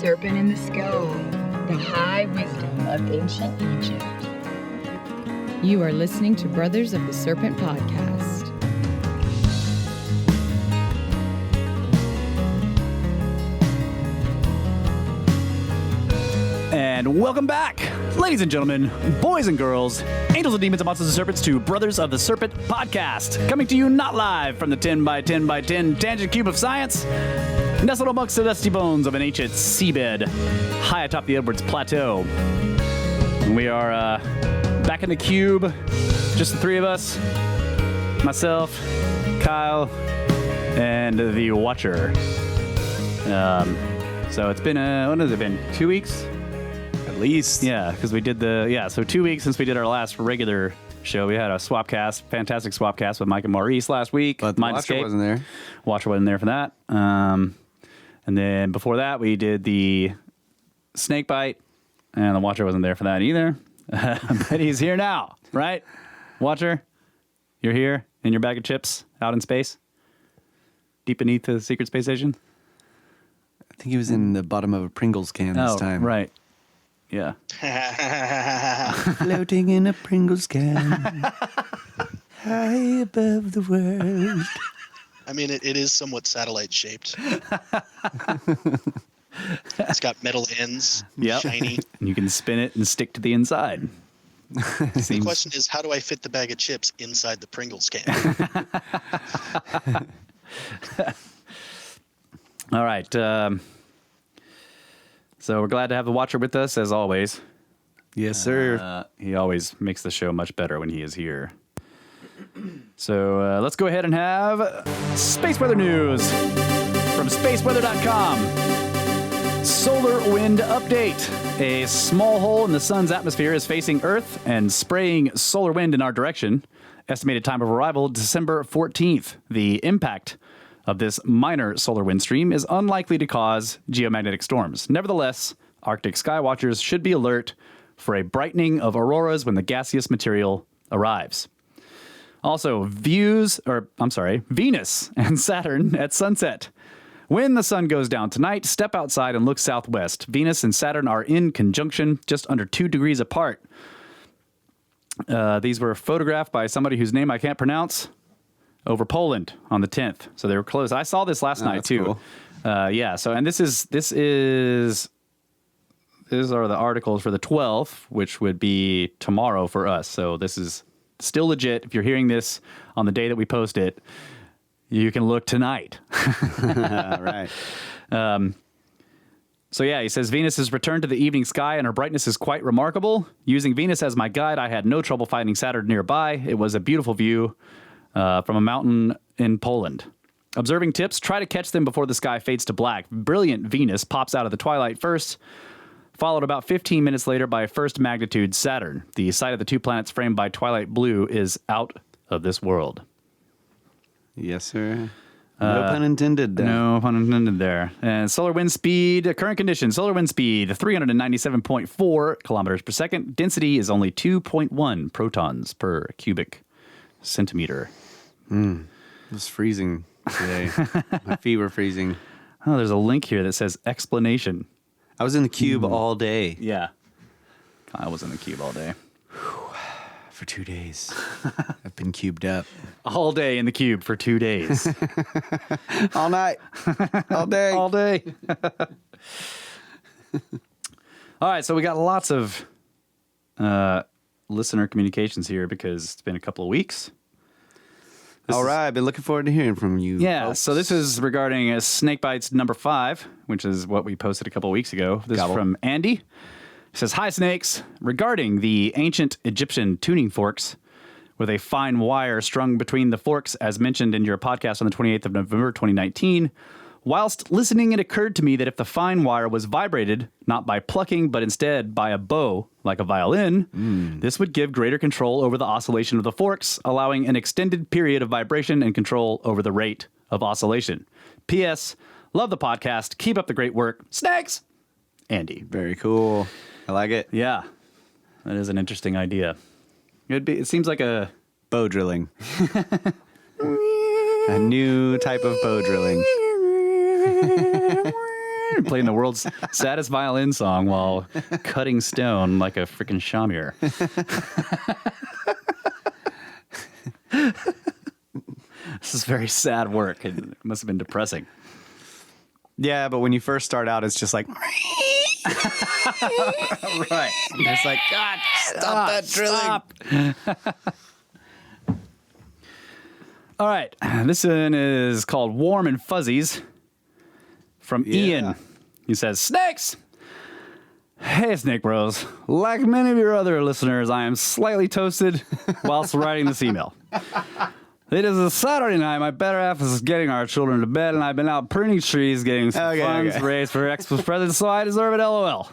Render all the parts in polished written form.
serpent in the sky, the high wisdom of ancient Egypt. You are listening to Brothers of the Serpent podcast. And welcome back, ladies and gentlemen, boys and girls, angels and demons and monsters and serpents, to Brothers of the Serpent podcast. Coming to you not live from the 10 by 10 by 10 tangent cube of science, nestled amongst the dusty bones of an ancient seabed high atop the Edwards Plateau. And we are back in the cube, just the three of us, myself, Kyle, and the Watcher. So it's been, what has it been, 2 weeks? At least. Yeah, because we did so 2 weeks since we did our last regular show. We had a Swapcast, fantastic Swapcast with Mike and Maurice last week. But the Watcher wasn't there. Watcher wasn't there for that. And then before that, we did the snake bite, and the Watcher wasn't there for that either. But he's here now, right? Watcher, you're here in your bag of chips out in space, deep beneath the secret space station. I think he was in the bottom of a Pringles can this time. Right. Yeah. Floating in a Pringles can, high above the world. I mean, it is somewhat satellite-shaped. It's got metal ends, shiny. And you can spin it and stick to the inside. The question is, how do I fit the bag of chips inside the Pringles can? All right. So we're glad to have the Watcher with us, as always. Yes, sir. He always makes the show much better when he is here. So let's go ahead and have space weather news from spaceweather.com. Solar wind update. A small hole in the sun's atmosphere is facing Earth and spraying solar wind in our direction. Estimated time of arrival, December 14th. The impact of this minor solar wind stream is unlikely to cause geomagnetic storms. Nevertheless, Arctic sky watchers should be alert for a brightening of auroras when the gaseous material arrives. Also, Venus and Saturn at sunset. When the sun goes down tonight, step outside and look southwest. Venus and Saturn are in conjunction, just under 2 degrees apart. These were photographed by somebody whose name I can't pronounce over Poland on the 10th. So they were close. I saw this last night too. Cool. So, and these are the articles for the 12th, which would be tomorrow for us. So this is still legit. If you're hearing this on the day that we post it, you can look tonight. Right. So yeah, he says, Venus has returned to the evening sky and her brightness is quite remarkable. Using Venus as my guide, I had no trouble finding Saturn nearby. It was a beautiful view from a mountain in Poland. Observing tips, try to catch them before the sky fades to black. Brilliant Venus pops out of the twilight first, followed about 15 minutes later by first magnitude Saturn. The sight of the two planets framed by twilight blue is out of this world. Yes, sir. No pun intended there. No pun intended there. And solar wind speed, current condition, solar wind speed, 397.4 kilometers per second. Density is only 2.1 protons per cubic centimeter. It was freezing today. My feet were freezing. Oh, there's a link here that says explanation. I was in the cube all day. Yeah. I was in the cube all day. For 2 days. I've been cubed up. All day in the cube for 2 days. All night. All day. All day. All right, so we got lots of listener communications here because it's been a couple of weeks. All right, I've been looking forward to hearing from you. Yeah, folks. so this is regarding Snake Bites number 5, which is what we posted a couple of weeks ago. This is from Andy. He says, hi, Snakes. Regarding the ancient Egyptian tuning forks with a fine wire strung between the forks, as mentioned in your podcast on the 28th of November, 2019, whilst listening, it occurred to me that if the fine wire was vibrated, not by plucking, but instead by a bow, like a violin, this would give greater control over the oscillation of the forks, allowing an extended period of vibration and control over the rate of oscillation. P.S. Love the podcast. Keep up the great work. Snakes! Andy. Very cool. I like it. Yeah. That is an interesting idea. It seems like a Bow drilling. A new type of bow drilling. playing the world's saddest violin song while cutting stone like a freaking shamir. This is very sad work. It must have been depressing. Yeah, but when you first start out, it's just like... Right. It's like, God, stop that drilling. Stop. All right. This one is called Warm and Fuzzies from Ian. He says, Snakes! Hey, Snake Bros. Like many of your other listeners, I am slightly toasted whilst writing this email. It is a Saturday night. My better half is getting our children to bed, and I've been out pruning trees, getting some funds raised for Xmas presents, so I deserve it, LOL.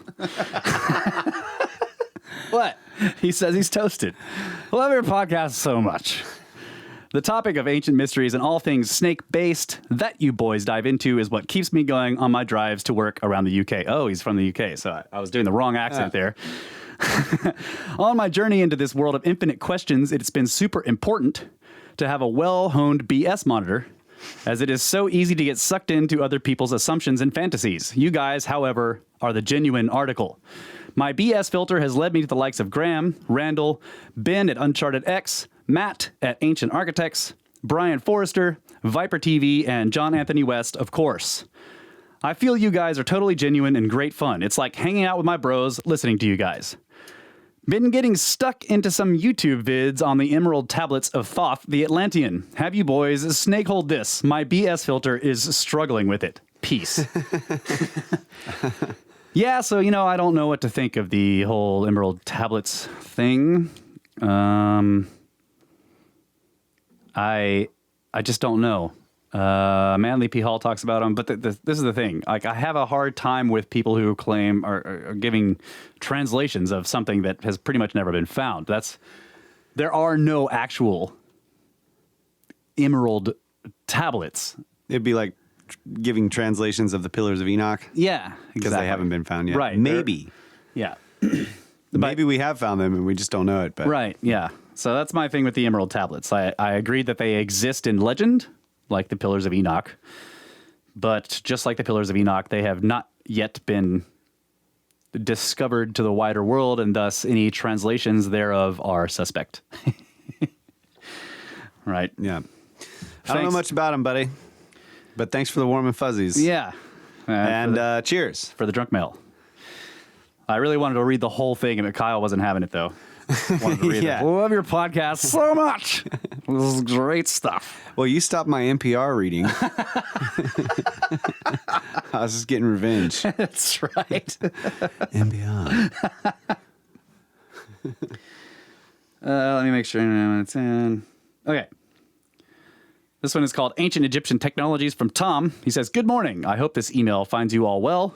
What? He says he's toasted. Love your podcast so much. The topic of ancient mysteries and all things snake-based that you boys dive into is what keeps me going on my drives to work around the UK. Oh, he's from the UK, so I was doing the wrong accent there. On my journey into this world of infinite questions, it's been super important to have a well-honed BS monitor, as it is so easy to get sucked into other people's assumptions and fantasies. You guys, however, are the genuine article. My BS filter has led me to the likes of Graham, Randall, Ben at Uncharted X, Matt at Ancient Architects, Brian Forrester, Viper TV, and John Anthony West, of course. I feel you guys are totally genuine and great fun. It's like hanging out with my bros, listening to you guys. Been getting stuck into some YouTube vids on the Emerald Tablets of Thoth the Atlantean. Have you boys snake hold this? My BS filter is struggling with it. Peace. Yeah, so, I don't know what to think of the whole Emerald Tablets thing. I just don't know. Manly P. Hall talks about them, but this is the thing. Like, I have a hard time with people who claim are giving translations of something that has pretty much never been found. There are no actual emerald tablets. It'd be like giving translations of the Pillars of Enoch. Yeah, because they haven't been found yet. Right. Maybe. Yeah. Maybe we have found them and we just don't know it. But. Right. Yeah. So that's my thing with the emerald tablets. I agree that they exist in legend, like the Pillars of Enoch. But just like the Pillars of Enoch, they have not yet been discovered to the wider world, and thus any translations thereof are suspect. Right. Yeah. I don't know much about them, buddy. But thanks for the warm and fuzzies. Yeah. And cheers. For the drunk mail. I really wanted to read the whole thing, but Kyle wasn't having it, though. Wanted to read it. Love your podcast so much. This is great stuff. Well, you stopped my NPR reading. I was just getting revenge. That's right. NPR. Let me make sure it's in. Okay. This one is called Ancient Egyptian Technologies from Tom. He says, Good morning. I hope this email finds you all well.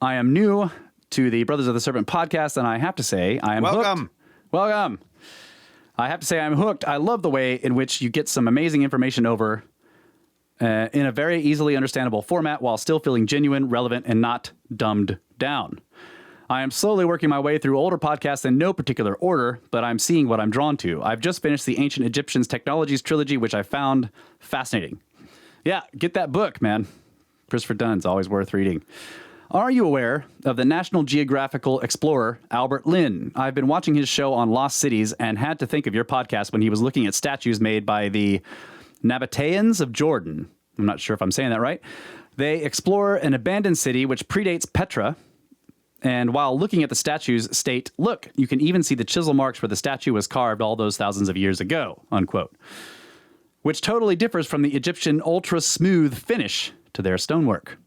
I am new to the Brothers of the Serpent podcast, and I have to say I am hooked. Welcome. I have to say I'm hooked. I love the way in which you get some amazing information over in a very easily understandable format while still feeling genuine, relevant, and not dumbed down. I am slowly working my way through older podcasts in no particular order, but I'm seeing what I'm drawn to. I've just finished the Ancient Egyptians Technologies trilogy, which I found fascinating. Yeah, get that book, man. Christopher Dunn's always worth reading. Are you aware of the National Geographical explorer Albert Lynn? I've been watching his show on Lost Cities and had to think of your podcast when he was looking at statues made by the Nabateans of Jordan. I'm not sure if I'm saying that right. They explore an abandoned city which predates Petra, and while looking at the statues state, look, you can even see the chisel marks where the statue was carved all those thousands of years ago, unquote. Which totally differs from the Egyptian ultra-smooth finish to their stonework.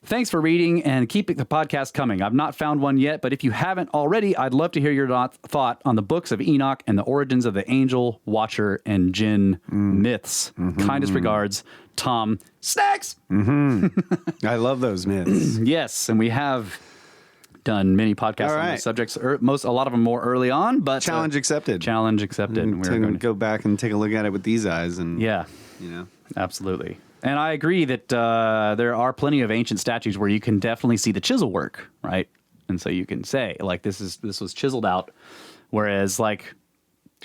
Thanks for reading and keeping the podcast coming. I've not found one yet, but if you haven't already, I'd love to hear your thought on the books of Enoch and the origins of the angel, watcher, and jinn myths. Mm-hmm. Kindest regards, Tom Snacks. Mm-hmm. I love those myths. Yes, and we have done many podcasts on those subjects. A lot of them more early on, but challenge accepted. Challenge accepted. We're going to go back and take a look at it with these eyes, and absolutely. And I agree that there are plenty of ancient statues where you can definitely see the chisel work, right? And so you can say, like, this was chiseled out. Whereas, like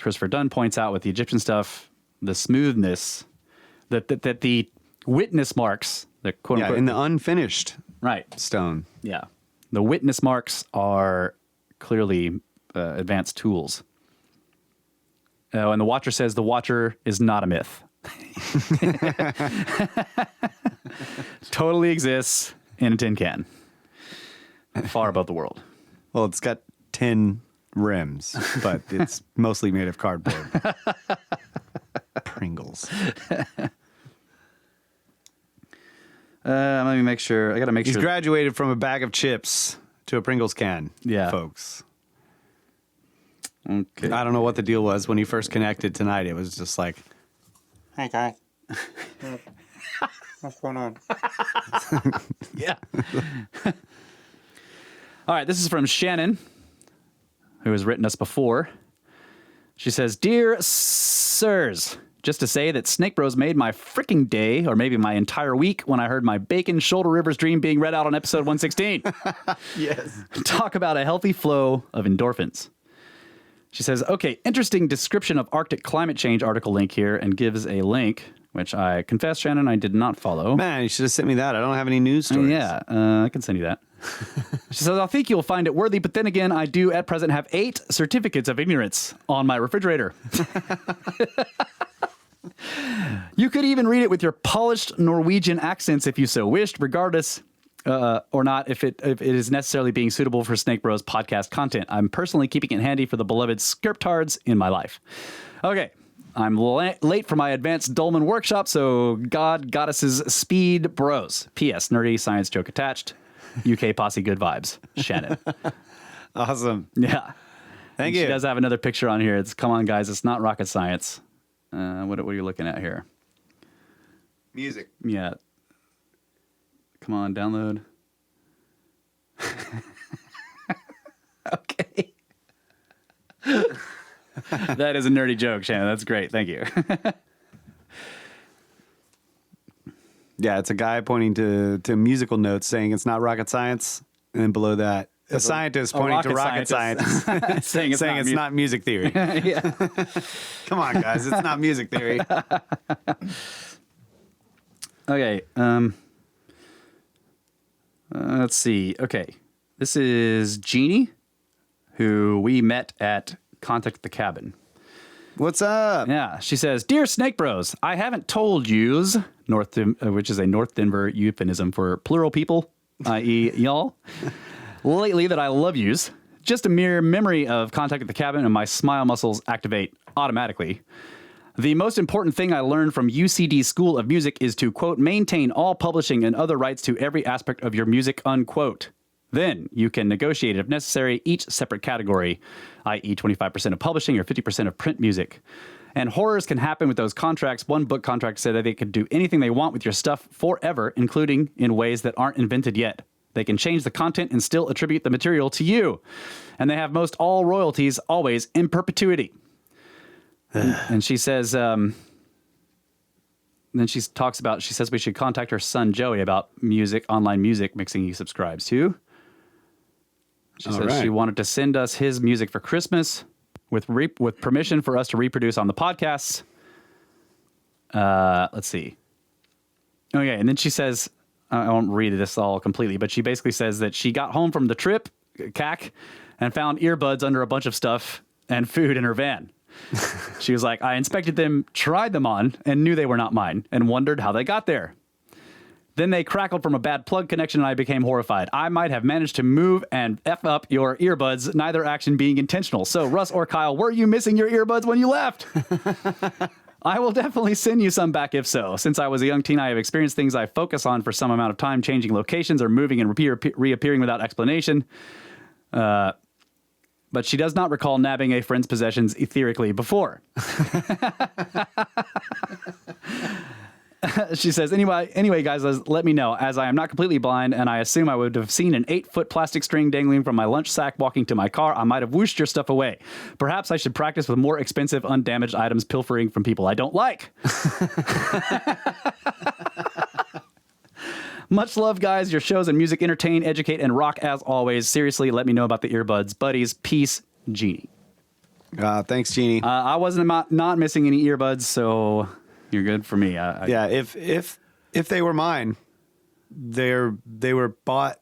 Christopher Dunn points out with the Egyptian stuff, the smoothness, that the witness marks, the quote Yeah, unquote. in the unfinished Right. stone. Yeah. The witness marks are clearly advanced tools. Oh, and the Watcher says the Watcher is not a myth. Totally exists in a tin can. Far above the world. Well, it's got 10 rims, but it's mostly made of cardboard. Pringles. Let me make sure. I got to make He's sure. graduated from a bag of chips to a Pringles can. Yeah. Folks. Okay. I don't know what the deal was when he first connected tonight. It was just like, Hey guys. What's going on? Yeah. All right. This is from Shannon, who has written us before. She says, Dear Sirs, just to say that Snake Bros made my freaking day, or maybe my entire week, when I heard my Bacon Shoulder Rivers dream being read out on episode 116. yes. Talk about a healthy flow of endorphins. She says, okay, interesting description of Arctic climate change article link here, and gives a link, which I confess, Shannon, I did not follow. Man, you should have sent me that. I don't have any news stories. Yeah, I can send you that. She says, I think you'll find it worthy, but then again, I do at present have 8 certificates of ignorance on my refrigerator. You could even read it with your polished Norwegian accents if you so wished, regardless or not if it is necessarily being suitable for Snake Bros podcast content. I'm personally keeping it handy for the beloved skerptards in my life. Okay. I'm late for my advanced dolmen workshop, so God, goddesses, speed, bros. P.S. Nerdy, science joke attached. UK posse, good vibes. Shannon. Awesome. Yeah. Thank She you. does have another picture on here. It's, come on, guys, it's not rocket science. What are you looking at here? Music. Yeah. Come on, download. Okay. That is a nerdy joke, Shannon. That's great. Thank you. Yeah, it's a guy pointing to musical notes saying it's not rocket science. And then below that, a scientist pointing to rocket science saying it's not music theory. Yeah. Come on, guys. It's not music theory. Okay. Let's see. Okay. This is Jeannie, who we met at Contact the Cabin. What's up? Yeah. She says, Dear Snake Bros, I haven't told yous, which is a North Denver euphemism for plural people, i.e. y'all, lately that I love yous. Just a mere memory of Contact at the Cabin and my smile muscles activate automatically. The most important thing I learned from UCD School of Music is to, quote, maintain all publishing and other rights to every aspect of your music, unquote. Then you can negotiate, if necessary, each separate category, i.e. 25% of publishing or 50% of print music. And horrors can happen with those contracts. One book contract said that they could do anything they want with your stuff forever, including in ways that aren't invented yet. They can change the content and still attribute the material to you. And they have most all royalties always in perpetuity. And she says, then she talks about, she says we should contact her son, Joey, about music, online music mixing he subscribes to. She says she wanted to send us his music for Christmas with permission for us to reproduce on the podcasts. Let's see. Okay. And then she says, I won't read this all completely, but she basically says that she got home from the trip, CAC, and found earbuds under a bunch of stuff and food in her van. She was like, I inspected them, tried them on, and knew they were not mine, and wondered how they got there. Then they crackled from a bad plug connection, and I became horrified. I might have managed to move and F up your earbuds, neither action being intentional. So, Russ or Kyle, were you missing your earbuds when you left? I will definitely send you some back if so. Since I was a young teen, I have experienced things I focus on for some amount of time, changing locations or moving and reappearing without explanation. But she does not recall nabbing a friend's possessions etherically before. She says, anyway, guys, let me know, as I am not completely blind, and I assume I would have seen an 8-foot plastic string dangling from my lunch sack walking to my car. I might have whooshed your stuff away. Perhaps I should practice with more expensive, undamaged items pilfering from people I don't like. Much love, guys. Your shows and music entertain, educate, and rock as always. Seriously, let me know about the earbuds. Buddies, peace, Jeannie. Thanks, Jeannie. I wasn't not missing any earbuds, so you're good for me. Yeah, if if they were mine, they were bought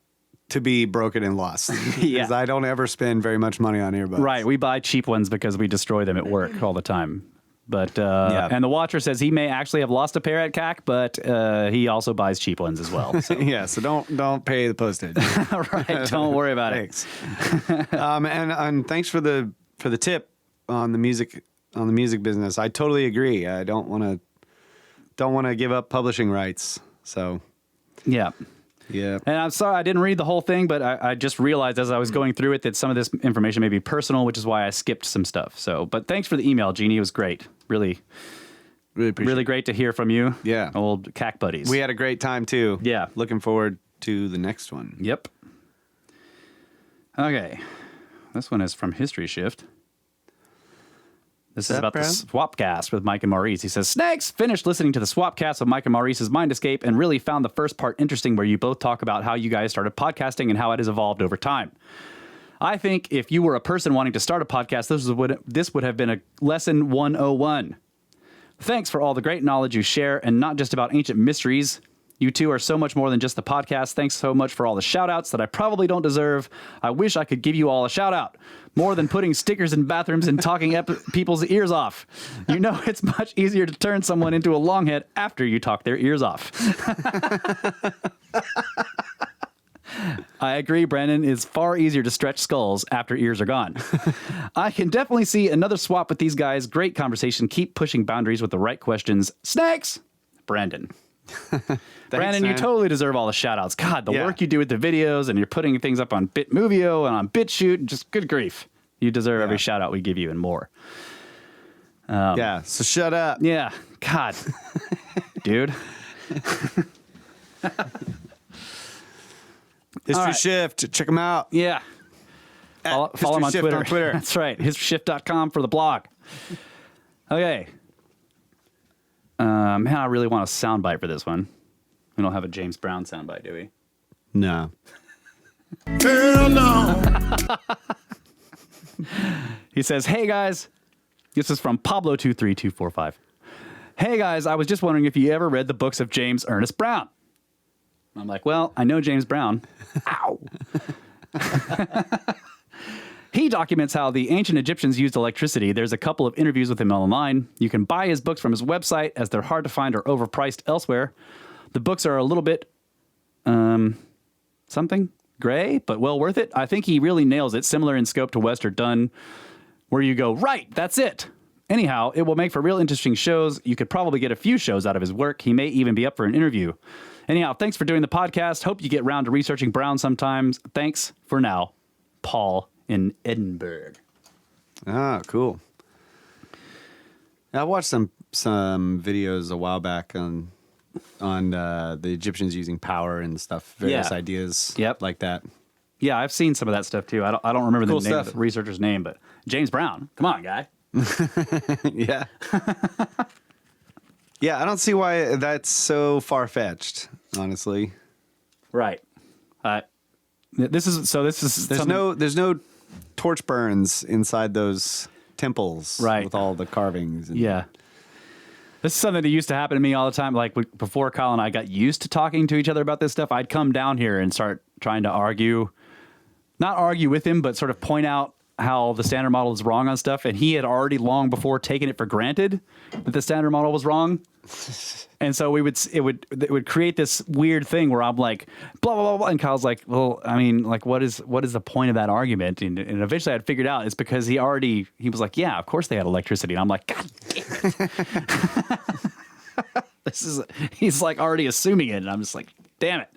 to be broken and lost. Yeah. Because I don't ever spend very much money on earbuds. Right. We buy cheap ones because we destroy them at work all the time. But and the Watcher says he may actually have lost a pair at CAC, but he also buys cheap ones as well. So. Yeah, so don't pay the postage. Right. Don't worry about Thanks. And thanks for the tip on the music business. I totally agree. I don't want to give up publishing rights. So yeah. Yeah. And I'm sorry I didn't read the whole thing, but I just realized as I was going through it that some of this information may be personal, which is why I skipped some stuff. So, but thanks for the email, Jeannie. It was great. Really great to hear from you. Yeah. Old CAC buddies. We had a great time too. Yeah. Looking forward to the next one. Yep. Okay. This one is from History Shift. This is about the Swapcast with Mike and Maurice. He says, Snakes! Finished listening to the Swapcast of Mike and Maurice's Mind Escape and really found the first part interesting where you both talk about how you guys started podcasting and how it has evolved over time. I think if you were a person wanting to start a podcast, this would have been a lesson 101. Thanks for all the great knowledge you share and not just about ancient mysteries. You two are so much more than just the podcast. Thanks so much for all the shout outs that I probably don't deserve. I wish I could give you all a shout out. More than putting stickers in bathrooms and talking people's ears off. You know, it's much easier to turn someone into a longhead after you talk their ears off. I agree, Brandon. It's far easier to stretch skulls after ears are gone. I can definitely see another swap with these guys. Great conversation. Keep pushing boundaries with the right questions. Snakes! Brandon. Brandon, man. you totally deserve all the shout outs. God, the work you do with the videos and you're putting things up on Bitmovio and on BitChute, just good grief. You deserve every shout out we give you and more. Yeah, so shut up. Yeah, God. Dude. History Shift, check them out. Yeah. Follow him on History Shift Twitter. on Twitter. That's right. Historyshift.com for the blog. Okay. Man, I really want a soundbite for this one. We don't have a James Brown soundbite, do we? No. Hell no. He says, hey guys, this is from Pablo23245. Hey guys, I was just wondering if you ever read the books of James Ernest Brown. I'm like, well, I know James Brown. Ow. He documents how the ancient Egyptians used electricity. There's a couple of interviews with him online. You can buy his books from his website as they're hard to find or overpriced elsewhere. The books are a little bit, something gray, but well worth it. I think he really nails it, similar in scope to Wester Dunn, where you go, right, that's it. Anyhow, it will make for real interesting shows. You could probably get a few shows out of his work. He may even be up for an interview. Anyhow, thanks for doing the podcast. Hope you get round to researching Brown sometimes. Thanks for now, Paul in Edinburgh. Ah, cool. I watched some videos a while back on the Egyptians using power and stuff, various ideas like that. Yeah, I've seen some of that stuff too. I don't remember the Cool name of stuff. the researcher's name, but James Brown. Come on, guy. Yeah. Yeah, I don't see why that's so far-fetched, honestly. Right. This is There's no torch burns inside those temples, Right. with all the carvings. And, Yeah. This is something that used to happen to me all the time. Like before Kyle and I got used to talking to each other about this stuff, I'd come down here and start trying to not argue with him, but sort of point out how the standard model is wrong on stuff. And he had already long before taken it for granted that the standard model was wrong. And so it would create this weird thing where I'm like, blah, blah, blah, blah. And Kyle's like, well, I mean, like, what is the point of that argument? And eventually I'd figured out it's because he was like, yeah, of course they had electricity. And I'm like, God damn it. He's like already assuming it. And I'm just like, damn it.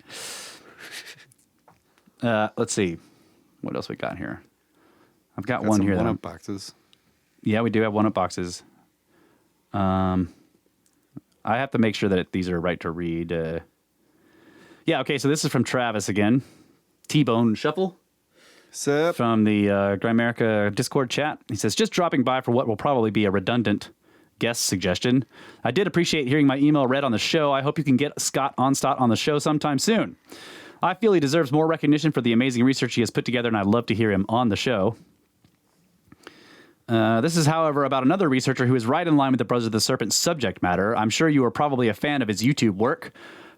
Let's see. What else we got here? I've got one here. One-up boxes. Yeah, we do have one-up boxes. I have to make sure that these are right to read. Yeah, okay, so this is from Travis again. T-Bone Shuffle. Sup? From the Grimerica Discord chat. He says, just dropping by for what will probably be a redundant guest suggestion. I did appreciate hearing my email read on the show. I hope you can get Scott Onstott on the show sometime soon. I feel he deserves more recognition for the amazing research he has put together, and I'd love to hear him on the show. This is, however, about another researcher who is right in line with the Brothers of the Serpent subject matter. I'm sure you are probably a fan of his YouTube work.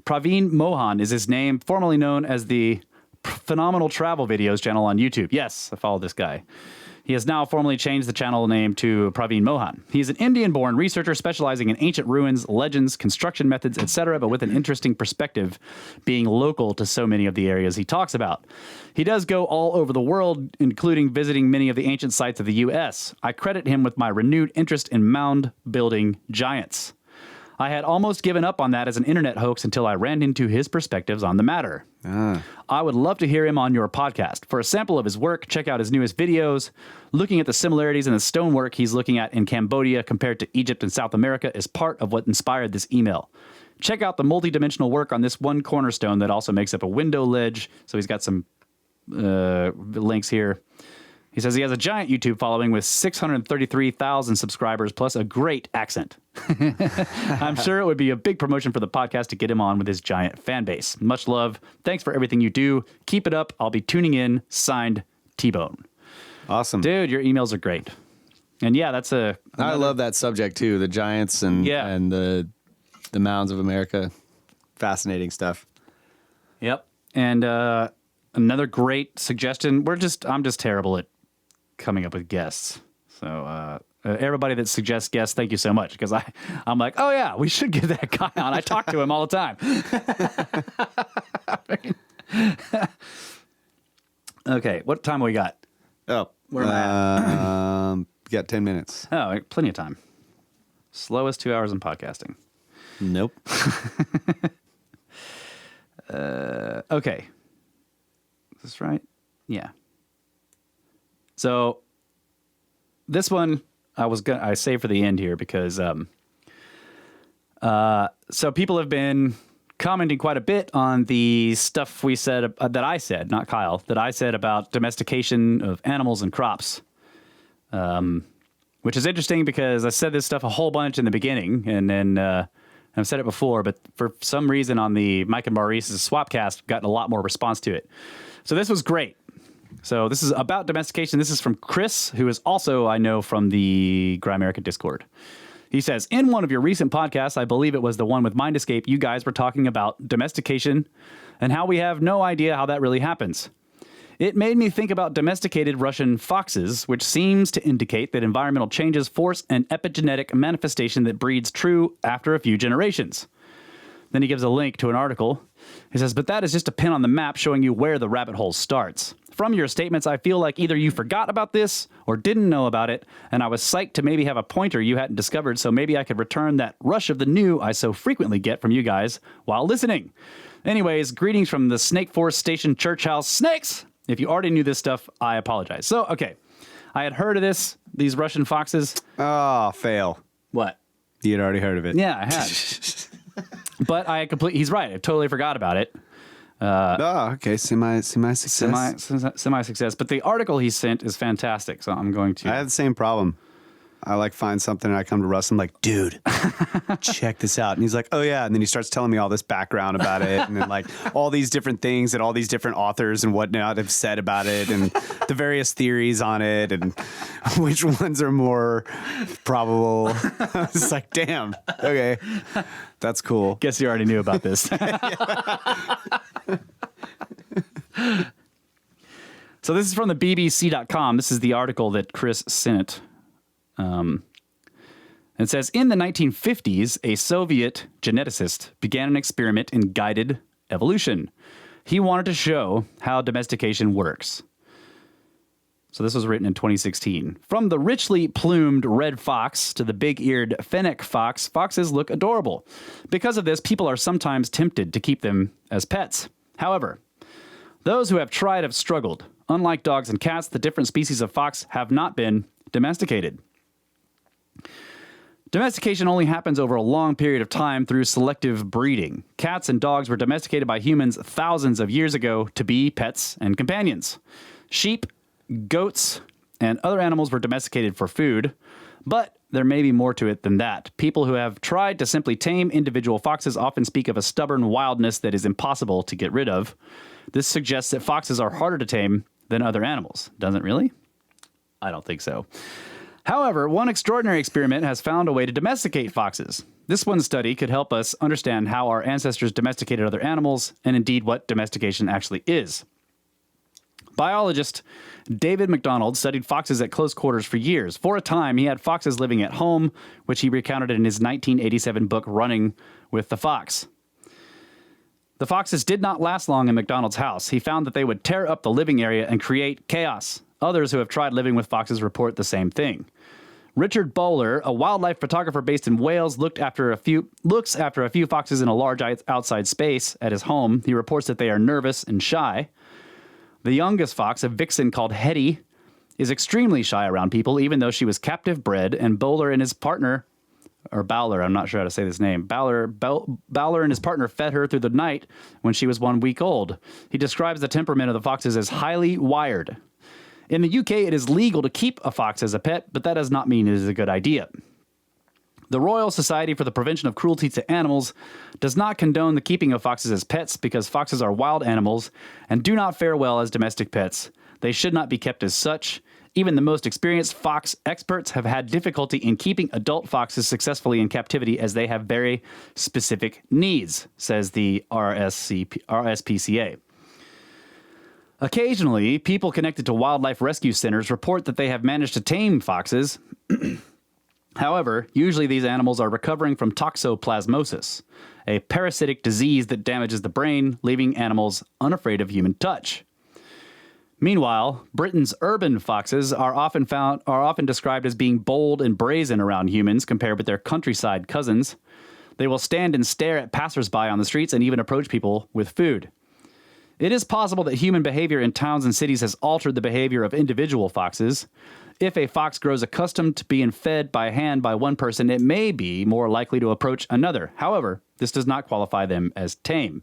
Praveen Mohan is his name, formerly known as the Phenomenal Travel Videos channel on YouTube. Yes, I follow this guy. He has now formally changed the channel name to Praveen Mohan. He is an Indian-born researcher specializing in ancient ruins, legends, construction methods, etc., but with an interesting perspective, being local to so many of the areas he talks about. He does go all over the world, including visiting many of the ancient sites of the U.S. I credit him with my renewed interest in mound-building giants. I had almost given up on that as an internet hoax until I ran into his perspectives on the matter. I would love to hear him on your podcast. For a sample of his work, check out his newest videos. Looking at the similarities in the stonework he's looking at in Cambodia compared to Egypt and South America is part of what inspired this email. Check out the multi-dimensional work on this one cornerstone that also makes up a window ledge. So he's got some links here. He says he has a giant YouTube following with 633,000 subscribers plus a great accent. I'm sure it would be a big promotion for the podcast to get him on with his giant fan base. Much love. Thanks for everything you do. Keep it up. I'll be tuning in. Signed, T-Bone. Awesome. Dude, your emails are great. And yeah, that's I love that subject too. The giants and the mounds of America. Fascinating stuff. Yep. And another great suggestion. I'm just terrible at coming up with guests. So everybody that suggests guests, thank you so much. Because I'm like, oh yeah, we should get that guy on. I talk to him all the time. Okay, what time we got? Oh, where am I at? We got 10 minutes. Oh, plenty of time. Slowest 2 hours in podcasting. Nope. Okay. Is this right? Yeah. So this one I saved for the end here because so people have been commenting quite a bit on the stuff we said that I said, not Kyle, that I said about domestication of animals and crops. Which is interesting because I said this stuff a whole bunch in the beginning, and then I've said it before, but for some reason on the Mike and Maurice's Swapcast, gotten a lot more response to it. So this was great. So this is about domestication. This is from Chris, who is also, I know, from the Grimerica Discord. He says, in one of your recent podcasts, I believe it was the one with Mind Escape, you guys were talking about domestication and how we have no idea how that really happens. It made me think about domesticated Russian foxes, which seems to indicate that environmental changes force an epigenetic manifestation that breeds true after a few generations. Then he gives a link to an article. He says, but that is just a pin on the map showing you where the rabbit hole starts. From your statements, I feel like either you forgot about this or didn't know about it, and I was psyched to maybe have a pointer you hadn't discovered, so maybe I could return that rush of the new I so frequently get from you guys while listening. Anyways, greetings from the Snake Force Station Church House Snakes. If you already knew this stuff, I apologize. So, okay. I had heard of these Russian foxes. Oh, fail. What? You had already heard of it. Yeah, I had. But he's right. I totally forgot about it. Okay. Semi-success. Semi-success. But the article he sent is fantastic, so I'm going to... I had the same problem. I find something and I come to Russ and I'm like, dude, check this out. And he's like, oh yeah. And then he starts telling me all this background about it. And then all these different things that all these different authors and whatnot have said about it and the various theories on it and which ones are more probable. It's like, damn. Okay. That's cool. Guess you already knew about this. So this is from the BBC.com. This is the article that Chris sent. It says, in the 1950s, a Soviet geneticist began an experiment in guided evolution. He wanted to show how domestication works. So this was written in 2016. From the richly plumed red fox to the big-eared fennec fox, foxes look adorable. Because of this, people are sometimes tempted to keep them as pets. However, those who have tried have struggled. Unlike dogs and cats, the different species of fox have not been domesticated. Domestication only happens over a long period of time through selective breeding. Cats and dogs were domesticated by humans thousands of years ago to be pets and companions. Sheep, goats, and other animals were domesticated for food, but there may be more to it than that. People who have tried to simply tame individual foxes often speak of a stubborn wildness that is impossible to get rid of. This suggests that foxes are harder to tame than other animals. Doesn't really? I don't think so. However, one extraordinary experiment has found a way to domesticate foxes. This one study could help us understand how our ancestors domesticated other animals, and indeed what domestication actually is. Biologist David MacDonald studied foxes at close quarters for years. For a time, he had foxes living at home, which he recounted in his 1987 book, Running with the Fox. The foxes did not last long in MacDonald's house. He found that they would tear up the living area and create chaos. Others who have tried living with foxes report the same thing. Richard Bowler, a wildlife photographer based in Wales, looks after a few foxes in a large outside space at his home. He reports that they are nervous and shy. The youngest fox, a vixen called Hetty, is extremely shy around people, even though she was captive bred, and Bowler and his partner, or Bowler, I'm not sure how to say this name, Bowler and his partner fed her through the night when she was 1 week old. He describes the temperament of the foxes as highly wired. In the UK, it is legal to keep a fox as a pet, but that does not mean it is a good idea. The Royal Society for the Prevention of Cruelty to Animals does not condone the keeping of foxes as pets because foxes are wild animals and do not fare well as domestic pets. They should not be kept as such. Even the most experienced fox experts have had difficulty in keeping adult foxes successfully in captivity as they have very specific needs, says the RSPCA. Occasionally, people connected to wildlife rescue centers report that they have managed to tame foxes. However, usually these animals are recovering from toxoplasmosis, a parasitic disease that damages the brain, leaving animals unafraid of human touch. Meanwhile, Britain's urban foxes are often described as being bold and brazen around humans compared with their countryside cousins. They will stand and stare at passersby on the streets and even approach people with food. It is possible that human behavior in towns and cities has altered the behavior of individual foxes. If a fox grows accustomed to being fed by hand by one person, it may be more likely to approach another. However, this does not qualify them as tame.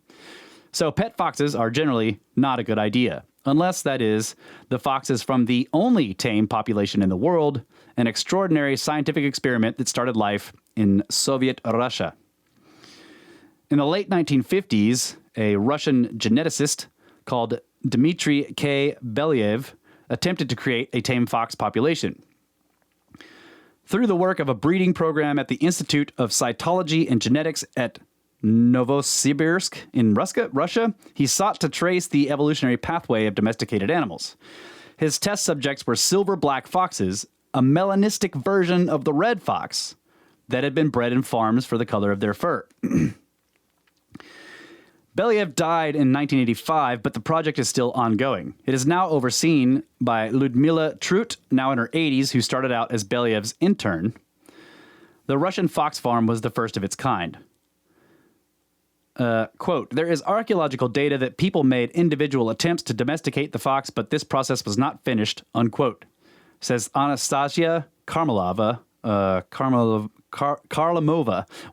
So pet foxes are generally not a good idea, unless, that is, the fox is from the only tame population in the world, an extraordinary scientific experiment that started life in Soviet Russia. In the late 1950s, a Russian geneticist called Dmitry K. Belyaev attempted to create a tame fox population. Through the work of a breeding program at the Institute of Cytology and Genetics at Novosibirsk in Russia, he sought to trace the evolutionary pathway of domesticated animals. His test subjects were silver black foxes, a melanistic version of the red fox that had been bred in farms for the color of their fur. Belyaev died in 1985, but the project is still ongoing. It is now overseen by Ludmila Trut, now in her 80s, who started out as Belyaev's intern. The Russian fox farm was the first of its kind. Quote, there is archaeological data that people made individual attempts to domesticate the fox, but this process was not finished, unquote, says Anastasia Karlamova,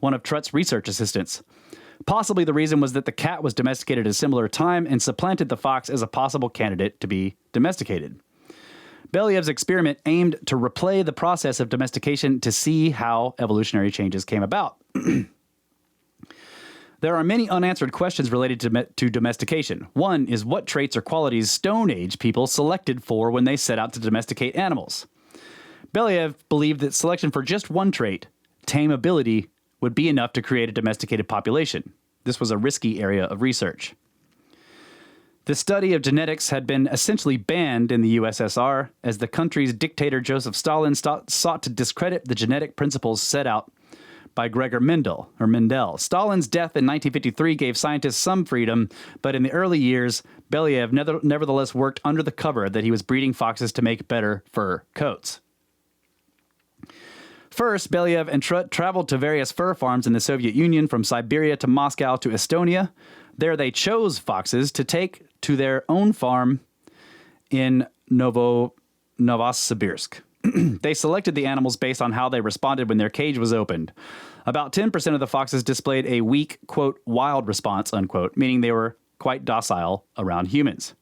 one of Trut's research assistants. Possibly the reason was that the cat was domesticated at a similar time and supplanted the fox as a possible candidate to be domesticated. Belyaev's experiment aimed to replay the process of domestication to see how evolutionary changes came about. There are many unanswered questions related to domestication. One is what traits or qualities Stone Age people selected for when they set out to domesticate animals. Belyaev believed that selection for just one trait, tame ability, would be enough to create a domesticated population. This was a risky area of research. The study of genetics had been essentially banned in the USSR as the country's dictator Joseph Stalin sought to discredit the genetic principles set out by Gregor Mendel. Stalin's death in 1953 gave scientists some freedom, but in the early years, Belyaev nevertheless worked under the cover that he was breeding foxes to make better fur coats. First, Belyaev and Trut traveled to various fur farms in the Soviet Union, from Siberia to Moscow to Estonia. There they chose foxes to take to their own farm in Novosibirsk. They selected the animals based on how they responded when their cage was opened. About 10% of the foxes displayed a weak, quote, wild response, unquote, meaning they were quite docile around humans.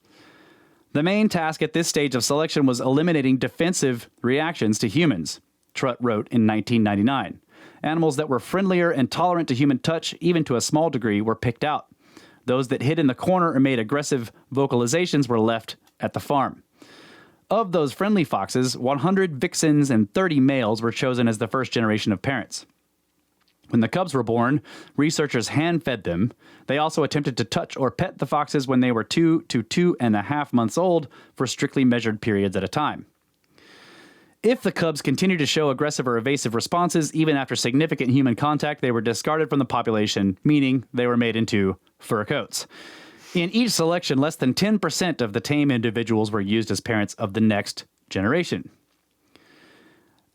The main task at this stage of selection was eliminating defensive reactions to humans, Trut wrote in 1999. Animals that were friendlier and tolerant to human touch, even to a small degree, were picked out. Those that hid in the corner or made aggressive vocalizations were left at the farm. Of those friendly foxes, 100 vixens and 30 males were chosen as the first generation of parents. When the cubs were born, researchers hand-fed them. They also attempted to touch or pet the foxes when they were 2 to 2.5 months old for strictly measured periods at a time. If the cubs continued to show aggressive or evasive responses, even after significant human contact, they were discarded from the population, meaning they were made into fur coats. In each selection, less than 10% of the tame individuals were used as parents of the next generation.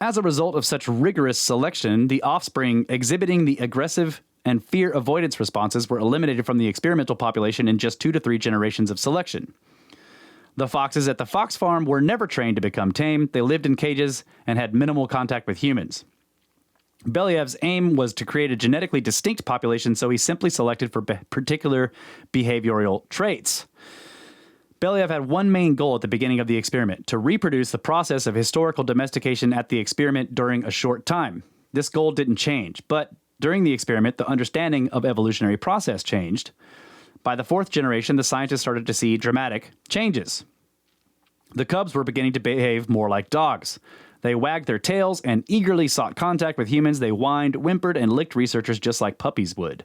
As a result of such rigorous selection, the offspring exhibiting the aggressive and fear avoidance responses were eliminated from the experimental population in just 2 to 3 generations of selection. The foxes at the fox farm were never trained to become tame. They lived in cages and had minimal contact with humans. Belyev's aim was to create a genetically distinct population, so he simply selected for particular behavioral traits. Belyaev had one main goal at the beginning of the experiment: to reproduce the process of historical domestication at the experiment during a short time. This goal didn't change, but during the experiment, the understanding of evolutionary process changed. By the 4th generation, the scientists started to see dramatic changes. The cubs were beginning to behave more like dogs. They wagged their tails and eagerly sought contact with humans. They whined, whimpered, and licked researchers just like puppies would.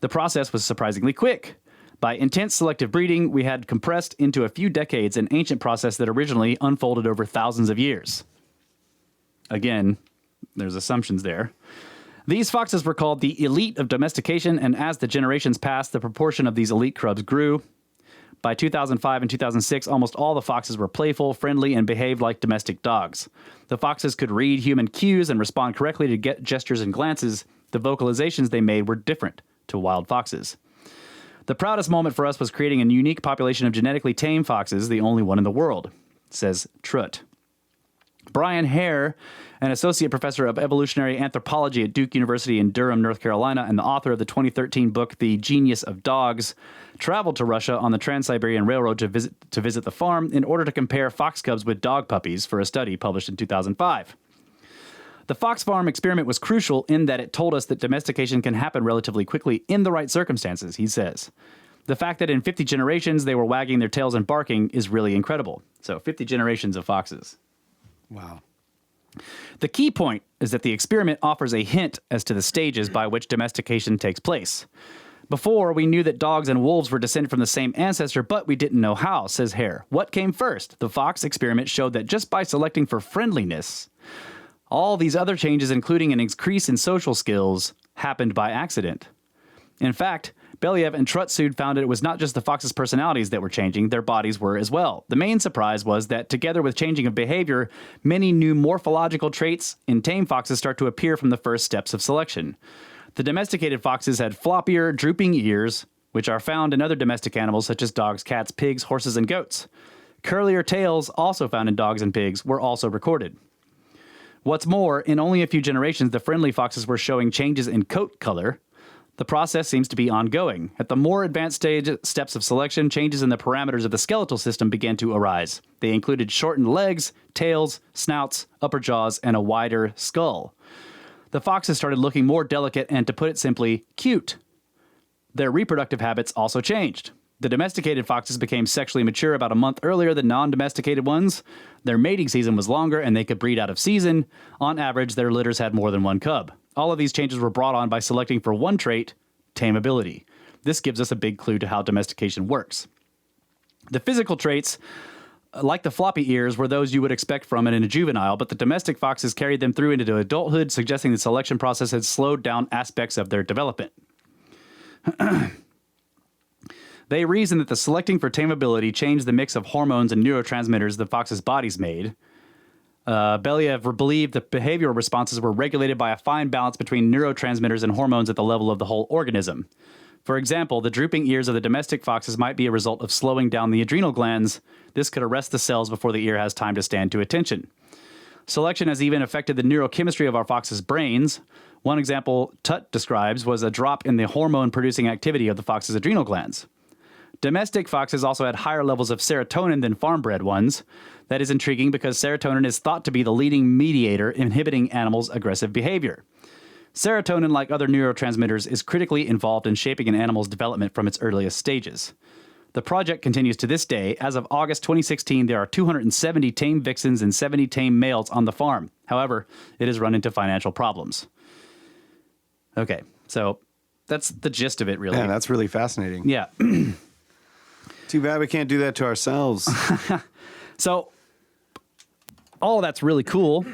The process was surprisingly quick. By intense selective breeding, we had compressed into a few decades an ancient process that originally unfolded over thousands of years. Again, there's assumptions there. These foxes were called the elite of domestication, and as the generations passed, the proportion of these elite cubs grew. By 2005 and 2006, almost all the foxes were playful, friendly, and behaved like domestic dogs. The foxes could read human cues and respond correctly to get gestures and glances. The vocalizations they made were different to wild foxes. The proudest moment for us was creating a unique population of genetically tame foxes, the only one in the world, says Trutt. Brian Hare, an associate professor of evolutionary anthropology at Duke University in Durham, North Carolina, and the author of the 2013 book, The Genius of Dogs, traveled to Russia on the Trans-Siberian Railroad to visit the farm in order to compare fox cubs with dog puppies for a study published in 2005. The fox farm experiment was crucial in that it told us that domestication can happen relatively quickly in the right circumstances, he says. The fact that in 50 generations they were wagging their tails and barking is really incredible. So 50 generations of foxes. Wow. The key point is that the experiment offers a hint as to the stages by which domestication takes place. Before, we knew that dogs and wolves were descended from the same ancestor, but we didn't know how, says Hare. What came first? The fox experiment showed that just by selecting for friendliness, all these other changes, including an increase in social skills, happened by accident. In fact, Belyaev and Trutsud found it was not just the foxes' personalities that were changing, their bodies were as well. The main surprise was that, together with changing of behavior, many new morphological traits in tame foxes start to appear from the first steps of selection. The domesticated foxes had floppier, drooping ears, which are found in other domestic animals such as dogs, cats, pigs, horses, and goats. Curlier tails, also found in dogs and pigs, were also recorded. What's more, in only a few generations, the friendly foxes were showing changes in coat color. The process seems to be ongoing. At the more advanced steps of selection, changes in the parameters of the skeletal system began to arise. They included shortened legs, tails, snouts, upper jaws, and a wider skull. The foxes started looking more delicate and, to put it simply, cute. Their reproductive habits also changed. The domesticated foxes became sexually mature about a month earlier than non-domesticated ones. Their mating season was longer, and they could breed out of season. On average, their litters had more than one cub. All of these changes were brought on by selecting for one trait, tameability. This gives us a big clue to how domestication works. The physical traits, like the floppy ears, were those you would expect from it in a juvenile, but the domestic foxes carried them through into adulthood, suggesting the selection process had slowed down aspects of their development. They reasoned that the selecting for tameability changed the mix of hormones and neurotransmitters the fox's bodies made. Belyaev believed that behavioral responses were regulated by a fine balance between neurotransmitters and hormones at the level of the whole organism. For example, the drooping ears of the domestic foxes might be a result of slowing down the adrenal glands. This could arrest the cells before the ear has time to stand to attention. Selection has even affected the neurochemistry of our foxes' brains. One example Tutt describes was a drop in the hormone-producing activity of the fox's adrenal glands. Domestic foxes also had higher levels of serotonin than farm-bred ones. That is intriguing because serotonin is thought to be the leading mediator inhibiting animals' aggressive behavior. Serotonin, like other neurotransmitters, is critically involved in shaping an animal's development from its earliest stages. The project continues to this day. As of August 2016, there are 270 tame vixens and 70 tame males on the farm. However, it has run into financial problems. Okay, so that's the gist of it, really. Yeah, that's really fascinating. Yeah. Too bad we can't do that to ourselves. So, all of that's really cool.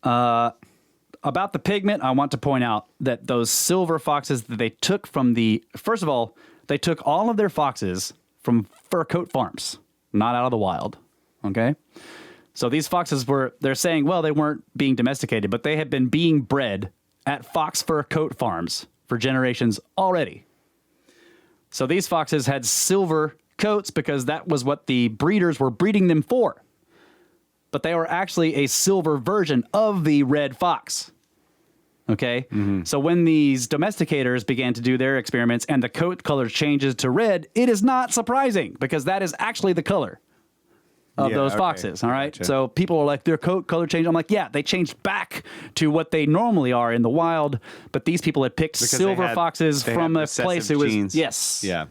About the pigment, I want to point out that those silver foxes that they took from first of all, they took all of their foxes from fur coat farms, not out of the wild. Okay? So these foxes they're saying, well, they weren't being domesticated, but they had been being bred at fox fur coat farms for generations already. So these foxes had silver coats because that was what the breeders were breeding them for. But they were actually a silver version of the red fox. Okay? Mm-hmm. So when these domesticators began to do their experiments and the coat color changes to red, it is not surprising because that is actually the color of those foxes. All right? Gotcha. So people are like, their coat color changed. I'm like, yeah, they changed back to what they normally are in the wild, but these people had picked because silver foxes from a place it was... Genes. Yes. Yeah.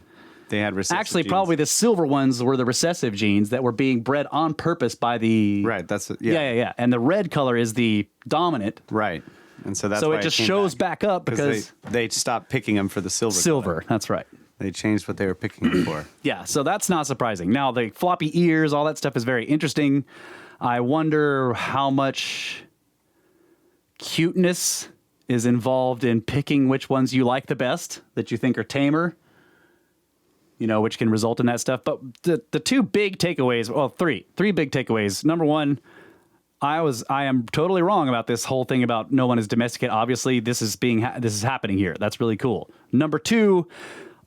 They had recessive Actually, genes. probably the silver ones were the recessive genes that were being bred on purpose by the... Right, that's... Yeah. And the red color is the dominant. Right. And so that's so why it just shows back up because... They stopped picking them for the silver color. That's right. They changed what they were picking them for. Yeah, so that's not surprising. Now, the floppy ears, all that stuff is very interesting. I wonder how much cuteness is involved in picking which ones you like the best, that you think are tamer. You know, which can result in that stuff. But the two big takeaways, well, three big takeaways. Number one, I am totally wrong about this whole thing about no one is domesticated. Obviously, this is happening here. That's really cool. Number two,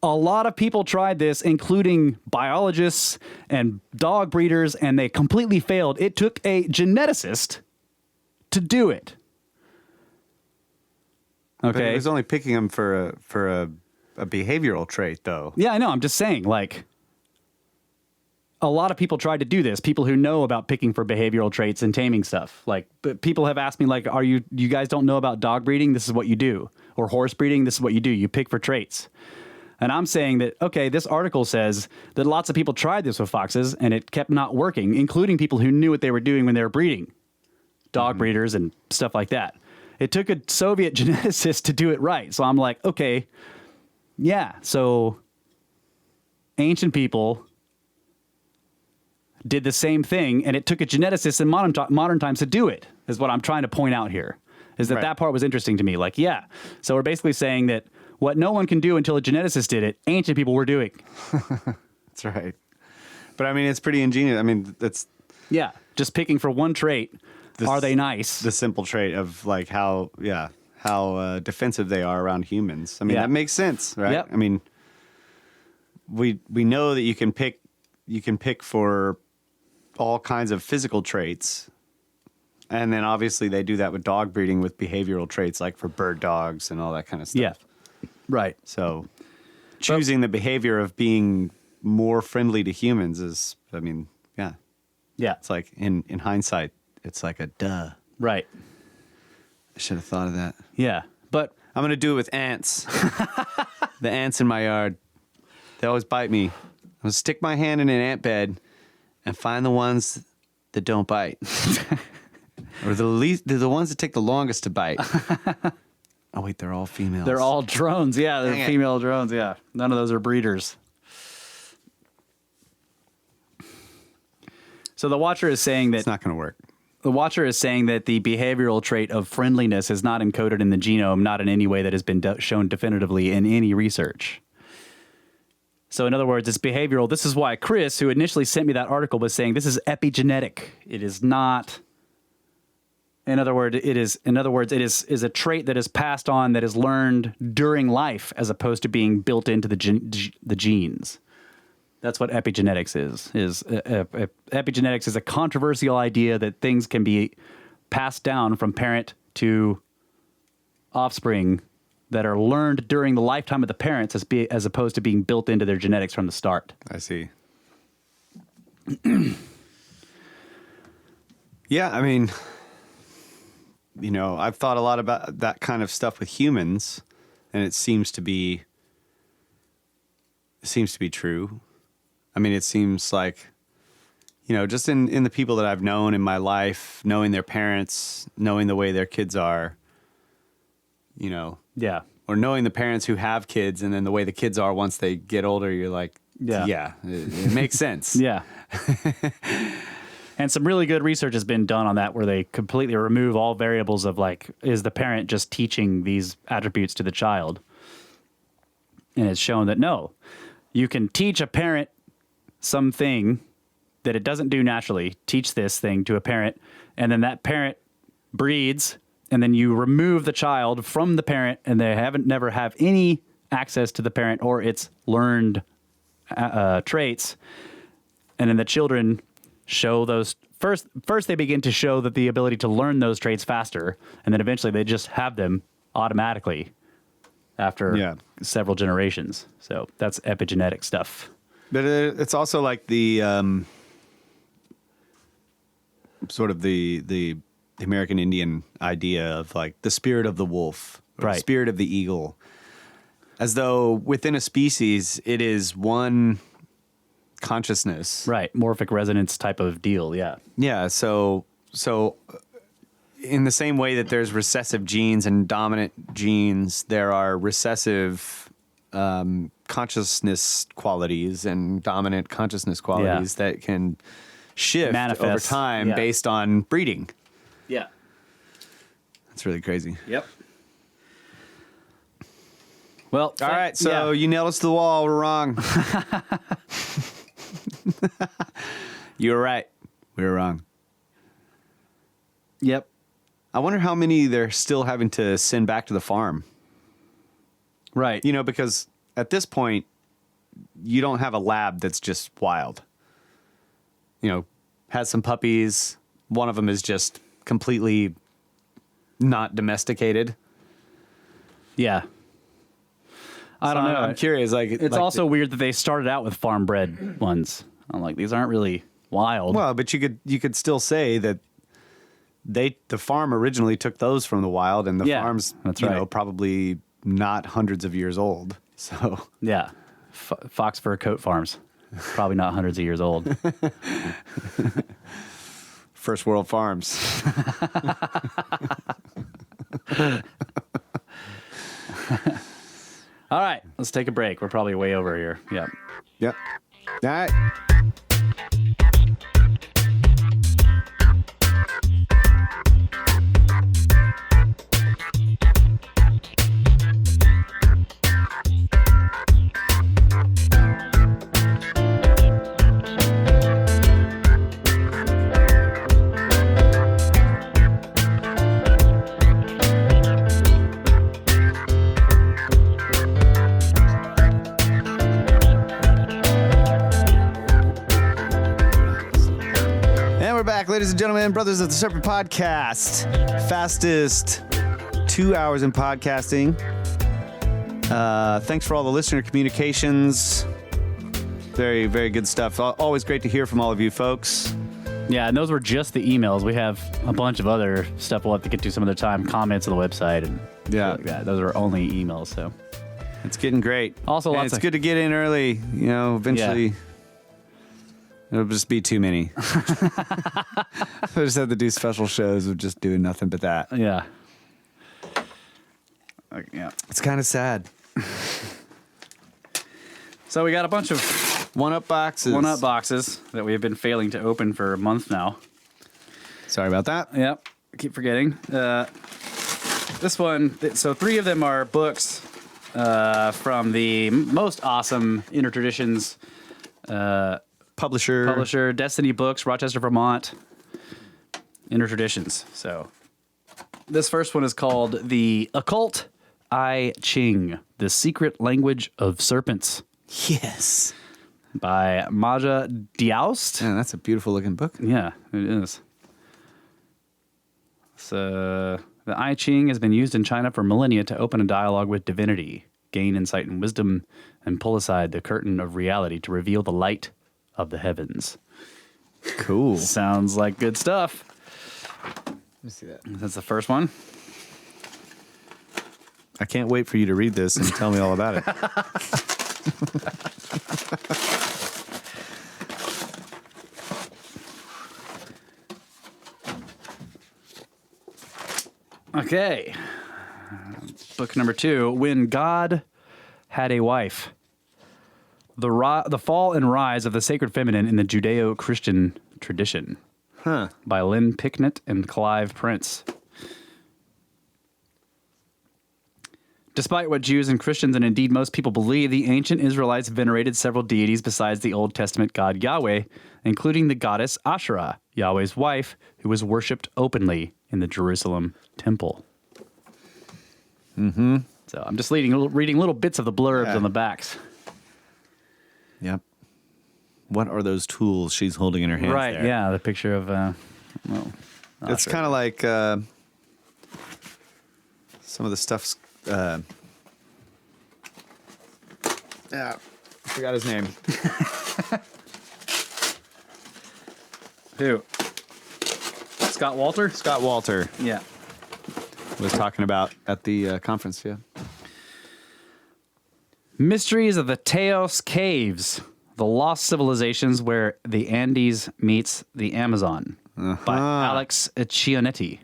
a lot of people tried this, including biologists and dog breeders, and they completely failed. It took a geneticist to do it. Okay, but it was only picking them for a behavioral trait, though. Yeah, I know. I'm just saying, like, a lot of people tried to do this. People who know about picking for behavioral traits and taming stuff. Like, but people have asked me, like, you guys don't know about dog breeding? This is what you do. Or horse breeding? This is what you do. You pick for traits. And I'm saying that, okay, this article says that lots of people tried this with foxes and it kept not working, including people who knew what they were doing when they were breeding. Dog breeders and stuff like that. It took a Soviet geneticist to do it right. So I'm like, okay, yeah, so ancient people did the same thing, and it took a geneticist in modern times to do it, is what I'm trying to point out here, is that part was interesting to me. Like, yeah, so we're basically saying that what no one can do until a geneticist did it, ancient people were doing. That's right. But, I mean, it's pretty ingenious. I mean, that's... Yeah, just picking for one trait. Are they nice? The simple trait of, like, how defensive they are around humans. I mean, that makes sense, right? Yep. I mean, we know that you can pick for all kinds of physical traits. And then obviously they do that with dog breeding with behavioral traits, like for bird dogs and all that kind of stuff. Yeah. Right. So choosing the behavior of being more friendly to humans is, I mean, yeah. Yeah. It's like in hindsight, it's like a duh. Right. I should have thought of that. Yeah. But I'm going to do it with ants. The ants in my yard, they always bite me. I'm going to stick my hand in an ant bed and find the ones that don't bite. Or they're the ones that take the longest to bite. Oh, wait, they're all females. They're all drones. Yeah, they're female drones. Yeah. None of those are breeders. So the Watcher is saying that... It's not going to work. The Watcher is saying that the behavioral trait of friendliness is not encoded in the genome, not in any way that has been shown definitively in any research. So in other words, it's behavioral. This is why Chris, who initially sent me that article, was saying this is epigenetic. It is not... In other words, it is a trait that is passed on, that is learned during life, as opposed to being built into the genes. That's what epigenetics is. Epigenetics is a controversial idea that things can be passed down from parent to offspring that are learned during the lifetime of the parents, as opposed to being built into their genetics from the start. I see. Yeah, I mean... You know, I've thought a lot about that kind of stuff with humans, and it seems to be seems to be true. I mean, it seems like, just in the people that I've known in my life, knowing their parents, knowing the way their kids are, Yeah. or knowing the parents who have kids and then the way the kids are once they get older, you're like, it makes sense. Yeah. And some really good research has been done on that where they completely remove all variables of like, is the parent just teaching these attributes to the child? And it's shown that no, you can teach a parent something that it doesn't do naturally, teach this thing to a parent, and then that parent breeds, and then you remove the child from the parent, and they never have any access to the parent or its learned traits. And then the children show those first they begin to show that the ability to learn those traits faster, and then eventually they just have them automatically after several generations. So that's epigenetic stuff. But it's also like the sort of the American Indian idea of like the spirit of the wolf, or the spirit of the eagle, as though within a species it is one consciousness. Right. Morphic resonance type of deal. Yeah. Yeah. So in the same way that there's recessive genes and dominant genes, there are recessive consciousness qualities and dominant consciousness qualities that can shift over time based on breeding. Yeah. That's really crazy. Yep. Well, all right. So you nailed us to the wall. We're wrong. You were right. We were wrong. Yep. I wonder how many they're still having to send back to the farm. Right. Because at this point, you don't have a lab that's just wild. Has some puppies. One of them is just completely not domesticated. Yeah. I don't know. I'm curious. It's also weird that they started out with farm bred ones. I'm like, these aren't really wild. Well, but you could still say that the farm originally took those from the wild, and the farm's probably not hundreds of years old. So yeah, fox fur coat farms, probably not hundreds of years old. First world farms. All right, let's take a break. We're probably way over here. Yep. Yep. All right. Ladies and gentlemen, brothers of the Serpent Podcast, fastest 2 hours in podcasting. Thanks for all the listener communications. Very, very good stuff. Always great to hear from all of you folks. Yeah, and those were just the emails. We have a bunch of other stuff we'll have to get to some other time, comments on the website and stuff like that. Those are only emails, so it's getting great. Also, it's good to get in early. Eventually. Yeah. It'll just be too many. I just have to do special shows of just doing nothing but that. Yeah. It's kind of sad. So we got a bunch of one-up boxes. One-up boxes that we have been failing to open for a month now. Sorry about that. Yep. I keep forgetting. This one, so 3 of them are books from the most awesome Intertraditions publisher, Destiny Books, Rochester, Vermont. Intertraditions. So this first one is called The Occult I Ching, The Secret Language of Serpents. Yes. By Maja Dioust. Man, that's a beautiful looking book. Yeah, it is. So the I Ching has been used in China for millennia to open a dialogue with divinity, gain insight and wisdom, and pull aside the curtain of reality to reveal the light of the heavens. Cool. Sounds like good stuff. Let me see that. That's the first one. I can't wait for you to read this and tell me all about it. Okay. Book number 2, When God Had a Wife. The Fall and Rise of the Sacred Feminine in the Judeo-Christian Tradition. By Lynn Picknett and Clive Prince. Despite what Jews and Christians, and indeed most people believe, the ancient Israelites venerated several deities besides the Old Testament God Yahweh, including the goddess Asherah, Yahweh's wife, who was worshipped openly in the Jerusalem temple. Mm-hmm. So I'm just reading little bits of the blurbs on the backs. Yep. What are those tools she's holding in her hands? Right, there? yeah, the picture of, It's kind of like some of the stuff's. I forgot his name. Who? Scott Walter? Scott Walter Yeah. was talking about at the conference, yeah. Mysteries of the Taos Caves, the lost civilizations where the Andes meets the Amazon, by Alex Chionetti.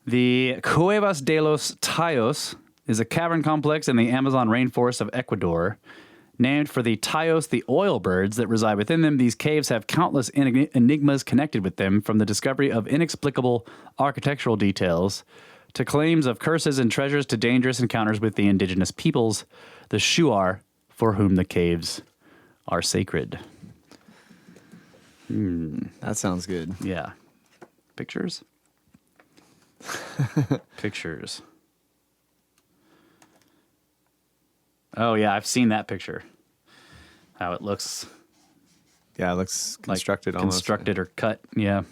The Cuevas de los Tayos is a cavern complex in the Amazon rainforest of Ecuador. Named for the Tayos, the oil birds that reside within them, these caves have countless enigmas connected with them, from the discovery of inexplicable architectural details to claims of curses and treasures to dangerous encounters with the indigenous peoples, the Shuar, for whom the caves are sacred. That sounds good. Yeah. Pictures? Pictures. Oh, yeah, I've seen that picture. How it looks. Yeah, it looks constructed like almost. Constructed or cut, yeah.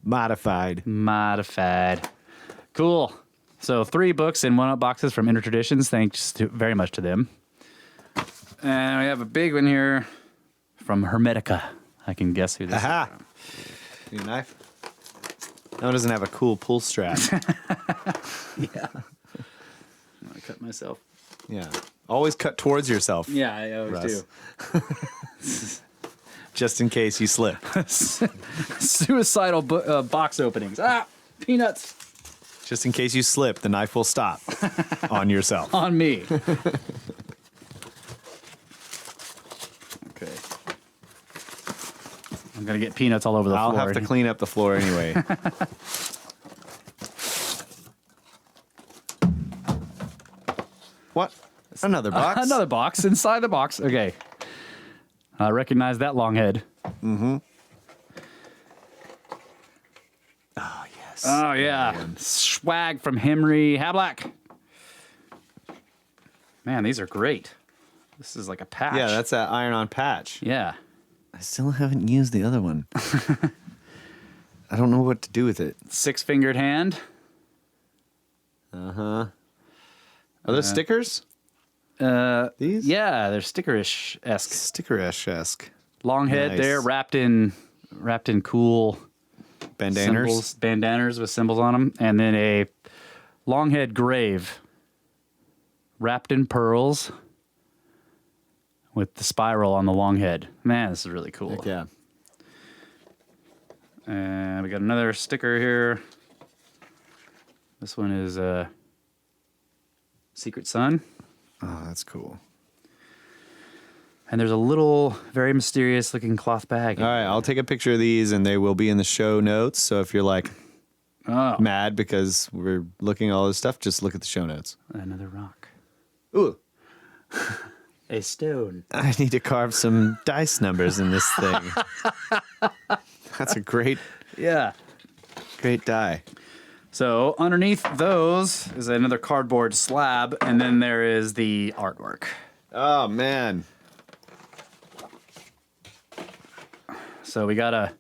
Modified. Cool. So 3 books in 1-up boxes from Intertraditions. Thanks very much to them. And we have a big one here from Hermetica. I can guess who this is from. Need a knife? That one doesn't have a cool pull strap. Yeah. I cut myself. Yeah. Always cut towards yourself. Yeah, I always do. Just in case you slip. Suicidal box openings. Peanuts. Just in case you slip, the knife will stop on yourself. On me. Okay. I'm going to get peanuts all over the floor. I'll have to clean up the floor anyway. What? Another box? Another box inside the box. Okay. I recognize that long head. Mm-hmm. Oh, yes. Oh, yeah. Swag from Henry Hablack. Man, these are great. This is like a patch. Yeah, that's that iron-on patch. Yeah. I still haven't used the other one. I don't know what to do with it. 6-fingered hand. Uh-huh. Are those stickers? These? Yeah, they're stickerish-esque. Stickerish-esque. Long head Nice. there, wrapped in cool Bandanas? bandanas with symbols on them, and then a long head grave wrapped in pearls with the spiral on the long head. Man, this is really cool. Heck yeah. And we got another sticker here. This one is Secret Sun. Oh, that's cool. And there's a little, very mysterious looking cloth bag. All right, I'll take a picture of these, and they will be in the show notes. So if you're like mad because we're looking at all this stuff, just look at the show notes. Another rock. Ooh. A stone. I need to carve some dice numbers in this thing. That's a great die. So underneath those is another cardboard slab, and then there is the artwork. Oh, man. So we got a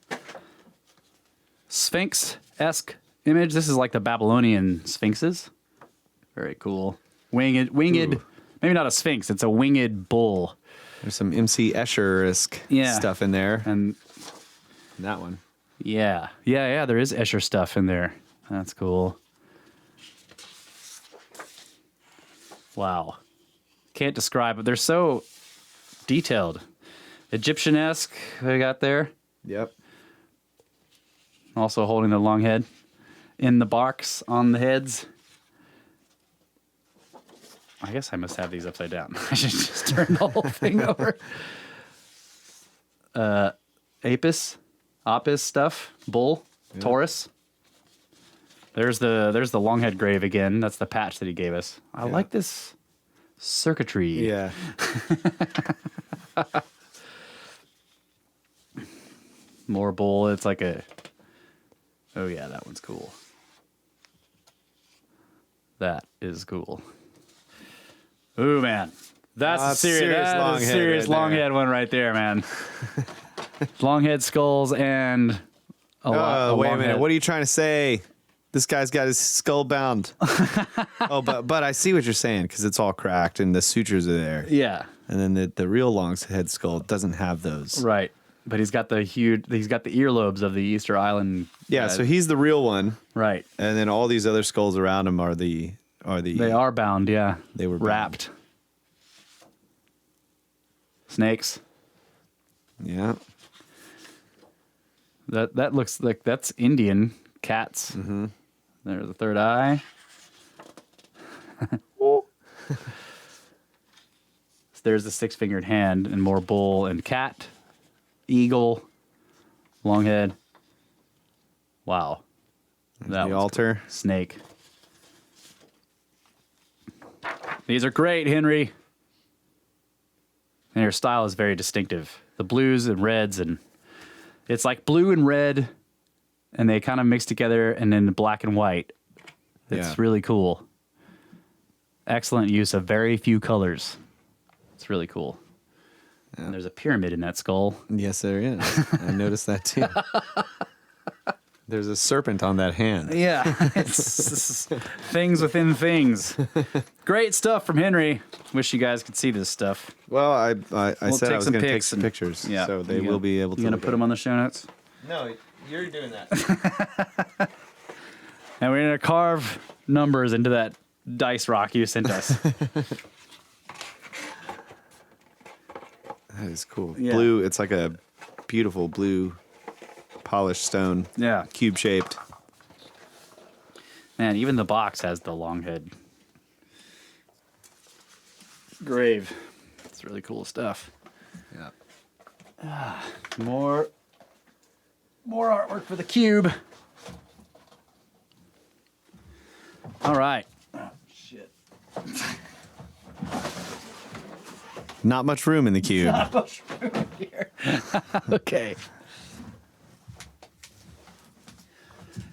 Sphinx-esque image. This is like the Babylonian sphinxes. Very cool. Winged, maybe not a sphinx, it's a winged bull. There's some MC Escher-esque stuff in there. And that one. Yeah, there is Escher stuff in there. That's cool. Wow. Can't describe it. They're so detailed. Egyptian-esque they got there. Yep. Also holding the long head. In the barks on the heads. I guess I must have these upside down. I should just turn the whole thing over. Apis stuff. Bull. Yeah. Taurus. There's the long head grave again. That's the patch that he gave us. I like this circuitry. Yeah. More bull. It's like a... Oh, yeah, that one's cool. That is cool. Ooh, man. That's a serious long head one right there, man. Long head skulls and a wait a minute. What are you trying to say? This guy's got his skull bound. But I see what you're saying because it's all cracked and the sutures are there. Yeah. And then the real long head skull doesn't have those. Right. But he's got the earlobes of the Easter Island. Yeah, so he's the real one. Right. And then all these other skulls around him are the They are bound, yeah. They were wrapped. Bound. Snakes. Yeah. That looks like that's Indian cats. Mm-hmm. There's the third eye. There's the six-fingered hand and more bull and cat, eagle, long head. Wow. That the altar. Cool. Snake. These are great, Henry. And your style is very distinctive. The blues and reds, and it's like blue and red, and they kind of mix together, and then black and white. It's really cool. Excellent use of very few colors. It's really cool. Yeah. And there's a pyramid in that skull. Yes, there is. I noticed that too. There's a serpent on that hand. Yeah. It's things within things. Great stuff from Henry. Wish you guys could see this stuff. Well, I said I was going to take some pictures, so they will be able to. You going to put them on the show notes? No, you're doing that. And we're going to carve numbers into that dice rock you sent us. That is cool. Yeah. Blue, it's like a beautiful blue polished stone. Yeah. Cube shaped. Man, even the box has the long head grave. It's really cool stuff. Yeah. More artwork for the cube. All right. Oh, shit. Not much room in the cube. Not much room here. Okay.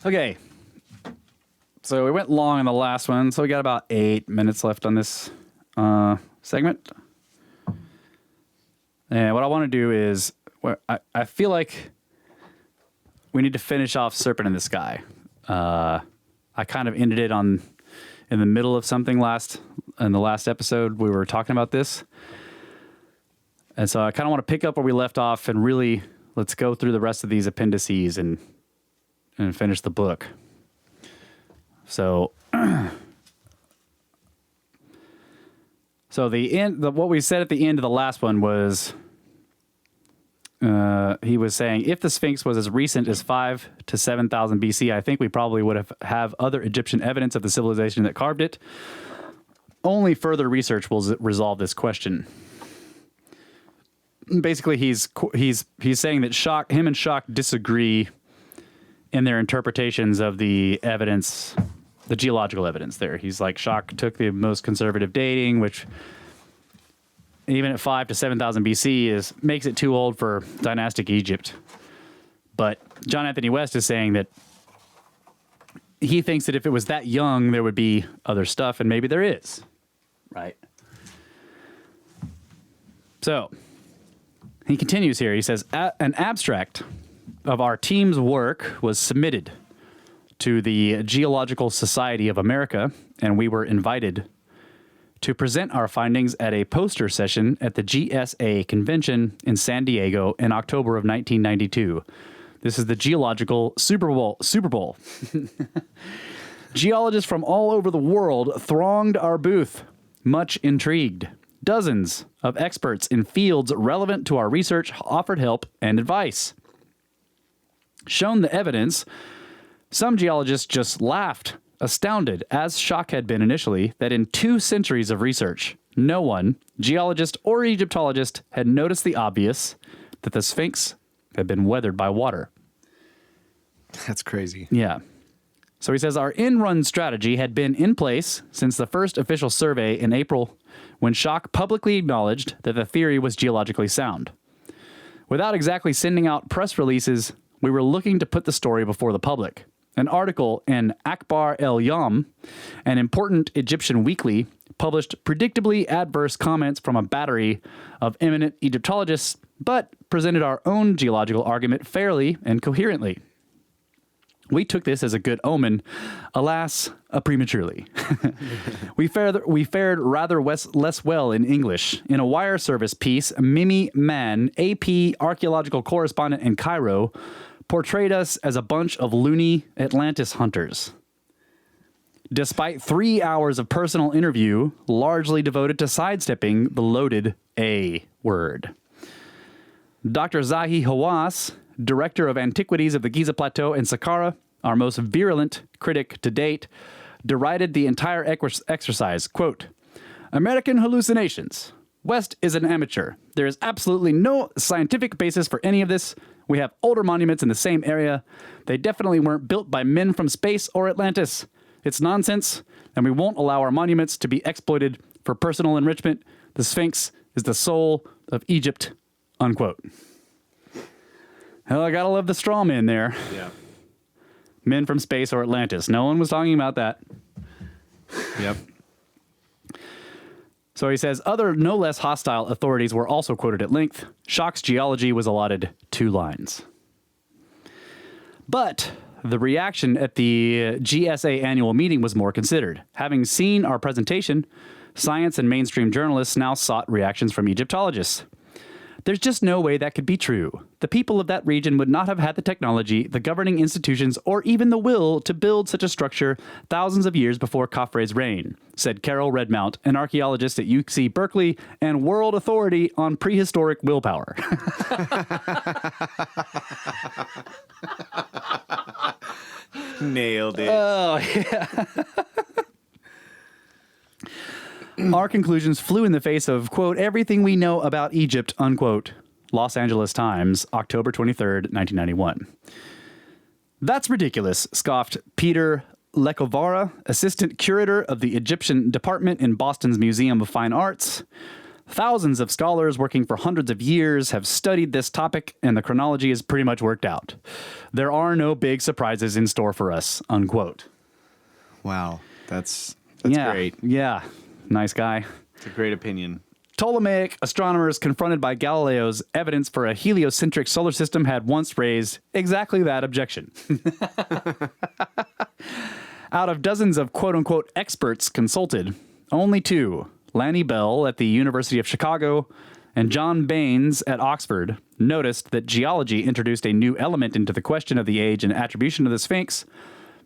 Okay. So we went long on the last one, so we got about 8 minutes left on this segment. And what I want to do is, I feel like we need to finish off Serpent in the Sky. I kind of ended it in the middle of something in the last episode. We were talking about this. And so I kind of want to pick up where we left off and really let's go through the rest of these appendices and finish the book. So, what we said at the end of the last one was, he was saying, if the Sphinx was as recent as 5 to 7,000 BC, I think we probably would have other Egyptian evidence of the civilization that carved it. Only further research will resolve this question. Basically, he's saying that him and Schock disagree in their interpretations of the evidence, the geological evidence there. He's like, Schock took the most conservative dating, which even at 5 to 7,000 BC makes it too old for dynastic Egypt. But John Anthony West is saying that he thinks that if it was that young, there would be other stuff, and maybe there is. Right? So he continues here. He says, an abstract of our team's work was submitted to the Geological Society of America, and we were invited to present our findings at a poster session at the GSA convention in San Diego in October of 1992. This is the Geological Super Bowl. Geologists from all over the world thronged our booth. Much intrigued, dozens of experts in fields relevant to our research offered help and advice. Shown the evidence, some geologists just laughed, astounded, as shock had been initially, that in 2 centuries of research, no one, geologist or Egyptologist, had noticed the obvious, that the Sphinx had been weathered by water. That's crazy. Yeah. So he says, our in-run strategy had been in place since the first official survey in April, when Shock publicly acknowledged that the theory was geologically sound. Without exactly sending out press releases, we were looking to put the story before the public. An article in Akhbar el-Yam, an important Egyptian weekly, published predictably adverse comments from a battery of eminent Egyptologists, but presented our own geological argument fairly and coherently. We took this as a good omen, alas, prematurely. We fared rather less well in English. In a wire service piece, Mimi Mann, AP archaeological correspondent in Cairo, portrayed us as a bunch of loony Atlantis hunters. Despite 3 hours of personal interview, largely devoted to sidestepping the loaded A word. Dr. Zahi Hawass, director of antiquities of the Giza Plateau and Saqqara, our most virulent critic to date, derided the entire exercise. Quote, American hallucinations. West is an amateur. There is absolutely no scientific basis for any of this. We have older monuments in the same area. They definitely weren't built by men from space or Atlantis. It's nonsense, and we won't allow our monuments to be exploited for personal enrichment. The Sphinx is the soul of Egypt, unquote. Hell, I gotta love the straw man there. Yeah. Men from space or Atlantis. No one was talking about that. Yep. So he says, other no less hostile authorities were also quoted at length. Shock's geology was allotted 2 lines. But the reaction at the GSA annual meeting was more considered. Having seen our presentation, science and mainstream journalists now sought reactions from Egyptologists. There's just no way that could be true. The people of that region would not have had the technology, the governing institutions, or even the will to build such a structure thousands of years before Khafre's reign, said Carol Redmount, an archaeologist at UC Berkeley and world authority on prehistoric willpower. Nailed it. Oh, yeah. Our conclusions flew in the face of, quote, everything we know about Egypt, unquote. Los Angeles Times, October 23rd, 1991. That's ridiculous, scoffed Peter Lecovara, assistant curator of the Egyptian department in Boston's Museum of Fine Arts. Thousands of scholars working for hundreds of years have studied this topic, and the chronology is pretty much worked out. There are no big surprises in store for us, unquote. Wow. That's great. Yeah. Nice guy. It's a great opinion. Ptolemaic astronomers confronted by Galileo's evidence for a heliocentric solar system had once raised exactly that objection. Out of dozens of quote-unquote experts consulted, only 2, Lanny Bell at the University of Chicago and John Baines at Oxford, noticed that geology introduced a new element into the question of the age and attribution of the Sphinx,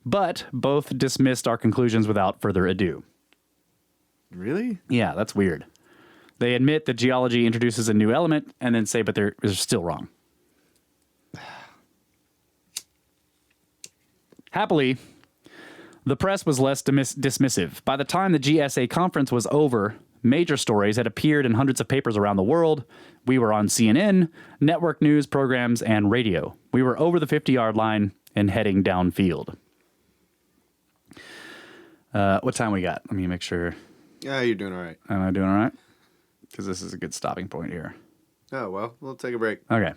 but both dismissed our conclusions without further ado. Really? Yeah, that's weird. They admit that geology introduces a new element and then say, but they're still wrong. Happily, the press was less dismissive. By the time the GSA conference was over, major stories had appeared in hundreds of papers around the world. We were on CNN, network news programs, and radio. We were over the 50-yard line and heading downfield. What time we got? Let me make sure. Yeah, you're doing all right. Am I doing all right? Because this is a good stopping point here. Oh, well, we'll take a break. Okay.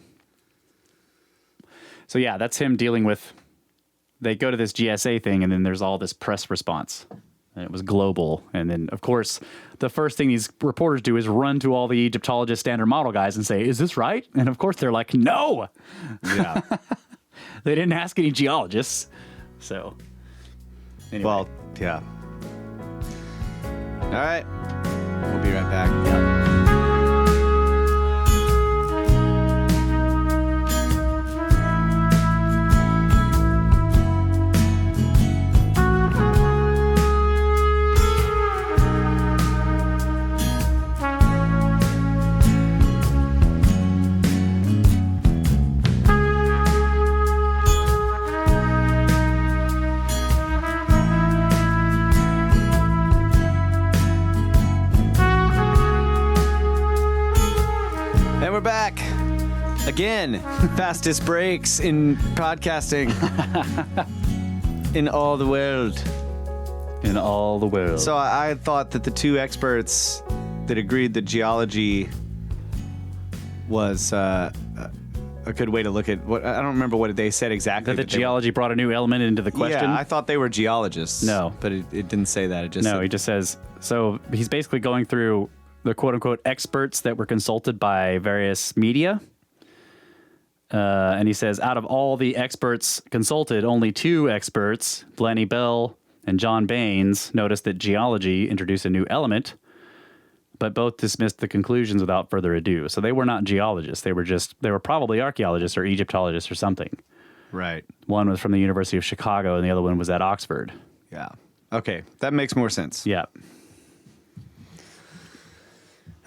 So, yeah, that's him dealing with... They go to this GSA thing, and then there's all this press response. And it was global. And then, of course, the first thing these reporters do is run to all the Egyptologist standard model guys and say, is this right? And, of course, they're like, no! Yeah. They didn't ask any geologists. So, anyway. Well, yeah. All right. We'll be right back. Yeah. we're back. Again, fastest breaks in podcasting in all the world. In all the world. So I thought that the two experts that agreed that geology was a good way to look at what I don't remember what they said exactly. That the geology brought a new element into the question? Yeah, I thought they were geologists. No. But it didn't say that. It just he just says, so he's basically going through the quote-unquote experts that were consulted by various media. And he says, out of all the experts consulted, only two experts, Blaney Bell and John Baines, noticed that geology introduced a new element, but both dismissed the conclusions without further ado. So they were not geologists. They were probably archaeologists or Egyptologists or something. Right. One was from the University of Chicago and the other one was at Oxford. Yeah. Okay. That makes more sense. Yeah.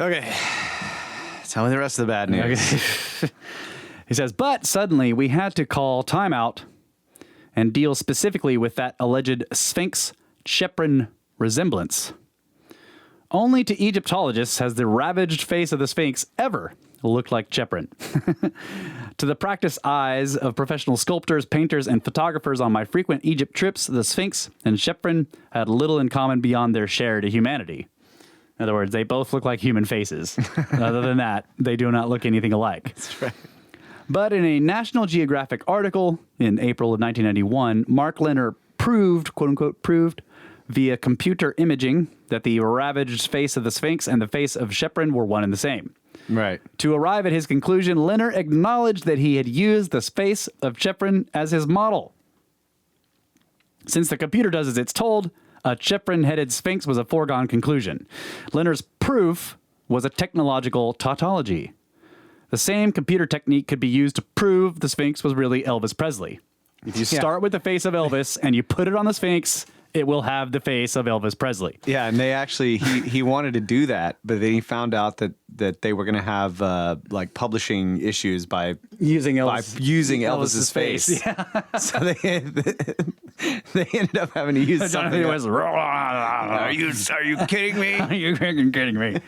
Okay. Tell me the rest of the bad news. Okay. He says, but suddenly we had to call timeout and deal specifically with that alleged Sphinx-Cheprin resemblance. Only to Egyptologists has the ravaged face of the Sphinx ever looked like Cheprin. To the practiced eyes of professional sculptors, painters, and photographers on my frequent Egypt trips, the Sphinx and Cheprin had little in common beyond their share to humanity. In other words, they both look like human faces. Other than that, they do not look anything alike. That's right. But in a National Geographic article in April of 1991, Mark Lenner proved, quote-unquote, proved, via computer imaging that the ravaged face of the Sphinx and the face of Cheprin were one and the same. Right. To arrive at his conclusion, Lenner acknowledged that he had used the face of Cheprin as his model. Since the computer does as it's told, a Cheprin-headed Sphinx was a foregone conclusion. Lenner's proof was a technological tautology. The same computer technique could be used to prove the Sphinx was really Elvis Presley. If you start with the face of Elvis and you put it on the Sphinx, it will have the face of Elvis Presley. Yeah, and they actually, he wanted to do that, but then he found out that they were going to have like publishing issues by using Elvis's face. Yeah. So they ended up having to use something else. Are you kidding me? Are you freaking kidding me?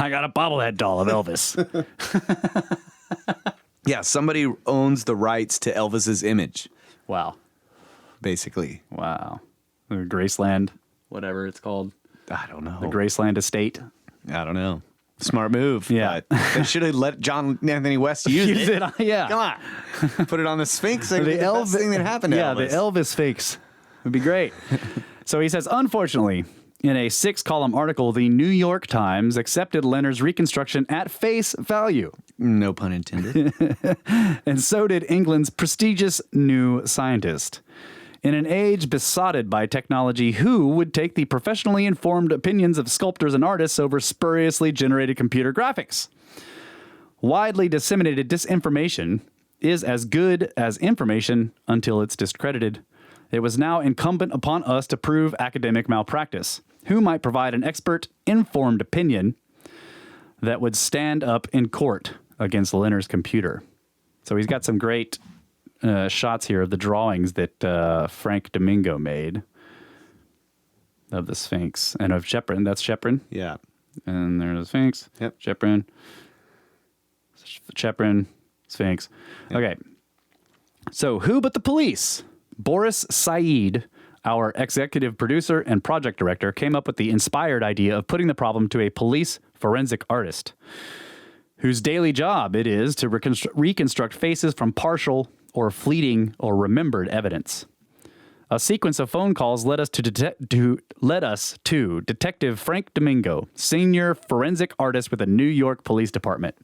I got a bobblehead doll of Elvis. Yeah, somebody owns the rights to Elvis's image. Wow. Basically. Wow. Or Graceland, whatever it's called. I don't know. The Graceland estate. I don't know. Smart move. Yeah. They should have let John Anthony West use it. Yeah. Come on. Put it on the Sphinx. The best thing that happened to Elvis. The Elvis Sphinx would be great. So he says, unfortunately, in a 6-column article, the New York Times accepted Lenner's reconstruction at face value. No pun intended. And so did England's prestigious New Scientist. In an age besotted by technology, who would take the professionally informed opinions of sculptors and artists over spuriously generated computer graphics? Widely disseminated disinformation is as good as information until it's discredited. It was now incumbent upon us to prove academic malpractice. Who might provide an expert, informed opinion that would stand up in court against Lenner's computer? So he's got some great shots here of the drawings that Frank Domingo made of the Sphinx and of Cheprin. That's Cheprin. Yeah. And there's the Sphinx. Yep. Cheprin. Cheprin. Sphinx. Yep. Okay. So who but the police? Boris Said, our executive producer and project director, came up with the inspired idea of putting the problem to a police forensic artist whose daily job it is to reconstruct faces from partial or fleeting or remembered evidence. A sequence of phone calls led us to Detective Frank Domingo, senior forensic artist with the New York Police Department.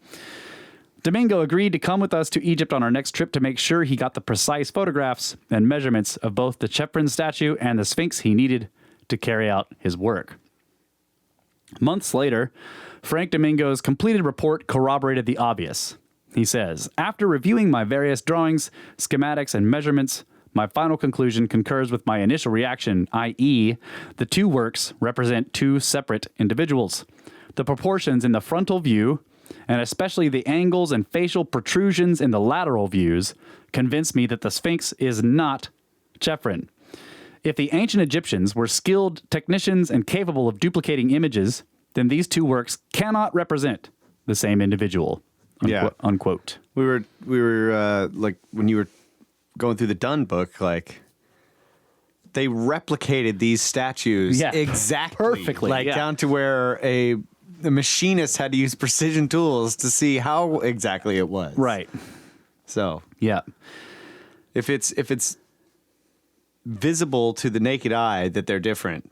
Domingo agreed to come with us to Egypt on our next trip to make sure he got the precise photographs and measurements of both the Cheprin statue and the Sphinx he needed to carry out his work. Months later, Frank Domingo's completed report corroborated the obvious. He says, after reviewing my various drawings, schematics, and measurements, my final conclusion concurs with my initial reaction, i.e., the two works represent two separate individuals. The proportions in the frontal view, and especially the angles and facial protrusions in the lateral views, convince me that the Sphinx is not Cheprin. If the ancient Egyptians were skilled technicians and capable of duplicating images, then these two works cannot represent the same individual. Unquote. We were like when you were going through the Dunn book, like they replicated these statues exactly, perfectly, like down to where the machinist had to use precision tools to see how exactly it was. Right. So yeah, if it's visible to the naked eye that they're different,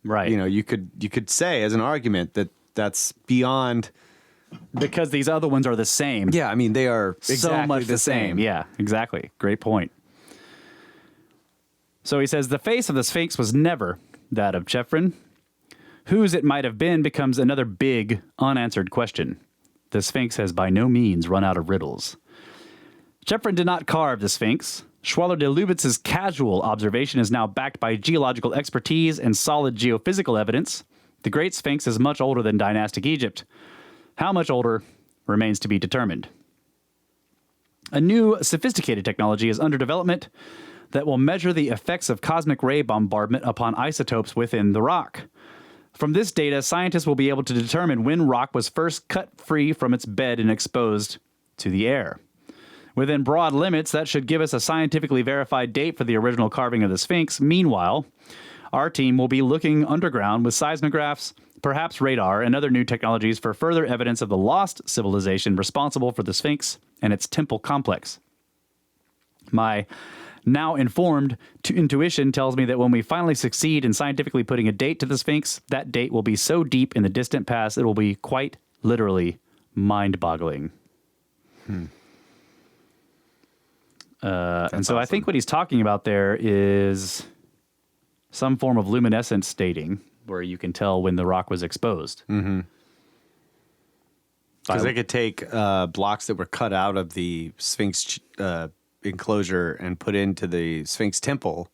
right? You know, you could say as an argument that that's beyond. Because these other ones are the same. Yeah, I mean, they are exactly so much the same. Yeah, exactly. Great point. So he says, the face of the Sphinx was never that of Chephren. Whose it might have been becomes another big, unanswered question. The Sphinx has by no means run out of riddles. Chephren did not carve the Sphinx. Schwaller de Lubitz's casual observation is now backed by geological expertise and solid geophysical evidence. The Great Sphinx is much older than dynastic Egypt. How much older remains to be determined. A new sophisticated technology is under development that will measure the effects of cosmic ray bombardment upon isotopes within the rock. From this data, scientists will be able to determine when rock was first cut free from its bed and exposed to the air. Within broad limits, that should give us a scientifically verified date for the original carving of the Sphinx. Meanwhile, our team will be looking underground with seismographs, perhaps radar, and other new technologies for further evidence of the lost civilization responsible for the Sphinx and its temple complex. My now informed intuition tells me that when we finally succeed in scientifically putting a date to the Sphinx, that date will be so deep in the distant past it will be quite literally mind-boggling. And so awesome. I think what he's talking about there is some form of luminescence dating, where you can tell when the rock was exposed. Mm-hmm. Because they could take blocks that were cut out of the Sphinx enclosure and put into the Sphinx temple.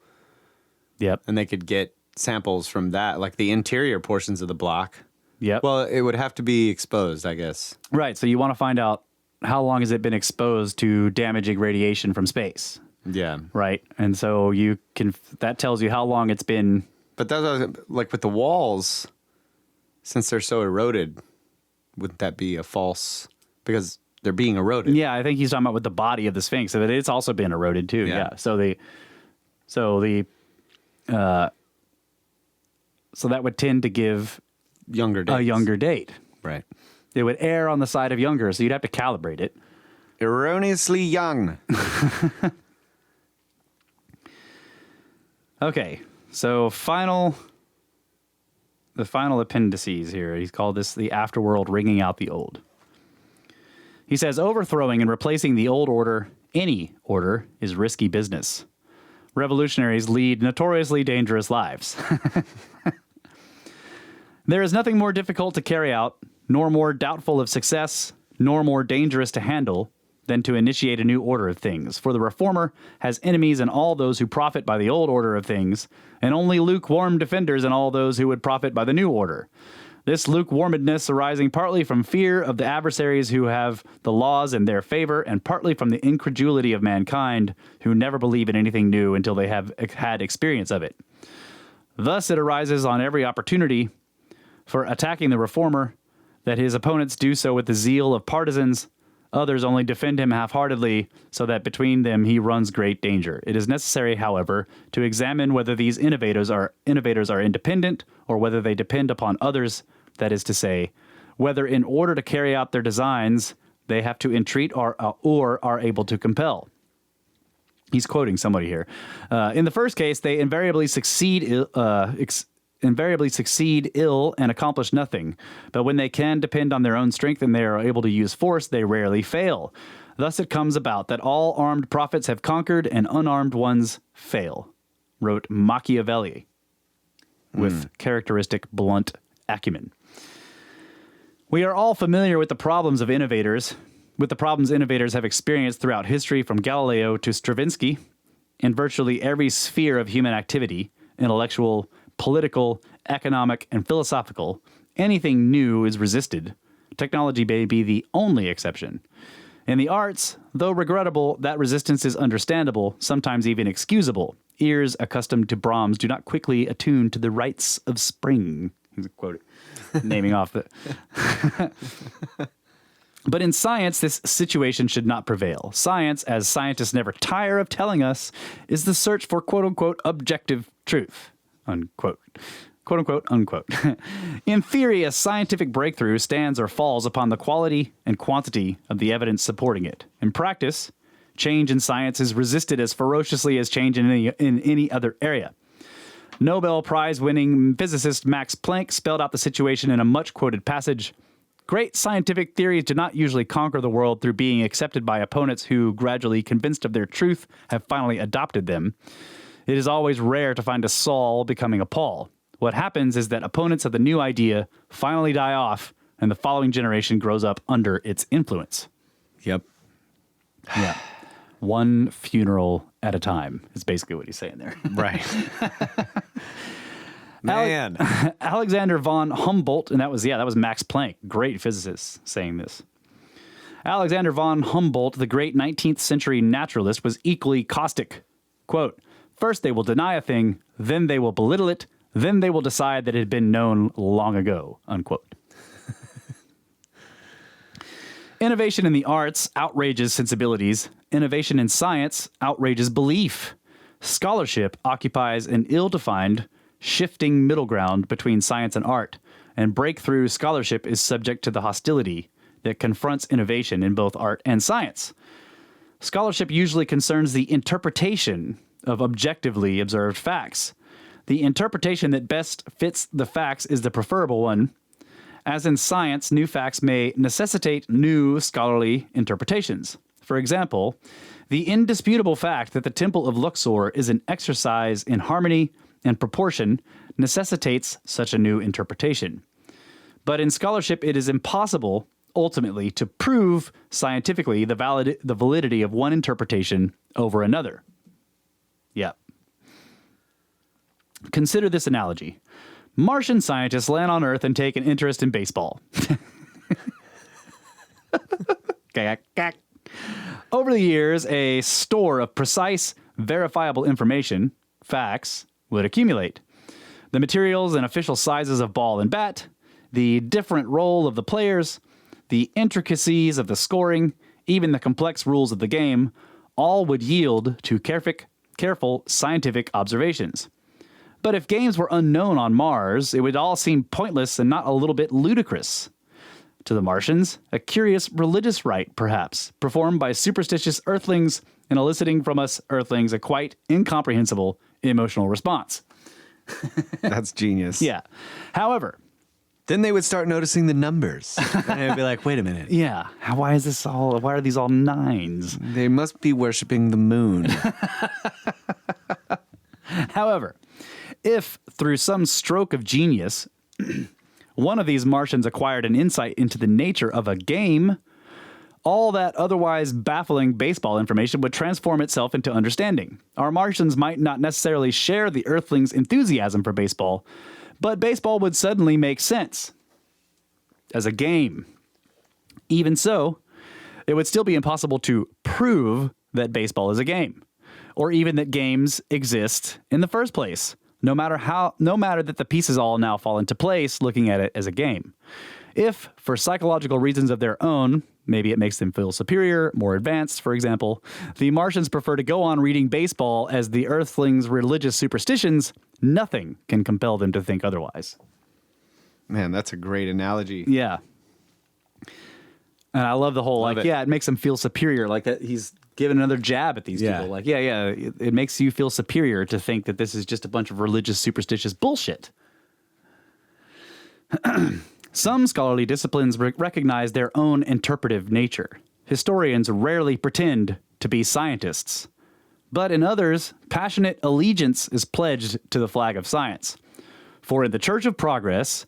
Yep. And they could get samples from that, like the interior portions of the block. Yep. Well, it would have to be exposed, I guess. Right. So you want to find out how long has it been exposed to damaging radiation from space. Yeah. Right. And so you can, that tells you how long it's been. But that's like with the walls, since they're so eroded, wouldn't that be a false, because they're being eroded? Yeah, I think he's talking about with the body of the Sphinx, but it's also been eroded too. Yeah. So that would tend to give a younger date. Right. It would err on the side of younger, so you'd have to calibrate it. Erroneously young. Okay. So the final appendices here. He's called this the afterworld, ringing out the old. He says, overthrowing and replacing the old order, any order, is risky business. Revolutionaries lead notoriously dangerous lives. There is nothing more difficult to carry out, nor more doubtful of success, nor more dangerous to handle than to initiate a new order of things. For the reformer has enemies in all those who profit by the old order of things, and only lukewarm defenders in all those who would profit by the new order. This lukewarmness arising partly from fear of the adversaries who have the laws in their favor, and partly from the incredulity of mankind, who never believe in anything new until they have had experience of it. Thus it arises on every opportunity for attacking the reformer, that his opponents do so with the zeal of partisans. Others only defend him half-heartedly, so that between them he runs great danger. It is necessary, however, to examine whether these innovators are independent, or whether they depend upon others, that is to say, whether in order to carry out their designs, they have to entreat or are able to compel. He's quoting somebody here. In the first case, they invariably succeed ill and accomplish nothing. But when they can depend on their own strength and they are able to use force, they rarely fail. Thus it comes about that all armed prophets have conquered and unarmed ones fail, wrote Machiavelli with characteristic blunt acumen. We are all familiar with the problems innovators have experienced throughout history, from Galileo to Stravinsky, in virtually every sphere of human activity, intellectual, political, economic, and philosophical. Anything new is resisted. Technology may be the only exception. In the arts, though regrettable, that resistance is understandable, sometimes even excusable. Ears accustomed to Brahms do not quickly attune to the rites of spring. He's quoted, naming off the... But in science, this situation should not prevail. Science, as scientists never tire of telling us, is the search for quote-unquote objective truth, unquote. Quote-unquote, unquote. In theory, a scientific breakthrough stands or falls upon the quality and quantity of the evidence supporting it. In practice, change in science is resisted as ferociously as change in any other area. Nobel Prize-winning physicist Max Planck spelled out the situation in a much-quoted passage. Great scientific theories do not usually conquer the world through being accepted by opponents who, gradually convinced of their truth, have finally adopted them. It is always rare to find a Saul becoming a Paul. What happens is that opponents of the new idea finally die off, and the following generation grows up under its influence. Yep. Yeah. One funeral at a time is basically what he's saying there. Right. Man. Alexander von Humboldt, and that was Max Planck, great physicist, saying this. Alexander von Humboldt, the great 19th century naturalist, was equally caustic. Quote, "First they will deny a thing, then they will belittle it, then they will decide that it had been known long ago," unquote. Innovation in the arts outrages sensibilities. Innovation in science outrages belief. Scholarship occupies an ill-defined, shifting middle ground between science and art, and breakthrough scholarship is subject to the hostility that confronts innovation in both art and science. Scholarship usually concerns the interpretation of objectively observed facts. The interpretation that best fits the facts is the preferable one. As in science, new facts may necessitate new scholarly interpretations. For example, the indisputable fact that the Temple of Luxor is an exercise in harmony and proportion necessitates such a new interpretation. But in scholarship, it is impossible, ultimately, to prove scientifically the validity of one interpretation over another. Yeah. Consider this analogy. Martian scientists land on Earth and take an interest in baseball. Over the years, a store of precise, verifiable information, facts, would accumulate. The materials and official sizes of ball and bat, the different role of the players, the intricacies of the scoring, even the complex rules of the game, all would yield to careful scientific observations. But if games were unknown on Mars, it would all seem pointless and not a little bit ludicrous. To the Martians, a curious religious rite, perhaps, performed by superstitious Earthlings and eliciting from us Earthlings a quite incomprehensible emotional response. That's genius. Yeah. However, then they would start noticing the numbers. And they'd be like, wait a minute. Yeah. Why are these all nines? They must be worshiping the moon. However, if through some stroke of genius, one of these Martians acquired an insight into the nature of a game, all that otherwise baffling baseball information would transform itself into understanding. Our Martians might not necessarily share the Earthlings' enthusiasm for baseball, but baseball would suddenly make sense as a game. Even so, it would still be impossible to prove that baseball is a game, or even that games exist in the first place, no matter that the pieces all now fall into place looking at it as a game. If, for psychological reasons of their own, maybe it makes them feel superior, more advanced, for example, the Martians prefer to go on reading baseball as the Earthlings' religious superstitions, nothing can compel them to think otherwise. Man, that's a great analogy. Yeah. And I love the whole, it makes them feel superior, like that he's giving another jab at these people. Like, it makes you feel superior to think that this is just a bunch of religious, superstitious bullshit. Some scholarly disciplines recognize their own interpretive nature. Historians rarely pretend to be scientists. But in others, passionate allegiance is pledged to the flag of science. For in the Church of Progress,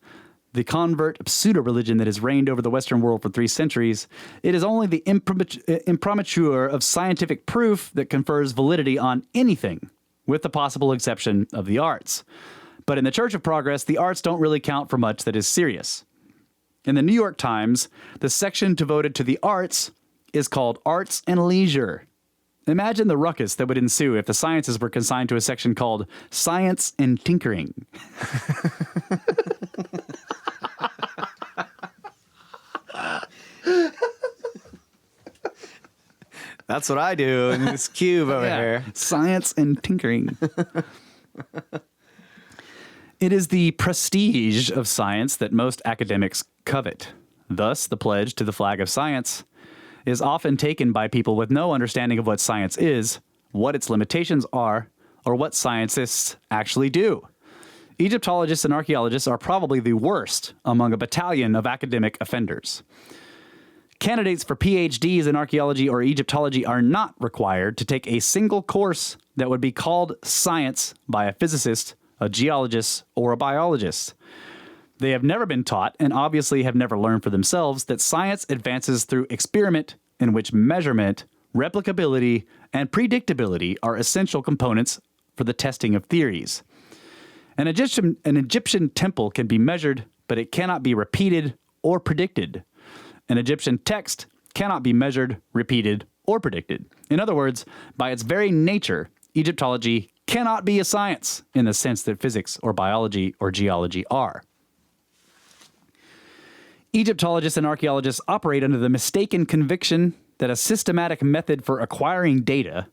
the convert pseudo-religion that has reigned over the Western world for 3 centuries, it is only the imprimatur of scientific proof that confers validity on anything, with the possible exception of the arts. But in the Church of Progress, the arts don't really count for much that is serious. In the New York Times, the section devoted to the arts is called Arts and Leisure. Imagine the ruckus that would ensue if the sciences were consigned to a section called Science and Tinkering. That's what I do in this cube over here. Science and tinkering. It is the prestige of science that most academics covet. Thus, the pledge to the flag of science is often taken by people with no understanding of what science is, what its limitations are, or what scientists actually do. Egyptologists and archaeologists are probably the worst among a battalion of academic offenders. Candidates for PhDs in archaeology or Egyptology are not required to take a single course that would be called science by a physicist, a geologist, or a biologist. They have never been taught, and obviously have never learned for themselves, that science advances through experiment in which measurement, replicability, and predictability are essential components for the testing of theories. An Egyptian temple can be measured, but it cannot be repeated or predicted. An Egyptian text cannot be measured, repeated, or predicted. In other words, by its very nature, Egyptology cannot be a science in the sense that physics or biology or geology are. Egyptologists and archaeologists operate under the mistaken conviction that a systematic method for acquiring data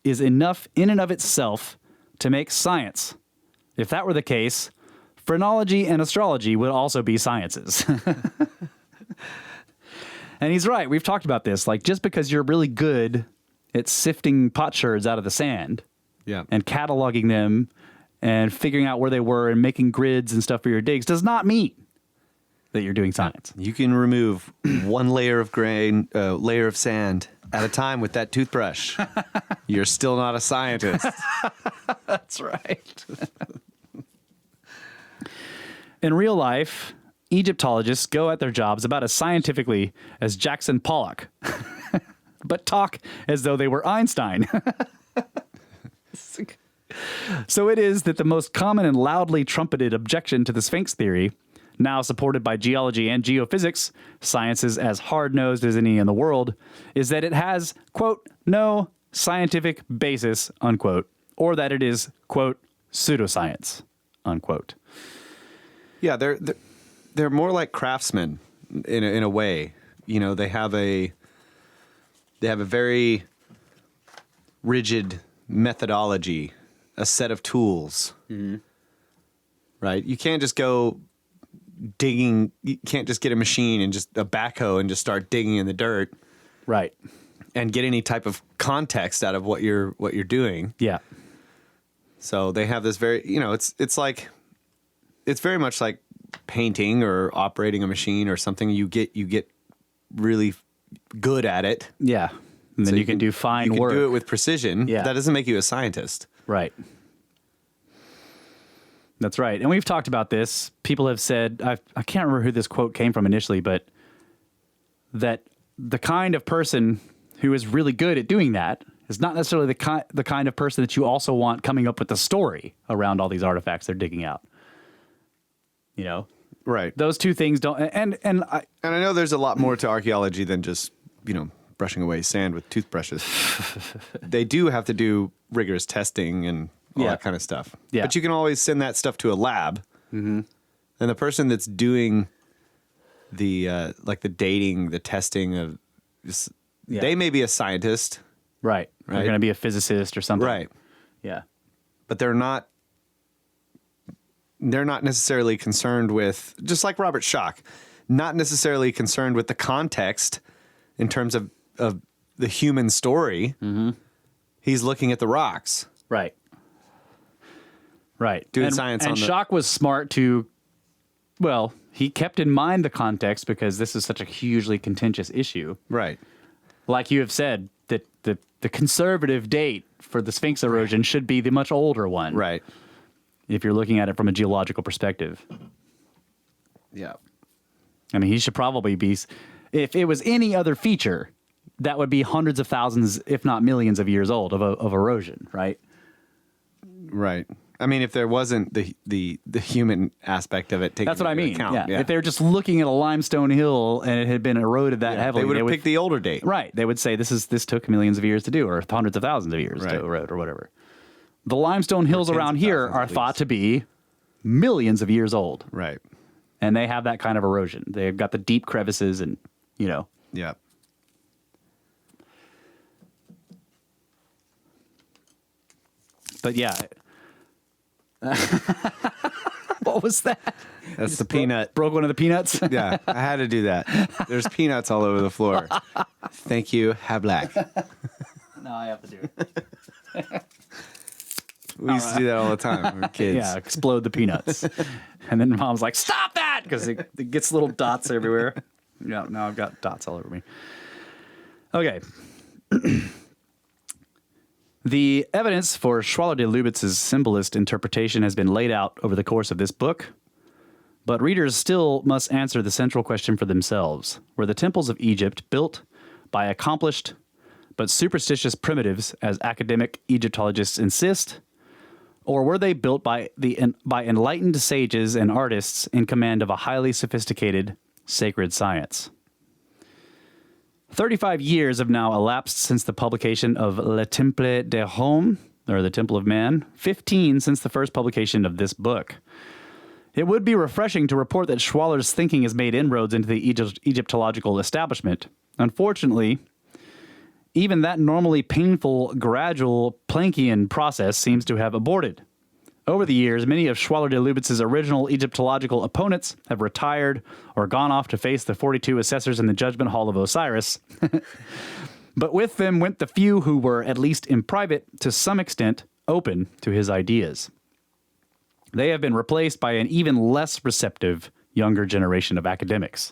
is enough in and of itself to make science. If that were the case, phrenology and astrology would also be sciences. And he's right. We've talked about this. Like, just because you're really good at sifting potsherds out of the sand and cataloging them and figuring out where they were and making grids and stuff for your digs does not mean that you're doing science. You can remove one layer of grain, layer of sand at a time with that toothbrush. You're still not a scientist. That's right. In real life, Egyptologists go at their jobs about as scientifically as Jackson Pollock, but talk as though they were Einstein. So it is that the most common and loudly trumpeted objection to the Sphinx theory, now supported by geology and geophysics, sciences as hard-nosed as any in the world, is that it has, quote, no scientific basis, unquote, or that it is, quote, pseudoscience, unquote. Yeah, they're more like craftsmen in a way. You know, they have a very rigid methodology, a set of tools. Mm-hmm. Right? You can't just go digging. You can't just get a machine and just a backhoe and just start digging in the dirt. Right. And get any type of context out of what you're doing. Yeah. So they have this very, you know, it's very much like painting or operating a machine or something. You get really good at it. Yeah. And then so you can do fine work. You can do it with precision. Yeah. That doesn't make you a scientist. Right. That's right. And we've talked about this. People have said, I can't remember who this quote came from initially, but that the kind of person who is really good at doing that is not necessarily the kind of person that you also want coming up with the story around all these artifacts they're digging out. You know? Right. Those two things don't... And I know there's a lot more to archaeology than just, you know, brushing away sand with toothbrushes. They do have to do rigorous testing and all that kind of stuff. Yeah. But you can always send that stuff to a lab. Mm-hmm. And the person that's doing the like the dating, the testing of... They may be a scientist. Right. They're going to be a physicist or something. Right. Yeah. But they're not necessarily concerned with, just like Robert Schoch, not necessarily concerned with the context in terms of the human story. Mm-hmm. He's looking at the rocks. Right. Right. Doing science on and Schoch was smart to, well, he kept in mind the context because this is such a hugely contentious issue. Right. Like you have said, that the conservative date for the Sphinx erosion should be the much older one. Right. If you're looking at it from a geological perspective. Yeah. I mean, he should probably be, if it was any other feature, that would be hundreds of thousands, if not millions of years old of erosion, right? Right. I mean, if there wasn't the human aspect of it taken That's what I mean. account, yeah. If they were just looking at a limestone hill and it had been eroded that heavily, they would have picked the older date. Right. They would say this took millions of years to do, or hundreds of thousands of years to erode, or whatever. The limestone hills around here are thought to be millions of years old. Right. And they have that kind of erosion. They've got the deep crevices and, you know. Yeah. But yeah. What was that? That's the peanut. Broke one of the peanuts? Yeah, I had to do that. There's peanuts all over the floor. Thank you, Hablack. No, I have to do it. We used to do that all the time when we were kids. Yeah, explode the peanuts. And then Mom's like, stop that! Because it gets little dots everywhere. Yeah, now I've got dots all over me. Okay. The evidence for Schwaller de Lubitz's symbolist interpretation has been laid out over the course of this book, but readers still must answer the central question for themselves. Were the temples of Egypt built by accomplished but superstitious primitives, as academic Egyptologists insist, or were they built by enlightened sages and artists in command of a highly sophisticated sacred science? 35 years have now elapsed since the publication of Le Temple de Homme, or the Temple of Man, 15 since the first publication of this book. It would be refreshing to report that Schwaller's thinking has made inroads into the Egyptological establishment. Unfortunately, even that normally painful, gradual Planckian process seems to have aborted. Over the years, many of Schwaller de Lubitz's original Egyptological opponents have retired or gone off to face the 42 assessors in the Judgment Hall of Osiris. But with them went the few who were, at least in private, to some extent, open to his ideas. They have been replaced by an even less receptive younger generation of academics.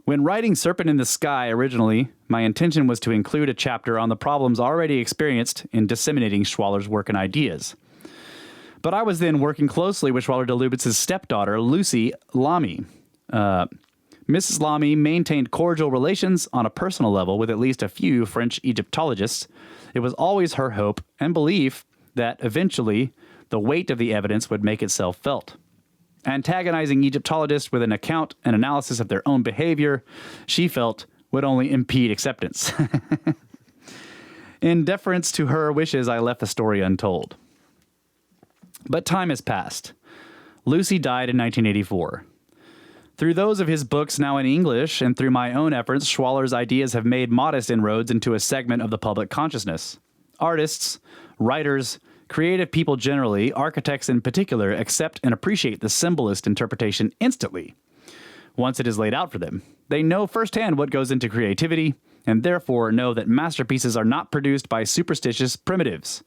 When writing Serpent in the Sky originally, my intention was to include a chapter on the problems already experienced in disseminating Schwaller's work and ideas. But I was then working closely with Schwaller de Lubitz's stepdaughter, Lucy Lamy. Mrs. Lamy maintained cordial relations on a personal level with at least a few French Egyptologists. It was always her hope and belief that eventually the weight of the evidence would make itself felt. Antagonizing Egyptologists with an account and analysis of their own behavior, she felt, would only impede acceptance. In deference to her wishes, I left the story untold. But time has passed. Lucy died in 1984. Through those of his books now in English and through my own efforts, Schwaller's ideas have made modest inroads into a segment of the public consciousness. Artists, writers, creative people generally, architects in particular, accept and appreciate the symbolist interpretation instantly. Once it is laid out for them, they know firsthand what goes into creativity, and therefore know that masterpieces are not produced by superstitious primitives.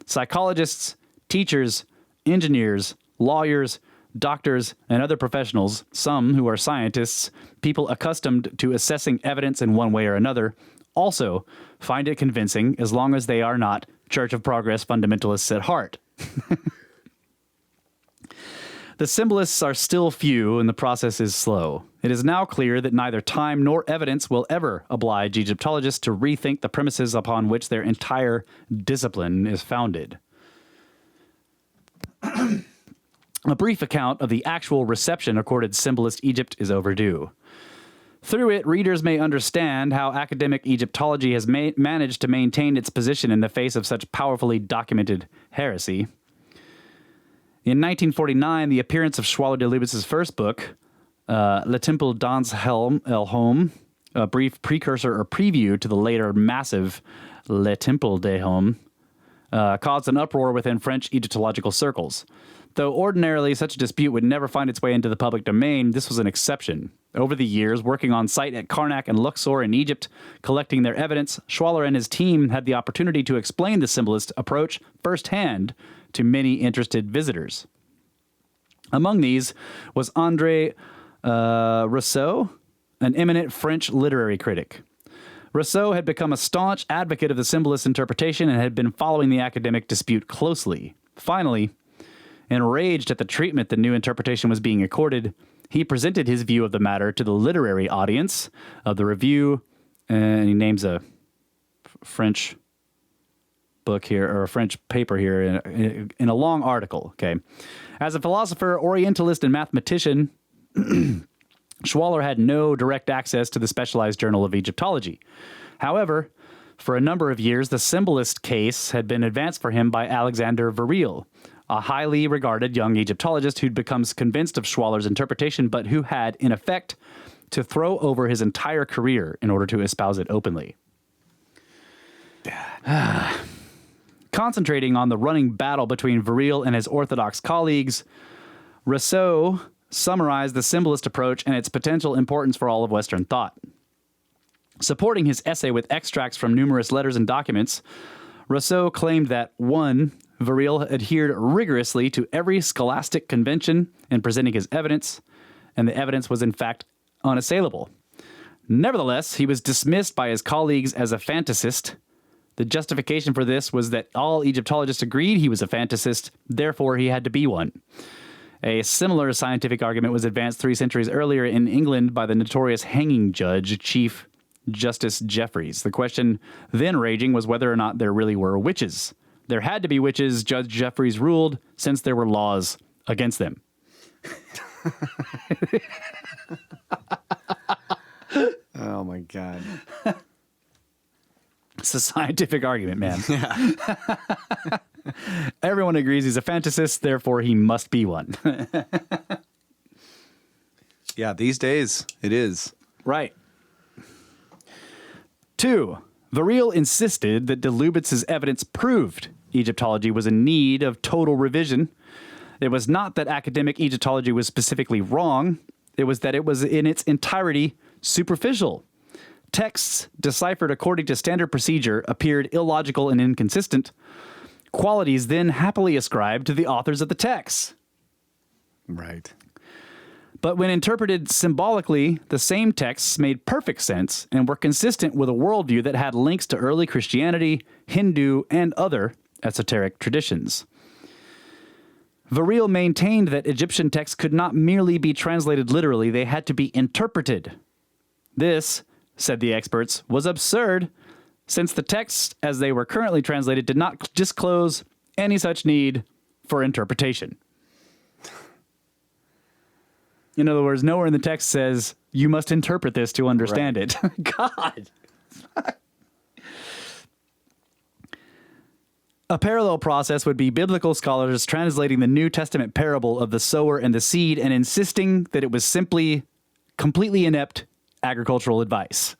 Psychologists, teachers, engineers, lawyers, doctors, and other professionals, some who are scientists, people accustomed to assessing evidence in one way or another, also find it convincing as long as they are not Church of Progress fundamentalists at heart. The symbolists are still few and the process is slow. It is now clear that neither time nor evidence will ever oblige Egyptologists to rethink the premises upon which their entire discipline is founded. A brief account of the actual reception accorded symbolist Egypt is overdue. Through it, readers may understand how academic Egyptology has managed to maintain its position in the face of such powerfully documented heresy. In 1949, the appearance of Schwaller de Lubitz's first book, Le Temple dans el Homme, a brief precursor or preview to the later massive Le Temple des Hommes, caused an uproar within French Egyptological circles. Though ordinarily such a dispute would never find its way into the public domain, this was an exception. Over the years, working on site at Karnak and Luxor in Egypt, collecting their evidence, Schwaller and his team had the opportunity to explain the symbolist approach firsthand to many interested visitors. Among these was André Rousseau, an eminent French literary critic. Rousseau had become a staunch advocate of the symbolist interpretation and had been following the academic dispute closely. Finally, enraged at the treatment the new interpretation was being accorded, he presented his view of the matter to the literary audience of the review, and he names a French book here, or a French paper here, in a long article. Okay, as a philosopher, Orientalist, and mathematician, Schwaller had no direct access to the specialized Journal of Egyptology. However, for a number of years, the symbolist case had been advanced for him by Alexander Verriel, a highly regarded young Egyptologist who'd become convinced of Schwaller's interpretation, but who had, in effect, to throw over his entire career in order to espouse it openly. Concentrating on the running battle between Viril and his orthodox colleagues, Rousseau summarized the symbolist approach and its potential importance for all of Western thought. Supporting his essay with extracts from numerous letters and documents, Rousseau claimed that 1. Viril adhered rigorously to every scholastic convention in presenting his evidence, and the evidence was in fact unassailable. Nevertheless, he was dismissed by his colleagues as a fantasist. The justification for this was that all Egyptologists agreed he was a fantasist, therefore he had to be one. A similar scientific argument was advanced 3 centuries earlier in England by the notorious hanging judge, Chief Justice Jeffreys. The question then raging was whether or not there really were witches. There had to be witches, Judge Jeffreys ruled, since there were laws against them. Oh, my God. It's a scientific argument, man. Yeah. Everyone agrees he's a fantasist, therefore he must be one. Yeah, these days it is. Right. 2. Viril insisted that de Lubitz's evidence proved Egyptology was in need of total revision. It was not that academic Egyptology was specifically wrong. It was that it was in its entirety superficial. Texts deciphered according to standard procedure appeared illogical and inconsistent. Qualities then happily ascribed to the authors of the texts. Right. But when interpreted symbolically, the same texts made perfect sense and were consistent with a worldview that had links to early Christianity, Hindu, and other esoteric traditions. Viril maintained that Egyptian texts could not merely be translated literally, they had to be interpreted. This, said the experts, was absurd, since the texts, as they were currently translated, did not disclose any such need for interpretation. In other words, nowhere in the text says, you must interpret this to understand it. God. A parallel process would be biblical scholars translating the New Testament parable of the sower and the seed and insisting that it was simply completely inept agricultural advice.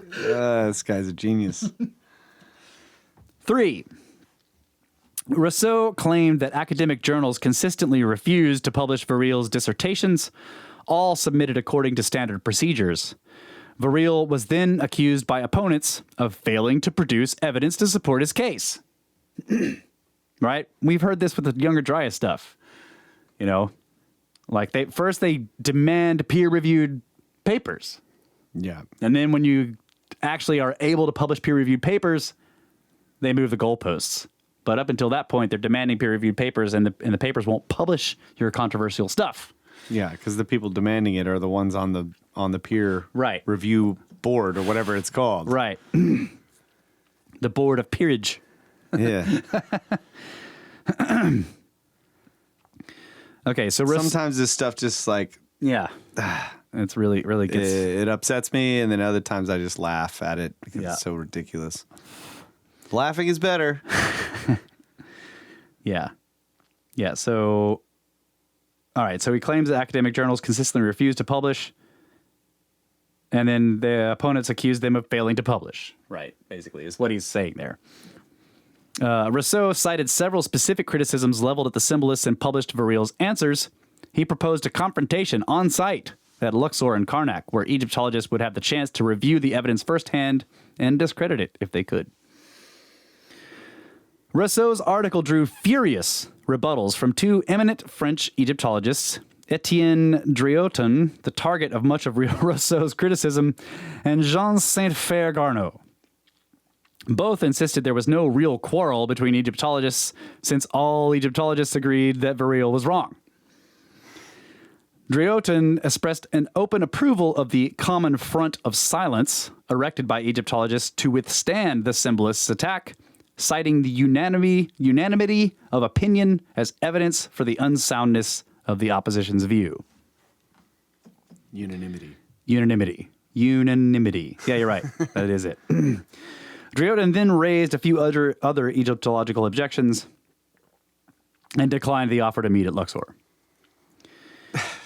This guy's a genius. 3. Rousseau claimed that academic journals consistently refused to publish Viril's dissertations, all submitted according to standard procedures. Viril was then accused by opponents of failing to produce evidence to support his case. Right? We've heard this with the Younger Dryas stuff. You know, like they demand peer-reviewed papers. Yeah. And then when you actually are able to publish peer-reviewed papers, they move the goalposts. But up until that point, they're demanding peer-reviewed papers, and the papers won't publish your controversial stuff. Yeah, because the people demanding it are the ones on the peer review board or whatever it's called. Right. The board of peerage. Yeah. Okay, so sometimes this stuff just like it's really gets it upsets me, and then other times I just laugh at it because it's so ridiculous. Laughing is better. Yeah. So, all right. So he claims that academic journals consistently refuse to publish, and then the opponents accuse them of failing to publish. Right. Basically, is what he's saying there. Rousseau cited several specific criticisms leveled at the symbolists and published Viril's answers. He proposed a confrontation on site at Luxor and Karnak, where Egyptologists would have the chance to review the evidence firsthand and discredit it if they could. Rousseau's article drew furious rebuttals from 2 eminent French Egyptologists, Etienne Drioton, the target of much of Rousseau's criticism, and Jean Saint-Fer Garneau. Both insisted there was no real quarrel between Egyptologists, since all Egyptologists agreed that Viril was wrong. Drioton expressed an open approval of the common front of silence erected by Egyptologists to withstand the symbolists' attack, citing the unanimity of opinion as evidence for the unsoundness of the opposition's view. Unanimity. Yeah, you're right. That is it. Drioton then raised a few other Egyptological objections and declined the offer to meet at Luxor.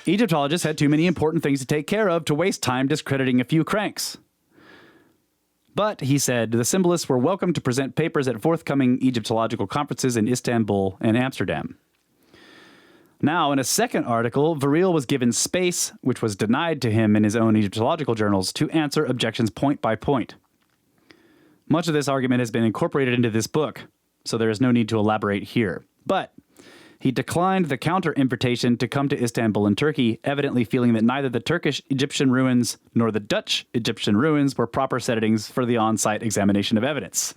Egyptologists had too many important things to take care of to waste time discrediting a few cranks. But, he said, the symbolists were welcome to present papers at forthcoming Egyptological conferences in Istanbul and Amsterdam. Now, in a second article, Viril was given space, which was denied to him in his own Egyptological journals, to answer objections point by point. Much of this argument has been incorporated into this book, so there is no need to elaborate here. But he declined the counter-invitation to come to Istanbul in Turkey, evidently feeling that neither the Turkish Egyptian ruins nor the Dutch Egyptian ruins were proper settings for the on-site examination of evidence.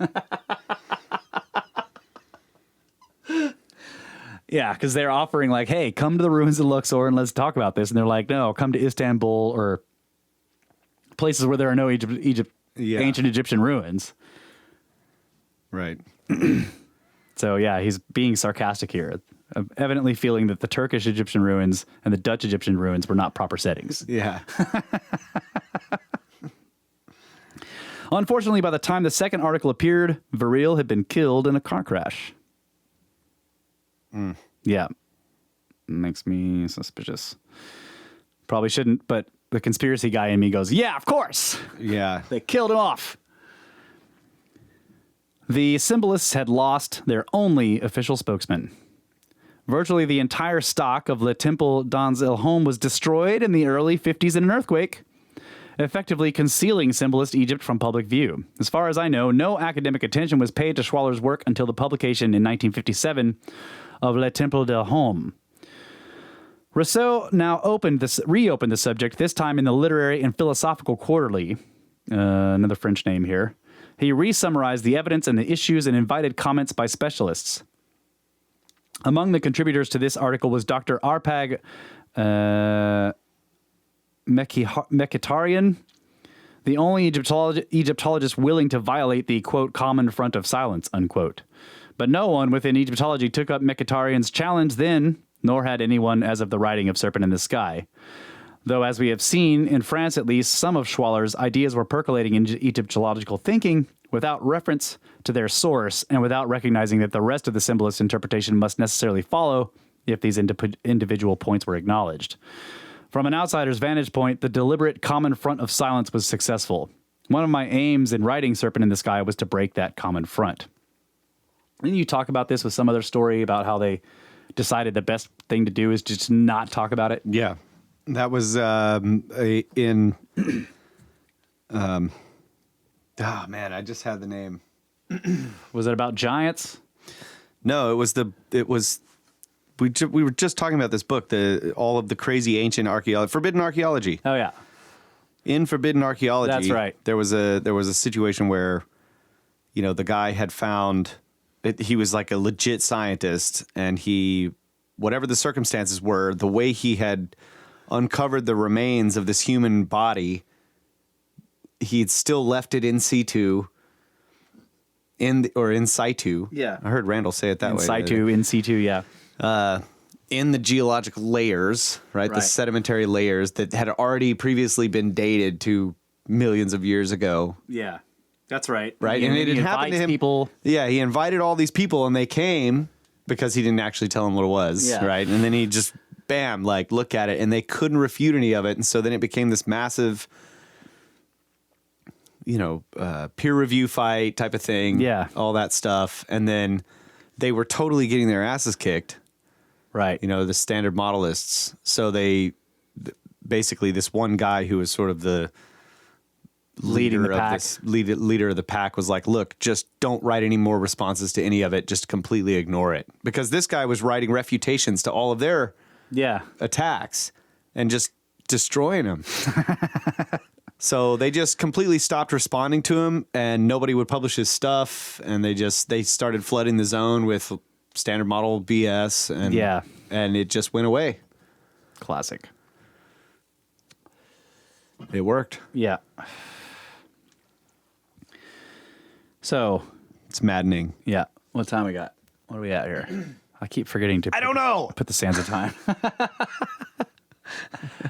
Yeah, because they're offering like, hey, come to the ruins of Luxor and let's talk about this. And they're like, no, come to Istanbul or places where there are no ancient Egyptian ruins. Right. So, yeah, he's being sarcastic here, evidently feeling that the Turkish Egyptian ruins and the Dutch Egyptian ruins were not proper settings. Yeah. Unfortunately, by the time the second article appeared, Viril had been killed in a car crash. Yeah. Makes me suspicious. Probably shouldn't, but the conspiracy guy in me goes, yeah, of course. Yeah. They killed him off. The symbolists had lost their only official spokesman. Virtually the entire stock of Le Temple dans El Home was destroyed in the early 50s in an earthquake, effectively concealing symbolist Egypt from public view. As far as I know, no academic attention was paid to Schwaller's work until the publication in 1957 of Le Temple del Home. Rousseau now reopened the subject, this time in the Literary and Philosophical Quarterly, another French name here. He re-summarized the evidence and the issues and invited comments by specialists. Among the contributors to this article was Dr. Arpag Mekhitaryan, the only Egyptologist willing to violate the, quote, common front of silence, unquote. But no one within Egyptology took up Mekhitaryan's challenge then, nor had anyone as of the writing of Serpent in the Sky. Though, as we have seen, in France at least, some of Schwaller's ideas were percolating in Egyptological thinking without reference to their source and without recognizing that the rest of the symbolist interpretation must necessarily follow if these individual points were acknowledged. From an outsider's vantage point, the deliberate common front of silence was successful. One of my aims in writing Serpent in the Sky was to break that common front. Didn't you talk about this with some other story about how they decided the best thing to do is just not talk about it? Yeah. That was oh man, I just had the name. Was it about giants? No, we were just talking about this book, all of the crazy ancient archaeology, forbidden archaeology. Oh yeah. In forbidden archaeology, that's right. There was a situation where, the guy had found he was like a legit scientist, and whatever the circumstances were, the way he had uncovered the remains of this human body, he'd still left it in situ. In situ. Yeah. I heard Randall say it that way. In situ, yeah. In the geological layers, right? The sedimentary layers that had already previously been dated to millions of years ago. Yeah. That's right. Right. And it had happened to him. People. Yeah. He invited all these people and they came because he didn't actually tell them what it was. Yeah. Right. And then he just, bam, like look at it, and they couldn't refute any of it. And so then it became this massive, peer review fight type of thing. Yeah. All that stuff. And then they were totally getting their asses kicked. Right. The standard modelists. So basically this one guy who was sort of the leader of the pack was like, look, just don't write any more responses to any of it. Just completely ignore it. Because this guy was writing refutations to all of their attacks and just destroying them. So they just completely stopped responding to him, and nobody would publish his stuff. And they started flooding the zone with standard model BS, and it just went away. Classic. It worked. Yeah. So it's maddening. Yeah. What time we got? What are we at here? I keep forgetting to. I don't know. Put the sands of time.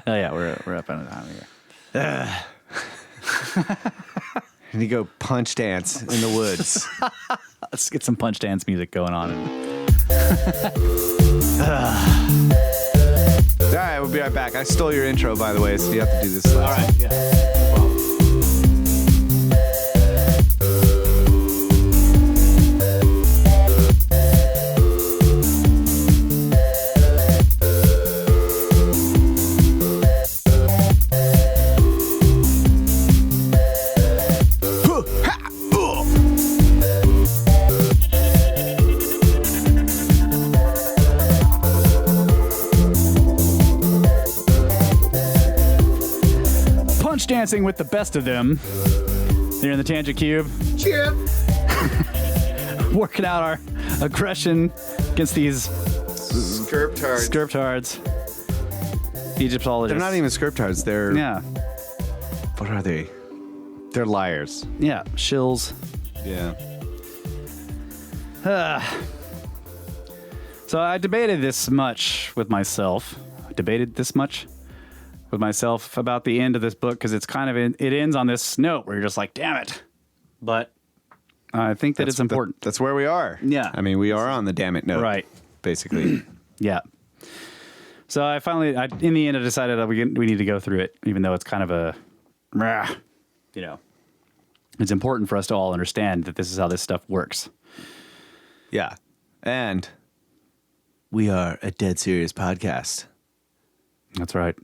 Oh yeah, we're up on the time here. And you go punch dance in the woods. Let's get some punch dance music going on. right, we'll be right back. I stole your intro, by the way, so you have to do this. All right, yeah. Dancing with the best of them here in the Tangent Cube. Cheer. Working out our aggression against these Skerptards. Egyptologists. They're not even Skerptards. They're Yeah. What are they? They're liars. Yeah. Shills. Yeah. So I debated this much with myself. About the end of this book because it's kind of it ends on this note where you're just like, damn it. But I think that it's important. That's where we are. Yeah. I mean, we are on the damn it note. Right. Basically. Yeah. So I finally, in the end, I decided that we need to go through it, even though it's kind of it's important for us to all understand that this is how this stuff works. Yeah. And we are a dead serious podcast. That's right.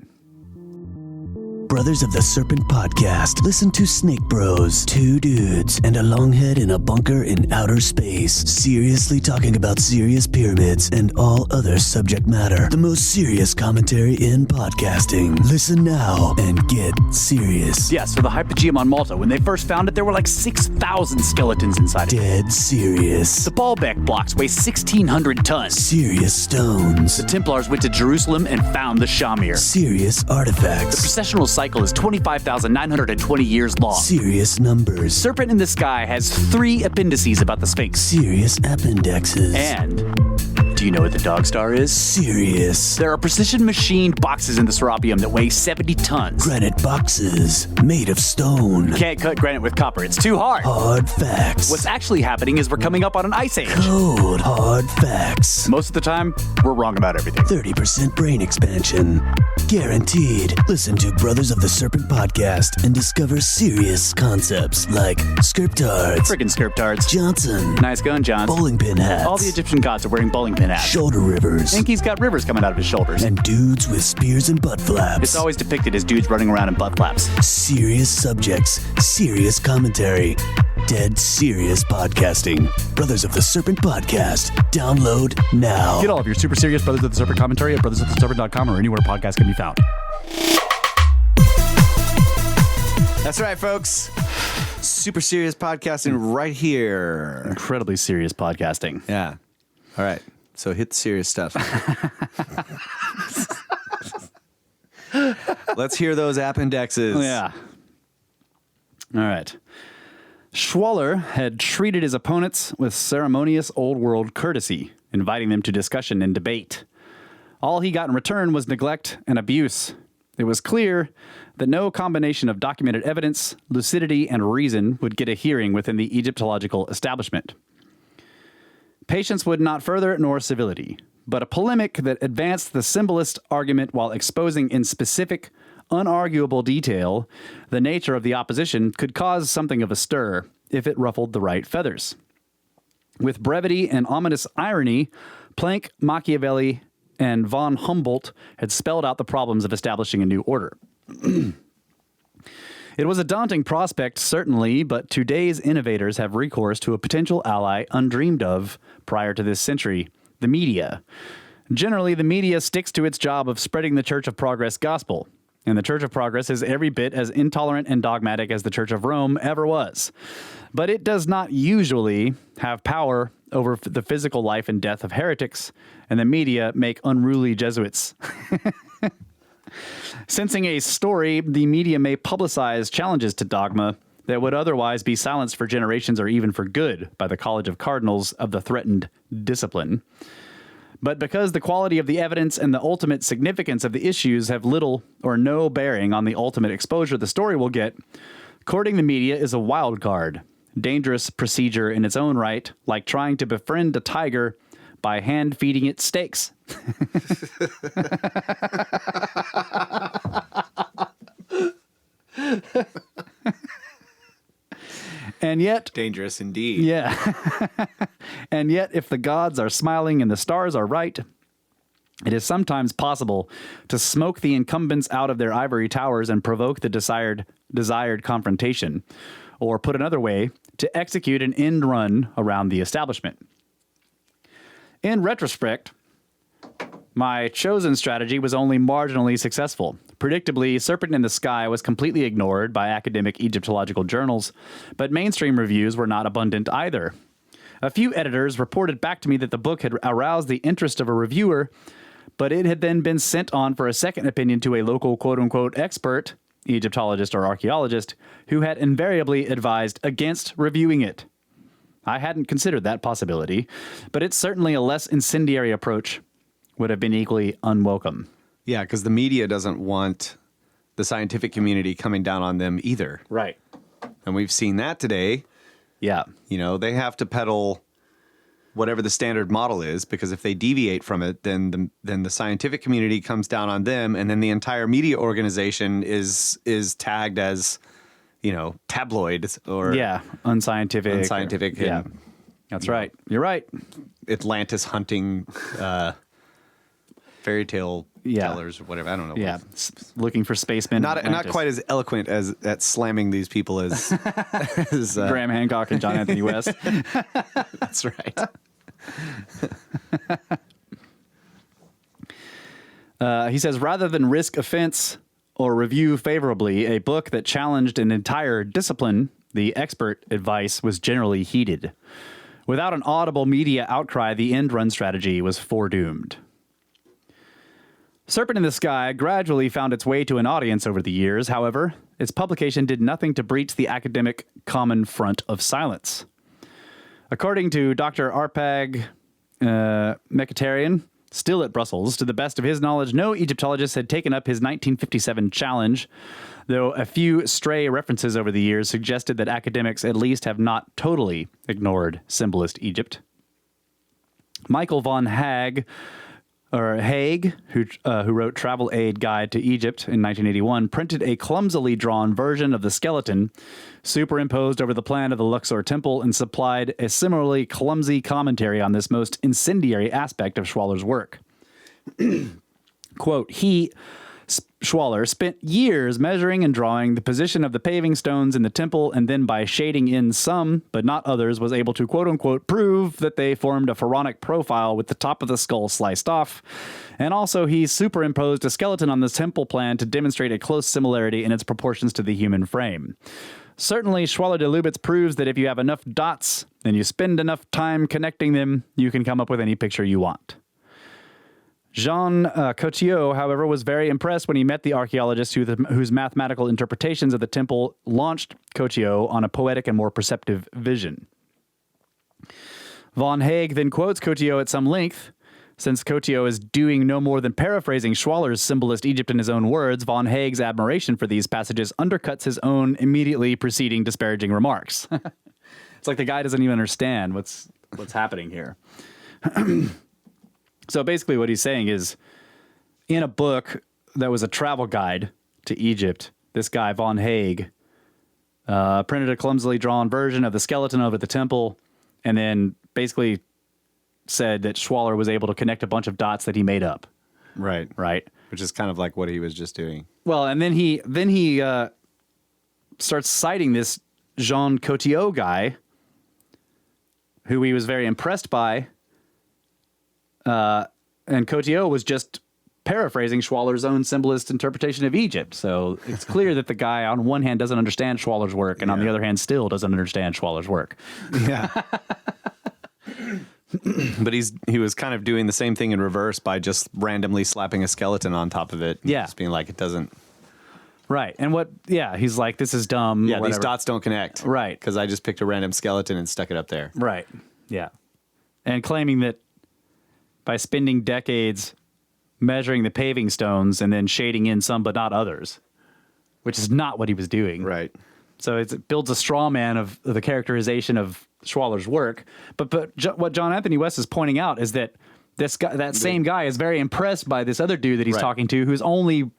Brothers of the Serpent Podcast. Listen to Snake Bros, two dudes, and a longhead in a bunker in outer space, seriously talking about serious pyramids and all other subject matter. The most serious commentary in podcasting. Listen now and get serious. Yeah, so the Hypogeum on Malta, when they first found it, there were like 6,000 skeletons inside it. Dead serious. The Baalbek blocks weigh 1,600 tons. Serious stones. The Templars went to Jerusalem and found the Shamir. Serious artifacts. The processional cycle is 25,920 years long. Serious numbers. Serpent in the Sky has 3 appendices about the Sphinx. Serious appendixes. And do you know what the dog star is? Serious. There are precision machined boxes in the Serapeum that weigh 70 tons. Granite boxes made of stone. Can't cut granite with copper, it's too hard. Hard facts. What's actually happening is we're coming up on an ice age. Cold hard facts. Most of the time, we're wrong about everything. 30% brain expansion. Guaranteed. Listen to Brothers of the Serpent Podcast and discover serious concepts like skerptards. Friggin' skerptards. Johnson. Nice gun, John. Bowling pin hats. All the Egyptian gods are wearing bowling pin hats. Shoulder rivers. Enki's got rivers coming out of his shoulders. And dudes with spears and butt flaps. It's always depicted as dudes running around in butt flaps. Serious subjects. Serious commentary. Dead serious podcasting. Brothers of the Serpent Podcast. Download now. Get all of your super serious Brothers of the Serpent commentary at brothersoftheserpent.com or anywhere podcasts can be found. That's right, folks. Super serious podcasting right here. Incredibly serious podcasting. Yeah. All right. So hit the serious stuff. Let's hear those appendixes. Yeah. All right. Schwaller had treated his opponents with ceremonious old world courtesy, inviting them to discussion and debate. All he got in return was neglect and abuse. It was clear that no combination of documented evidence, lucidity, and reason would get a hearing within the Egyptological establishment. Patience would not further nor civility, but a polemic that advanced the symbolist argument while exposing in specific, unarguable detail the nature of the opposition could cause something of a stir if it ruffled the right feathers. With brevity and ominous irony, Planck, Machiavelli, and von Humboldt had spelled out the problems of establishing a new order. It was a daunting prospect, certainly, but today's innovators have recourse to a potential ally undreamed of prior to this century, the media. Generally, the media sticks to its job of spreading the Church of Progress gospel, and the Church of Progress is every bit as intolerant and dogmatic as the Church of Rome ever was. But it does not usually have power over the physical life and death of heretics, and the media make unruly Jesuits. Sensing a story, the media may publicize challenges to dogma that would otherwise be silenced for generations or even for good by the College of Cardinals of the threatened discipline. But because the quality of the evidence and the ultimate significance of the issues have little or no bearing on the ultimate exposure the story will get, courting the media is a wild card, dangerous procedure in its own right, like trying to befriend a tiger by hand feeding it steaks. And yet, dangerous indeed. Yeah. And yet, if the gods are smiling and the stars are right, it is sometimes possible to smoke the incumbents out of their ivory towers and provoke the desired confrontation, or put another way, to execute an end run around the establishment. In retrospect, my chosen strategy was only marginally successful. Predictably, Serpent in the Sky was completely ignored by academic Egyptological journals, but mainstream reviews were not abundant either. A few editors reported back to me that the book had aroused the interest of a reviewer, but it had then been sent on for a second opinion to a local quote-unquote expert, Egyptologist or archaeologist, who had invariably advised against reviewing it. I hadn't considered that possibility, but it's certainly a less incendiary approach would have been equally unwelcome. Yeah, because the media doesn't want the scientific community coming down on them either. Right. And we've seen that today. Yeah. You know, they have to peddle whatever the standard model is, because if they deviate from it, then the scientific community comes down on them, and then the entire media organization is tagged as, you know, tabloid or unscientific. Yeah, that's right. You're right. Atlantis hunting fairy tale tellers or whatever. I don't know. Yeah, looking for spacemen. Not quite as eloquent as at slamming these people as Graham Hancock and John Anthony West. That's right. He says, rather than risk offense or review favorably a book that challenged an entire discipline, the expert advice was generally heeded. Without an audible media outcry, the end run strategy was foredoomed. Serpent in the Sky gradually found its way to an audience over the years. However, its publication did nothing to breach the academic common front of silence. According to Dr. Arpag Mkhitaryan, still at Brussels, to the best of his knowledge, no Egyptologist had taken up his 1957 challenge, though a few stray references over the years suggested that academics at least have not totally ignored symbolist Egypt. Michael von Haag, who wrote Travel Aid Guide to Egypt in 1981, printed a clumsily drawn version of the skeleton, superimposed over the plan of the Luxor temple, and supplied a similarly clumsy commentary on this most incendiary aspect of Schwaller's work. Quote, Schwaller spent years measuring and drawing the position of the paving stones in the temple, and then by shading in some, but not others, was able to quote-unquote prove that they formed a pharaonic profile with the top of the skull sliced off. And also he superimposed a skeleton on the temple plan to demonstrate a close similarity in its proportions to the human frame. Certainly, Schwaller de Lubitz proves that if you have enough dots and you spend enough time connecting them, you can come up with any picture you want. Jean Cotillot, however, was very impressed when he met the archaeologist whose mathematical interpretations of the temple launched Cotillot on a poetic and more perceptive vision. Von Haag then quotes Cotillot at some length. Since Cotillot is doing no more than paraphrasing Schwaller's symbolist Egypt in his own words, Von Haag's admiration for these passages undercuts his own immediately preceding disparaging remarks. It's like the guy doesn't even understand what's happening here. So basically what he's saying is, in a book that was a travel guide to Egypt, this guy, Von Haag, printed a clumsily drawn version of the skeleton over the temple, and then basically said that Schwaller was able to connect a bunch of dots that he made up. Right. Right. Which is kind of like what he was just doing. Well, and then he starts citing this Jean Cotillot guy, who he was very impressed by. And Cotillot was just paraphrasing Schwaller's own symbolist interpretation of Egypt. So it's clear that the guy, on one hand, doesn't understand Schwaller's work, and on the other hand, still doesn't understand Schwaller's work. Yeah. But he was kind of doing the same thing in reverse by just randomly slapping a skeleton on top of it. Yeah. Just being like, it doesn't. Right. And he's like, this is dumb. Yeah, whatever. These dots don't connect. Right. Because I just picked a random skeleton and stuck it up there. Right. Yeah. And claiming that by spending decades measuring the paving stones and then shading in some but not others, which is not what he was doing. Right. So it builds a straw man of the characterization of Schwaller's work. But what John Anthony West is pointing out is that this guy, that same guy, is very impressed by this other dude that he's talking to, who's only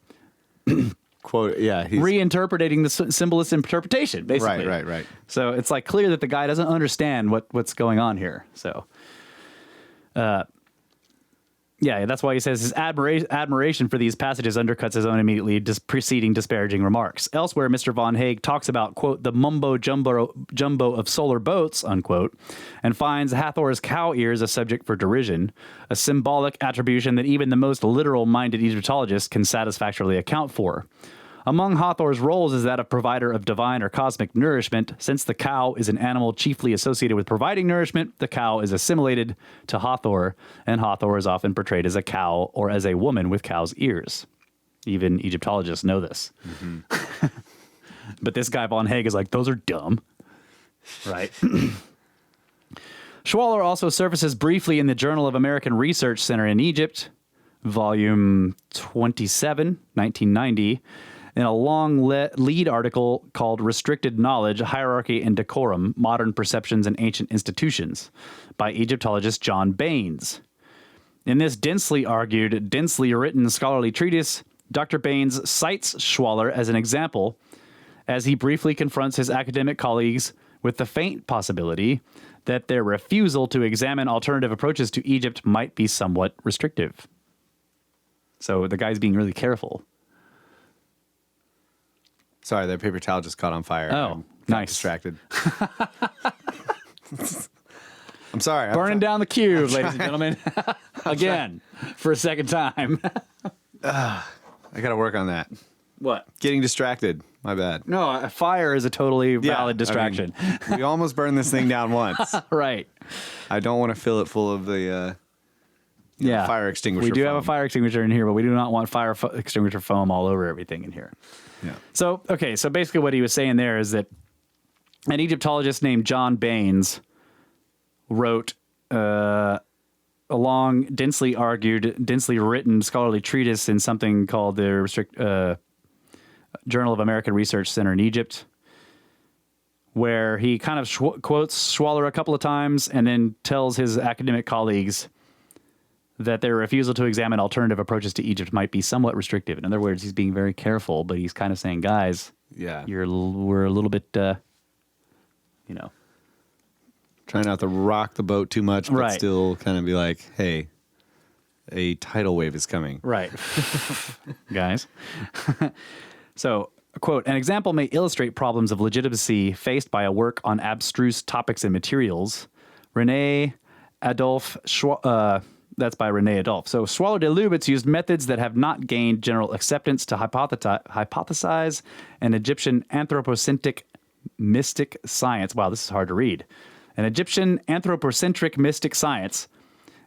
quote, yeah, he's reinterpreting the symbolist interpretation, basically. Right. So it's like clear that the guy doesn't understand what's going on here. So, yeah, that's why he says his admiration for these passages undercuts his own immediately preceding disparaging remarks. Elsewhere, Mr. Von Hague talks about, quote, the mumbo jumbo of solar boats, unquote, and finds Hathor's cow ears a subject for derision, a symbolic attribution that even the most literal-minded Egyptologist can satisfactorily account for. Among Hathor's roles is that of provider of divine or cosmic nourishment. Since the cow is an animal chiefly associated with providing nourishment, the cow is assimilated to Hathor, and Hathor is often portrayed as a cow or as a woman with cow's ears. Even Egyptologists know this. Mm-hmm. But this guy Von Hague is like, those are dumb. Right? Schwaller also surfaces briefly in the Journal of American Research Center in Egypt, volume 27, 1990, in a long lead article called Restricted Knowledge, Hierarchy and Decorum, Modern Perceptions and Ancient Institutions by Egyptologist John Baines. In this densely written scholarly treatise, Dr. Baines cites Schwaller as an example as he briefly confronts his academic colleagues with the faint possibility that their refusal to examine alternative approaches to Egypt might be somewhat restrictive. So the guy's being really careful. Sorry, that paper towel just caught on fire. Oh, nice. Distracted. I'm sorry. Burning down the cube, ladies and gentlemen. Again, for a second time. I got to work on that. What? Getting distracted. My bad. No, a fire is a totally valid distraction. I mean, we almost burned this thing down once. Right. I don't want to fill it full of the fire extinguisher We do foam. have a fire extinguisher in here, but we do not want fire extinguisher foam all over everything in here. Yeah. So basically what he was saying there is that an Egyptologist named John Baines wrote a long, densely written scholarly treatise in something called the Journal of American Research Center in Egypt, where he kind of quotes Schwaller a couple of times and then tells his academic colleagues that their refusal to examine alternative approaches to Egypt might be somewhat restrictive. In other words, he's being very careful, but he's kind of saying, guys, we're a little bit, trying not to rock the boat too much, but still kind of be like, hey, a tidal wave is coming. Right. Guys. So, quote, an example may illustrate problems of legitimacy faced by a work on abstruse topics and materials. René Adolphe that's by René Adolphe. So Schwaller de Lubitz used methods that have not gained general acceptance to hypothesize an Egyptian anthropocentric mystic science. Wow, this is hard to read. An Egyptian anthropocentric mystic science,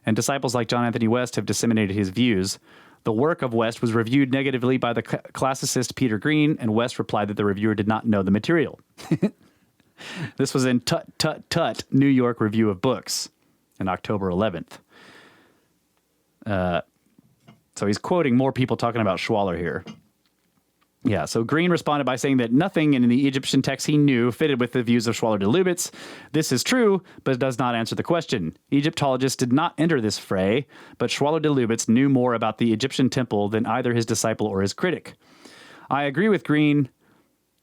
and disciples like John Anthony West have disseminated his views. The work of West was reviewed negatively by the classicist Peter Green, and West replied that the reviewer did not know the material. This was in Tut, New York Review of Books, on October 11th. So he's quoting more people talking about Schwaller here. Yeah, so Green responded by saying that nothing in the Egyptian text he knew fitted with the views of Schwaller de Lubitz. This is true, but it does not answer the question. Egyptologists did not enter this fray, but Schwaller de Lubitz knew more about the Egyptian temple than either his disciple or his critic. I agree with Green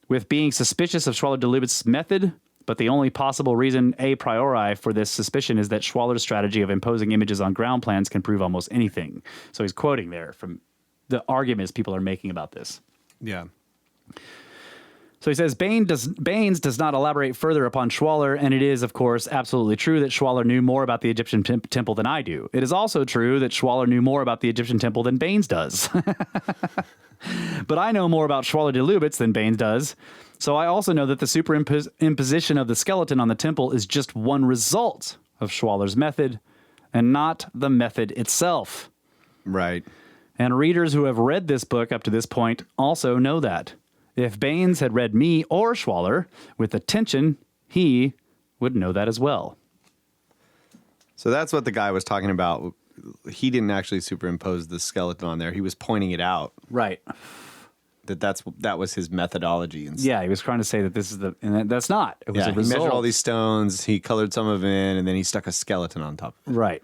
with being suspicious of Schwaller de Lubitz's method, but the only possible reason a priori for this suspicion is that Schwaller's strategy of imposing images on ground plans can prove almost anything. So he's quoting there from the arguments people are making about this. Yeah. So he says, Baines does not elaborate further upon Schwaller, and it is, of course, absolutely true that Schwaller knew more about the Egyptian temple than I do. It is also true that Schwaller knew more about the Egyptian temple than Baines does. But I know more about Schwaller de Lubitz than Baines does. So I also know that the superimposition of the skeleton on the temple is just one result of Schwaller's method and not the method itself. Right. And readers who have read this book up to this point also know that. If Baines had read me or Schwaller with attention, he would know that as well. So that's what the guy was talking about. He didn't actually superimpose the skeleton on there. He was pointing it out. Right. that was his methodology. And Yeah, he was trying to say that this is and that's not. It was a he result. measured all these stones, he colored some of it in, and then he stuck a skeleton on top of it. Right.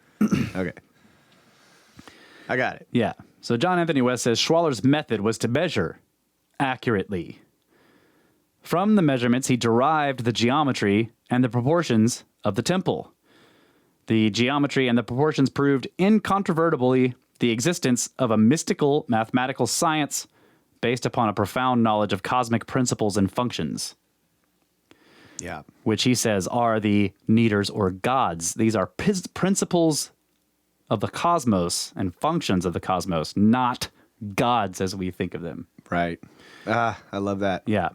Okay. I got it. Yeah. So John Anthony West says Schwaller's method was to measure accurately. From the measurements, he derived the geometry and the proportions of the temple. The geometry and the proportions proved incontrovertibly the existence of a mystical mathematical science based upon a profound knowledge of cosmic principles and functions. Yeah. Which he says are the neiters or gods. These are principles of the cosmos and functions of the cosmos, not gods as we think of them. Right. I love that. Yeah.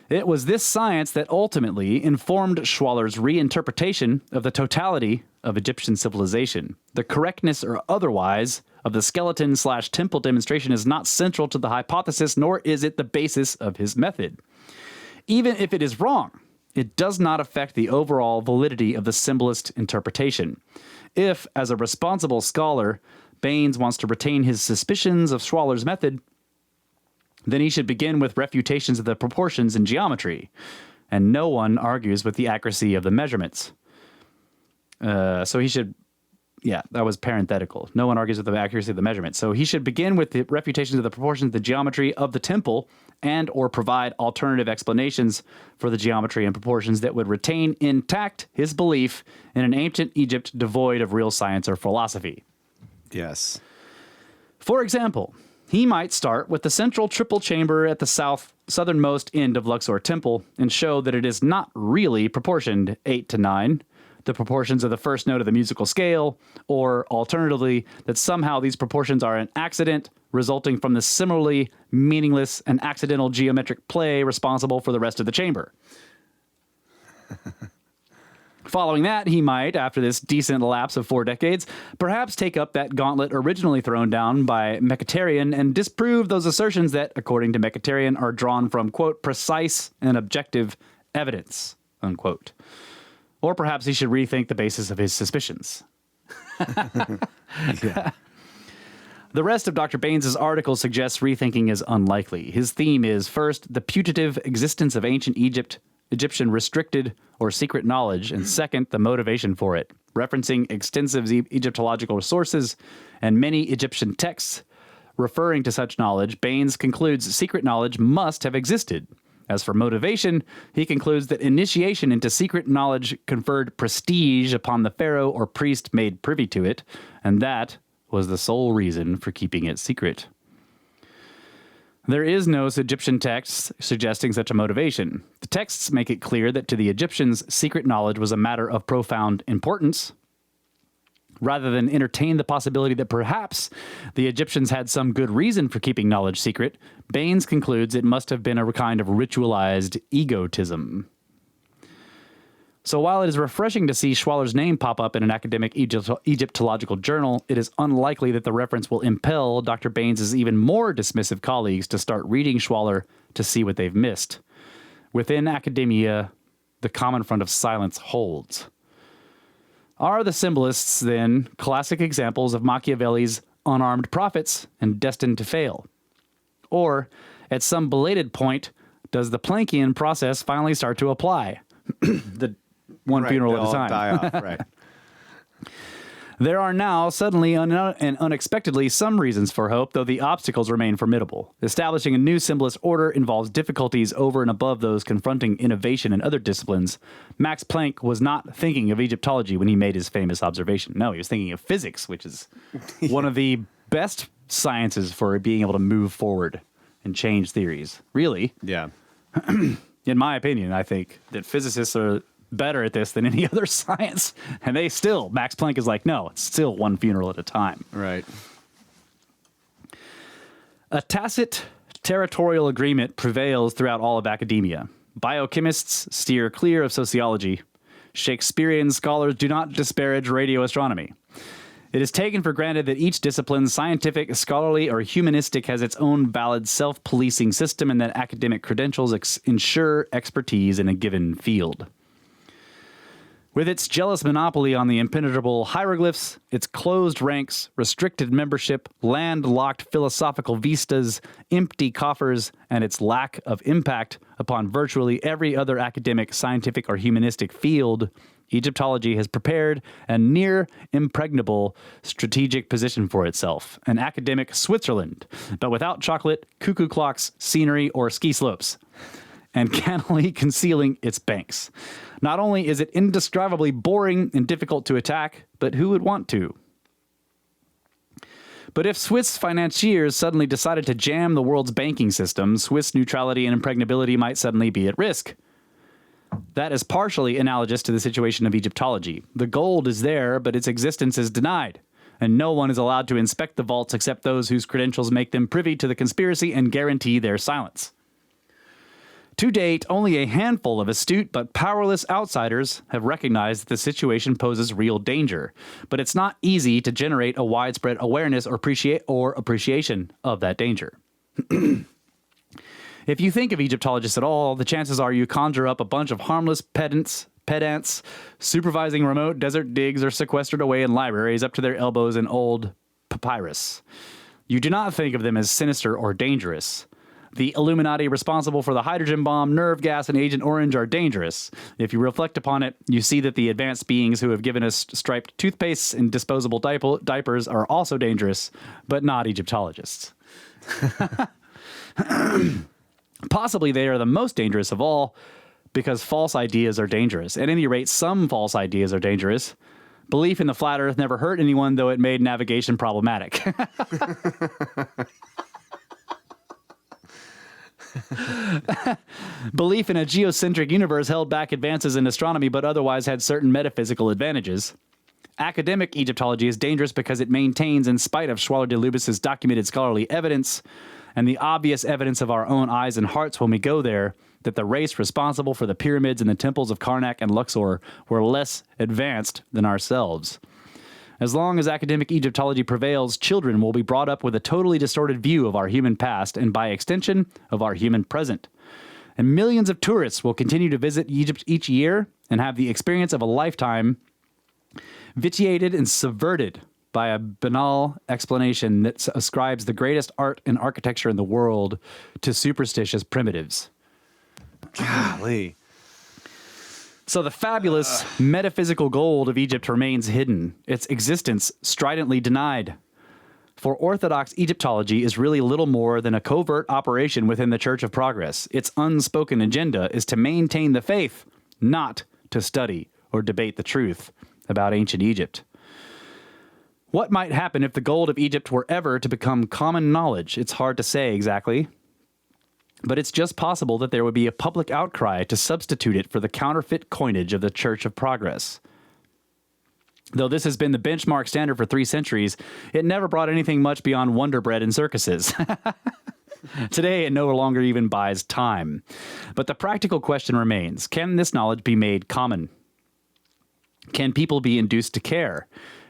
It was this science that ultimately informed Schwaller's reinterpretation of the totality of Egyptian civilization. The correctness or otherwise of the skeleton/temple demonstration is not central to the hypothesis, nor is it the basis of his method. Even if it is wrong, it does not affect the overall validity of the symbolist interpretation. If, as a responsible scholar, Baines wants to retain his suspicions of Schwaller's method, then he should begin with refutations of the proportions and geometry, and no one argues with the accuracy of the measurements. So he should, that was parenthetical. No one argues with the accuracy of the measurements. So he should begin with the refutations of the proportions, the geometry of the temple, and or provide alternative explanations for the geometry and proportions that would retain intact his belief in an ancient Egypt devoid of real science or philosophy. Yes. For example, he might start with the central triple chamber at the southernmost end of Luxor Temple and show that it is not really proportioned 8 to 9, the proportions of the first note of the musical scale, or alternatively, that somehow these proportions are an accident resulting from the similarly meaningless and accidental geometric play responsible for the rest of the chamber. Following that, he might, after this decent lapse of 4 decades, perhaps take up that gauntlet originally thrown down by Mkhitaryan and disprove those assertions that, according to Mkhitaryan, are drawn from, quote, precise and objective evidence, unquote. Or perhaps he should rethink the basis of his suspicions. Yeah. The rest of Dr. Baines' article suggests rethinking is unlikely. His theme is, first, the putative existence of ancient Egyptian restricted or secret knowledge, and second, the motivation for it. Referencing extensive Egyptological sources and many Egyptian texts referring to such knowledge, Baines concludes secret knowledge must have existed. As for motivation, he concludes that initiation into secret knowledge conferred prestige upon the pharaoh or priest made privy to it, and that was the sole reason for keeping it secret. There is no Egyptian text suggesting such a motivation. The texts make it clear that to the Egyptians, secret knowledge was a matter of profound importance. Rather than entertain the possibility that perhaps the Egyptians had some good reason for keeping knowledge secret, Baines concludes it must have been a kind of ritualized egotism. So while it is refreshing to see Schwaller's name pop up in an academic Egyptological journal, it is unlikely that the reference will impel Dr. Baines' even more dismissive colleagues to start reading Schwaller to see what they've missed. Within academia, the common front of silence holds. Are the symbolists, then, classic examples of Machiavelli's unarmed prophets and destined to fail? Or, at some belated point, does the Planckian process finally start to apply? The one funeral at a time. Die off, right. There are now, suddenly and unexpectedly, some reasons for hope, though the obstacles remain formidable. Establishing a new symbolist order involves difficulties over and above those confronting innovation in other disciplines. Max Planck was not thinking of Egyptology when he made his famous observation. No, he was thinking of physics, which is one of the best sciences for being able to move forward and change theories. Really. Yeah. In my opinion, I think that physicists are better at this than any other science. And Max Planck is like, no, it's still one funeral at a time. Right. A tacit territorial agreement prevails throughout all of academia. Biochemists steer clear of sociology. Shakespearean scholars do not disparage radio astronomy. It is taken for granted that each discipline, scientific, scholarly, or humanistic, has its own valid self-policing system and that academic credentials ensure expertise in a given field. With its jealous monopoly on the impenetrable hieroglyphs, its closed ranks, restricted membership, landlocked philosophical vistas, empty coffers, and its lack of impact upon virtually every other academic, scientific, or humanistic field, Egyptology has prepared a near impregnable strategic position for itself, an academic Switzerland, but without chocolate, cuckoo clocks, scenery, or ski slopes, and cannily concealing its banks. Not only is it indescribably boring and difficult to attack, but who would want to? But if Swiss financiers suddenly decided to jam the world's banking system, Swiss neutrality and impregnability might suddenly be at risk. That is partially analogous to the situation of Egyptology. The gold is there, but its existence is denied, and no one is allowed to inspect the vaults except those whose credentials make them privy to the conspiracy and guarantee their silence. To date, only a handful of astute but powerless outsiders have recognized that the situation poses real danger, but it's not easy to generate a widespread awareness or appreciation of that danger. If you think of Egyptologists at all, the chances are you conjure up a bunch of harmless pedants supervising remote desert digs or sequestered away in libraries up to their elbows in old papyrus. You do not think of them as sinister or dangerous. The Illuminati responsible for the hydrogen bomb, nerve gas, and Agent Orange are dangerous. If you reflect upon it, you see that the advanced beings who have given us striped toothpastes and disposable diapers are also dangerous, but not Egyptologists. Possibly they are the most dangerous of all, because false ideas are dangerous. At any rate, some false ideas are dangerous. Belief in the flat earth never hurt anyone, though it made navigation problematic. Belief in a geocentric universe held back advances in astronomy, but otherwise had certain metaphysical advantages. Academic Egyptology is dangerous because it maintains, in spite of Schwaller de Lubis's documented scholarly evidence, and the obvious evidence of our own eyes and hearts when we go there, that the race responsible for the pyramids and the temples of Karnak and Luxor were less advanced than ourselves. As long as academic Egyptology prevails, children will be brought up with a totally distorted view of our human past and, by extension, of our human present. And millions of tourists will continue to visit Egypt each year and have the experience of a lifetime vitiated and subverted by a banal explanation that ascribes the greatest art and architecture in the world to superstitious primitives. Golly. So the fabulous metaphysical gold of Egypt remains hidden, its existence stridently denied. For Orthodox Egyptology is really little more than a covert operation within the Church of Progress. Its unspoken agenda is to maintain the faith, not to study or debate the truth about ancient Egypt. What might happen if the gold of Egypt were ever to become common knowledge? It's hard to say exactly. But it's just possible that there would be a public outcry to substitute it for the counterfeit coinage of the Church of Progress. Though this has been the benchmark standard for 3 centuries, it never brought anything much beyond Wonder Bread and circuses. Today, it no longer even buys time. But the practical question remains, can this knowledge be made common? Can people be induced to care?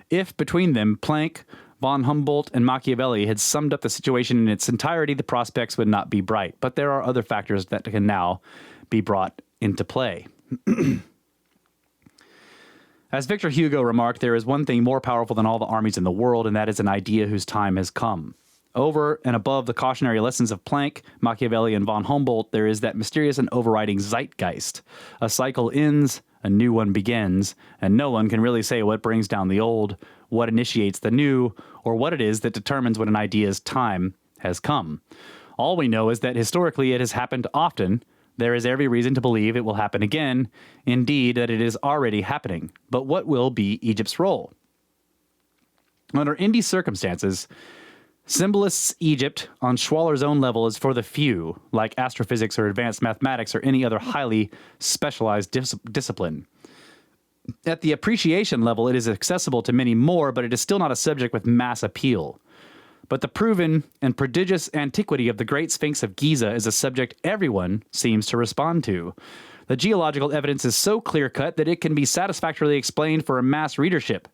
If, between them, Planck, von Humboldt, and Machiavelli had summed up the situation in its entirety, the prospects would not be bright. But there are other factors that can now be brought into play. As Victor Hugo remarked, there is one thing more powerful than all the armies in the world, and that is an idea whose time has come. Over and above the cautionary lessons of Planck, Machiavelli, and von Humboldt, there is that mysterious and overriding zeitgeist. A cycle ends, a new one begins, and no one can really say what brings down the old, what initiates the new, or what it is that determines when an idea's time has come. All we know is that historically it has happened often. There is every reason to believe it will happen again, indeed that it is already happening. But what will be Egypt's role? Under any circumstances, symbolists' Egypt on Schwaller's own level is for the few, like astrophysics or advanced mathematics or any other highly specialized discipline. At the appreciation level, it is accessible to many more, but it is still not a subject with mass appeal. But the proven and prodigious antiquity of the Great Sphinx of Giza is a subject everyone seems to respond to. The geological evidence is so clear-cut that it can be satisfactorily explained for a mass readership.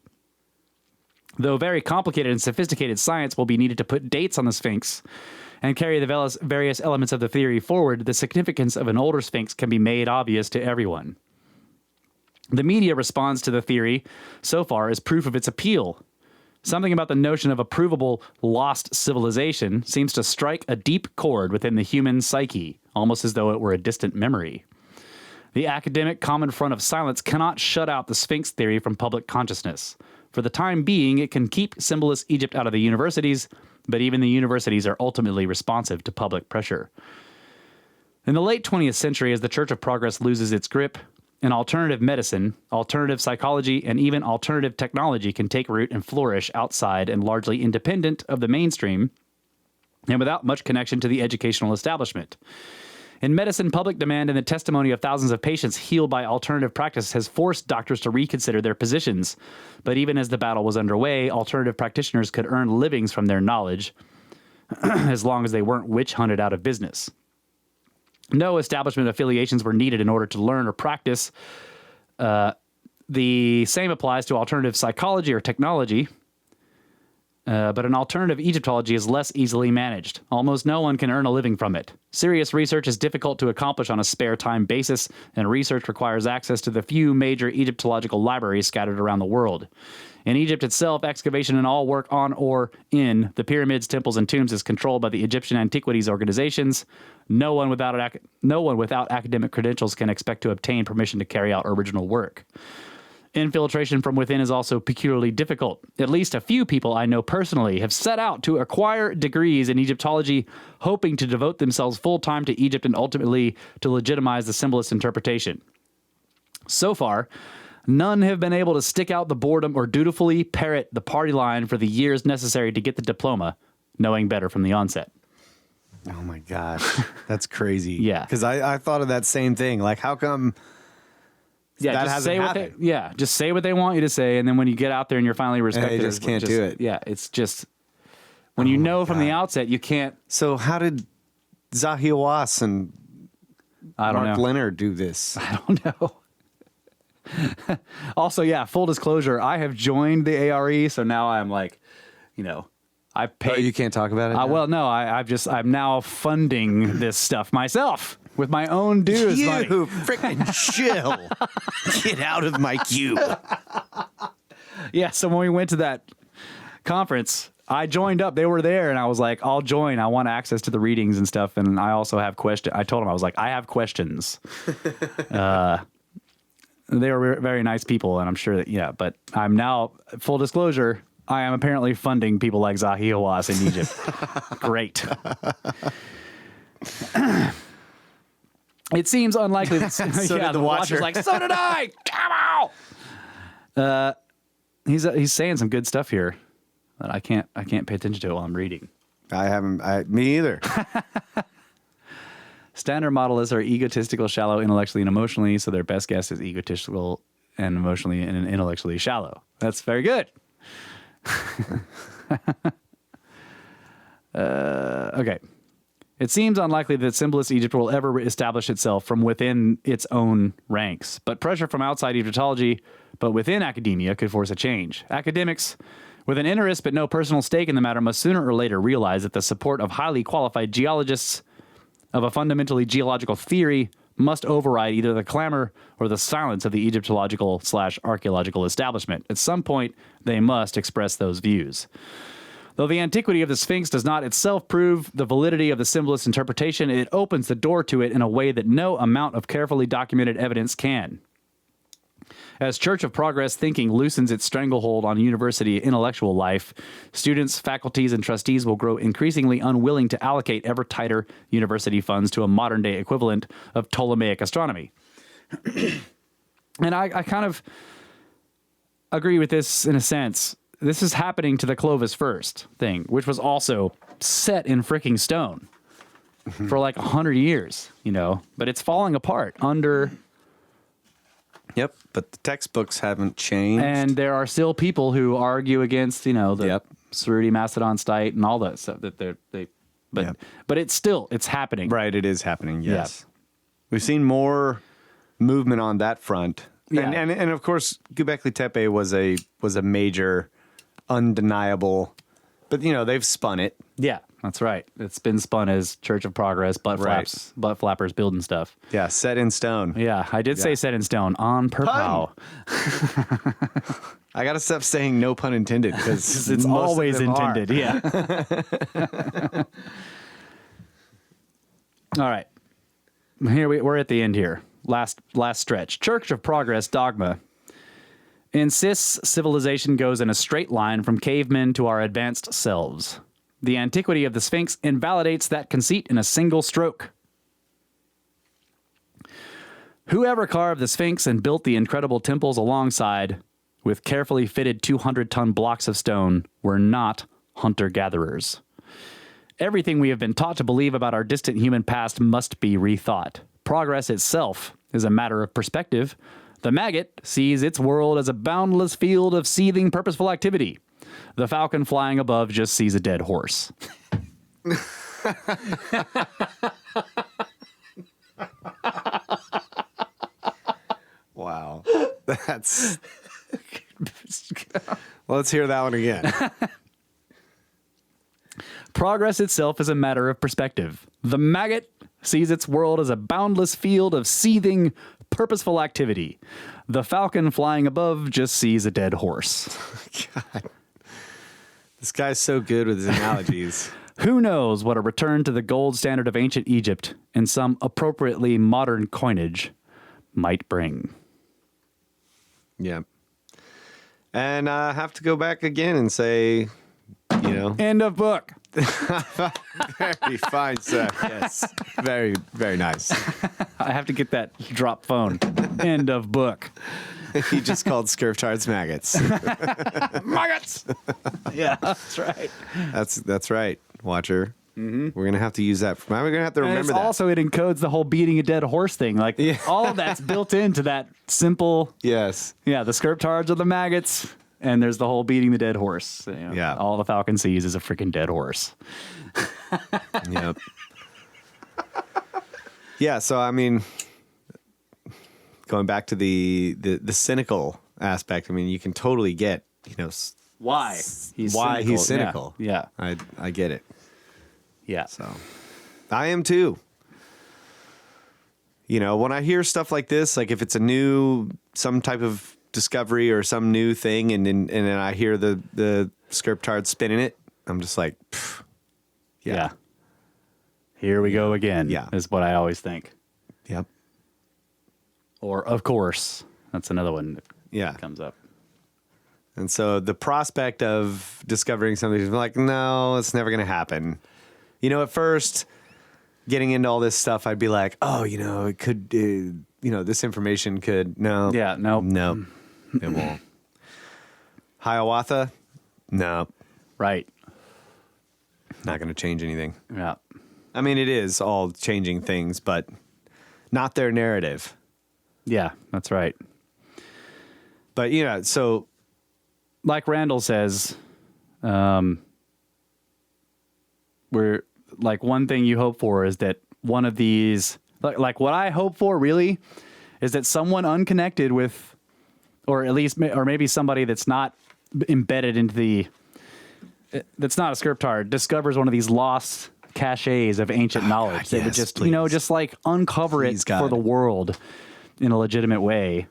Though very complicated and sophisticated science will be needed to put dates on the Sphinx and carry the various elements of the theory forward, the significance of an older Sphinx can be made obvious to everyone. The media responds to the theory so far as proof of its appeal. Something about the notion of a provable lost civilization seems to strike a deep chord within the human psyche, almost as though it were a distant memory. The academic common front of silence cannot shut out the Sphinx theory from public consciousness. For the time being, it can keep symbolist Egypt out of the universities, but even the universities are ultimately responsive to public pressure. In the late 20th century, as the Church of Progress loses its grip, an alternative medicine, alternative psychology, and even alternative technology can take root and flourish outside and largely independent of the mainstream and without much connection to the educational establishment. In medicine, public demand and the testimony of thousands of patients healed by alternative practice has forced doctors to reconsider their positions. But even as the battle was underway, alternative practitioners could earn livings from their knowledge as long as they weren't witch hunted out of business. No establishment affiliations were needed in order to learn or practice. The same applies to alternative psychology or technology, but an alternative Egyptology is less easily managed. Almost no one can earn a living from it. Serious research is difficult to accomplish on a spare time basis, and research requires access to the few major Egyptological libraries scattered around the world. In Egypt itself, excavation and all work on or in the pyramids, temples, and tombs is controlled by the Egyptian antiquities organizations. No one without academic credentials can expect to obtain permission to carry out original work. Infiltration from within is also peculiarly difficult. At least a few people I know personally have set out to acquire degrees in Egyptology, hoping to devote themselves full-time to Egypt and ultimately to legitimize the symbolist interpretation. So far, none have been able to stick out the boredom or dutifully parrot the party line for the years necessary to get the diploma, knowing better from the onset. Oh my gosh, that's crazy. Yeah. Because I thought of that same thing. Like, how come that hasn't happened? Just say what they want you to say, and then when you get out there and you're finally respected, you just can't do it. Yeah, it's just, when you know from the outset, you can't. So how did Zahi Hawass and Mark Leonard do this? I don't know. Also, yeah, full disclosure, I have joined the ARE, so now I'm like, I pay. Oh, you can't talk about it? Well, no, I'm now funding this stuff myself with my own dues money. You freaking chill. Get out of my cube. Yeah, so when we went to that conference, I joined up. They were there, and I was like, I'll join. I want access to the readings and stuff, and I also have questions. I told them, I was like, I have questions. They were very nice people, and I'm sure that, but I'm now, full disclosure, I am apparently funding people like Zahi Hawass in Egypt. Great. It seems unlikely that did the Watcher's like, so did I! Come on! He's saying some good stuff here, but I can't pay attention to it while I'm reading. Me either. Standard modelists are egotistical, shallow, intellectually, and emotionally, so their best guess is egotistical and emotionally and intellectually shallow. That's very good. Okay. It seems unlikely that symbolist Egypt will ever establish itself from within its own ranks, but pressure from outside Egyptology, but within academia, could force a change. Academics with an interest but no personal stake in the matter must sooner or later realize that the support of highly qualified geologists of a fundamentally geological theory must override either the clamor or the silence of the Egyptological/archaeological establishment. At some point, they must express those views. Though the antiquity of the Sphinx does not itself prove the validity of the symbolist interpretation, it opens the door to it in a way that no amount of carefully documented evidence can. As Church of Progress thinking loosens its stranglehold on university intellectual life, students, faculties, and trustees will grow increasingly unwilling to allocate ever tighter university funds to a modern-day equivalent of Ptolemaic astronomy. And I kind of agree with this in a sense. This is happening to the Clovis First thing, which was also set in freaking stone for like 100 years, but it's falling apart under... Yep, but the textbooks haven't changed. And there are still people who argue against, the Saruti Macedon State and all that stuff but it's happening. Right, it is happening. Yes. Yeah. We've seen more movement on that front. Yeah. And of course, Göbekli Tepe was a major undeniable, but they've spun it. Yeah. That's right. It's been spun as Church of Progress, butt flappers building stuff. Yeah, set in stone. Yeah, I did say set in stone on purpose. I got to stop saying no pun intended because it's always intended. Yeah. All right. Here we're at the end here. Last stretch. Church of Progress dogma insists civilization goes in a straight line from cavemen to our advanced selves. The antiquity of the Sphinx invalidates that conceit in a single stroke. Whoever carved the Sphinx and built the incredible temples alongside, with carefully fitted 200-ton blocks of stone, were not hunter-gatherers. Everything we have been taught to believe about our distant human past must be rethought. Progress itself is a matter of perspective. The maggot sees its world as a boundless field of seething, purposeful activity. The falcon flying above just sees a dead horse. Wow. That's... Let's hear that one again. Progress itself is a matter of perspective. The maggot sees its world as a boundless field of seething, purposeful activity. The falcon flying above just sees a dead horse. God. This guy's so good with his analogies. Who knows what a return to the gold standard of ancient Egypt and some appropriately modern coinage might bring. Yeah. And I have to go back again and say, End of book. Very fine, sir. Yes. Very, very nice. I have to get that drop phone. End of book. He just called skerptards maggots. Maggots! Yeah, that's right. That's right, Watcher. Mm-hmm. We're going to have to use that. We're going to have to remember that. Also, it encodes the whole beating a dead horse thing. Like, all of that's built into that simple... Yes. Yeah, the skerptards are the maggots, and there's the whole beating the dead horse. Yeah. All the falcon sees is a freaking dead horse. Yep. Yeah, so, I mean... Going back to the cynical aspect, I mean, you can totally get, why he's cynical. Yeah. I get it. Yeah. So I am too. When I hear stuff like this, like if it's some type of discovery or some new thing, and then I hear the skerptard spinning it, I'm just like, yeah. Here we go again. Yeah. Is what I always think. Yep. Or, of course, that's another one that comes up. And so the prospect of discovering something is like, no, it's never going to happen. At first, getting into all this stuff, I'd be like, oh, it could, this information could, no. Yeah, no. No, it won't. Hiawatha? No. Right. Not going to change anything. Yeah. I mean, it is all changing things, but not their narrative. Yeah, that's right. But, so... Like Randall says, we're like one thing you hope for is that one of these... Like what I hope for, really, is that someone unconnected with... Or at least... Or maybe somebody that's not embedded into the... That's not a skerptard, discovers one of these lost caches of ancient knowledge. That would just, just like uncover Please, it God. for the world in a legitimate way.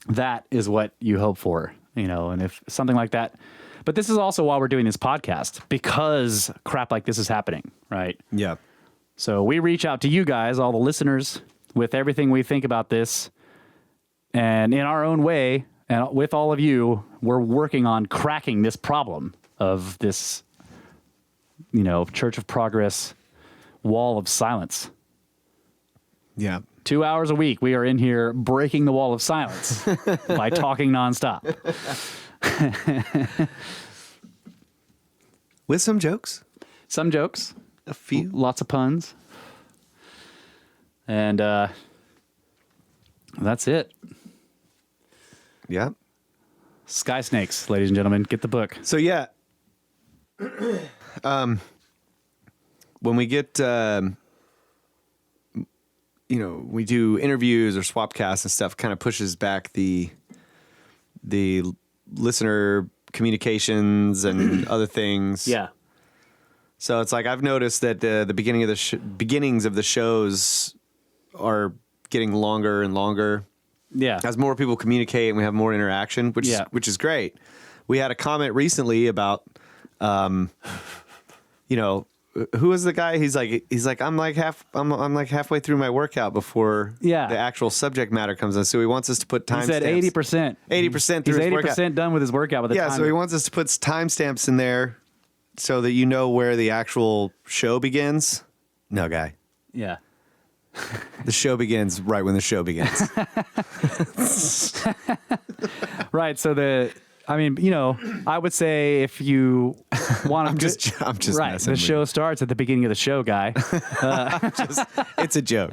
That is what you hope for, and if something like that. But this is also why we're doing this podcast, because crap like this is happening, right? Yeah. So we reach out to you guys, all the listeners, with everything we think about this. And in our own way, and with all of you, we're working on cracking this problem of this, Church of Progress wall of silence. Yeah. 2 hours a week, we are in here breaking the wall of silence by talking nonstop. With some jokes. Some jokes. A few. Lots of puns. And that's it. Yeah. Sky Snakes, ladies and gentlemen. Get the book. So, yeah. When we get... we do interviews or Swapcasts and stuff, kind of pushes back the listener communications and other things. Yeah. So it's like I've noticed that the beginnings of the shows are getting longer and longer. Yeah. As more people communicate and we have more interaction, which is great. We had a comment recently about, who was the guy? He's like I'm like halfway through my workout before the actual subject matter comes in. So he wants us to put timestamps. He said 80%. 80% through He's his 80% done with his workout. By the time so he wants us to put timestamps in there so that you know where the actual show begins. No, guy. Yeah. The show begins right when the show begins. Right. So I would say if you want to, I'm just right. messing The with show you. starts at the beginning of the show, guy. It's a joke.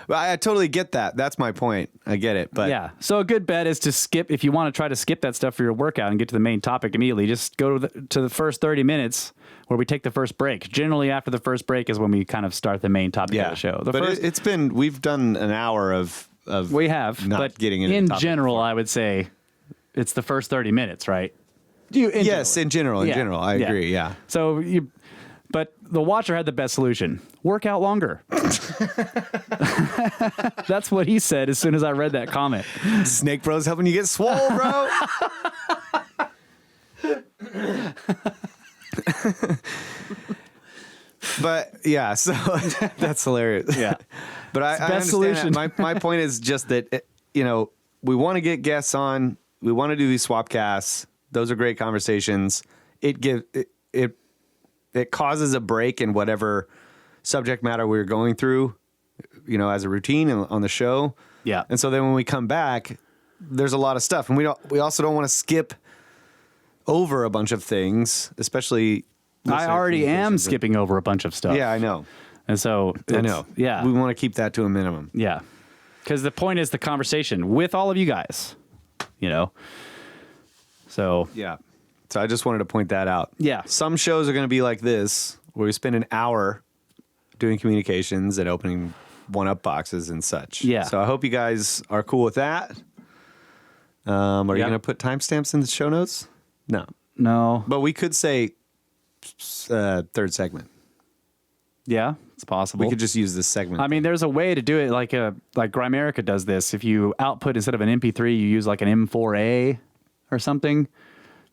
But I totally get that. That's my point. I get it. But yeah. So a good bet is to skip, if you want to try to skip that stuff for your workout and get to the main topic immediately, just go to the first 30 minutes where we take the first break. Generally after the first break is when we kind of start the main topic of the show. We've done an hour of we have, not but getting into in the topic general, before. I would say it's the first 30 minutes, right? In general, I Yeah. agree. Yeah. So but the watcher had the best solution. Work out longer. That's what he said as soon as I read that comment. Snake Bros helping you get swole, bro. But yeah, so that's hilarious. Yeah. But I best understand solution. that. My point is just that, we want to get guests on. We want to do these swapcasts. Those are great conversations. It causes a break in whatever subject matter we're going through, as a routine on the show. Yeah. And so then when we come back, there's a lot of stuff, and we also don't want to skip over a bunch of things, especially. I already am skipping over a bunch of stuff. Yeah, I know. And so I know. Yeah. We want to keep that to a minimum. Yeah. Because the point is the conversation with all of you guys, So yeah. So I just wanted to point that out. Yeah. Some shows are going to be like this, where we spend an hour doing communications and opening one-up boxes and such. Yeah. So I hope you guys are cool with that. Are you going to put timestamps in the show notes? No. But we could say third segment. Yeah, it's possible. We could just use this segment. I mean, there's a way to do it like Grimerica does this. If you output instead of an MP3, you use like an M4A or something.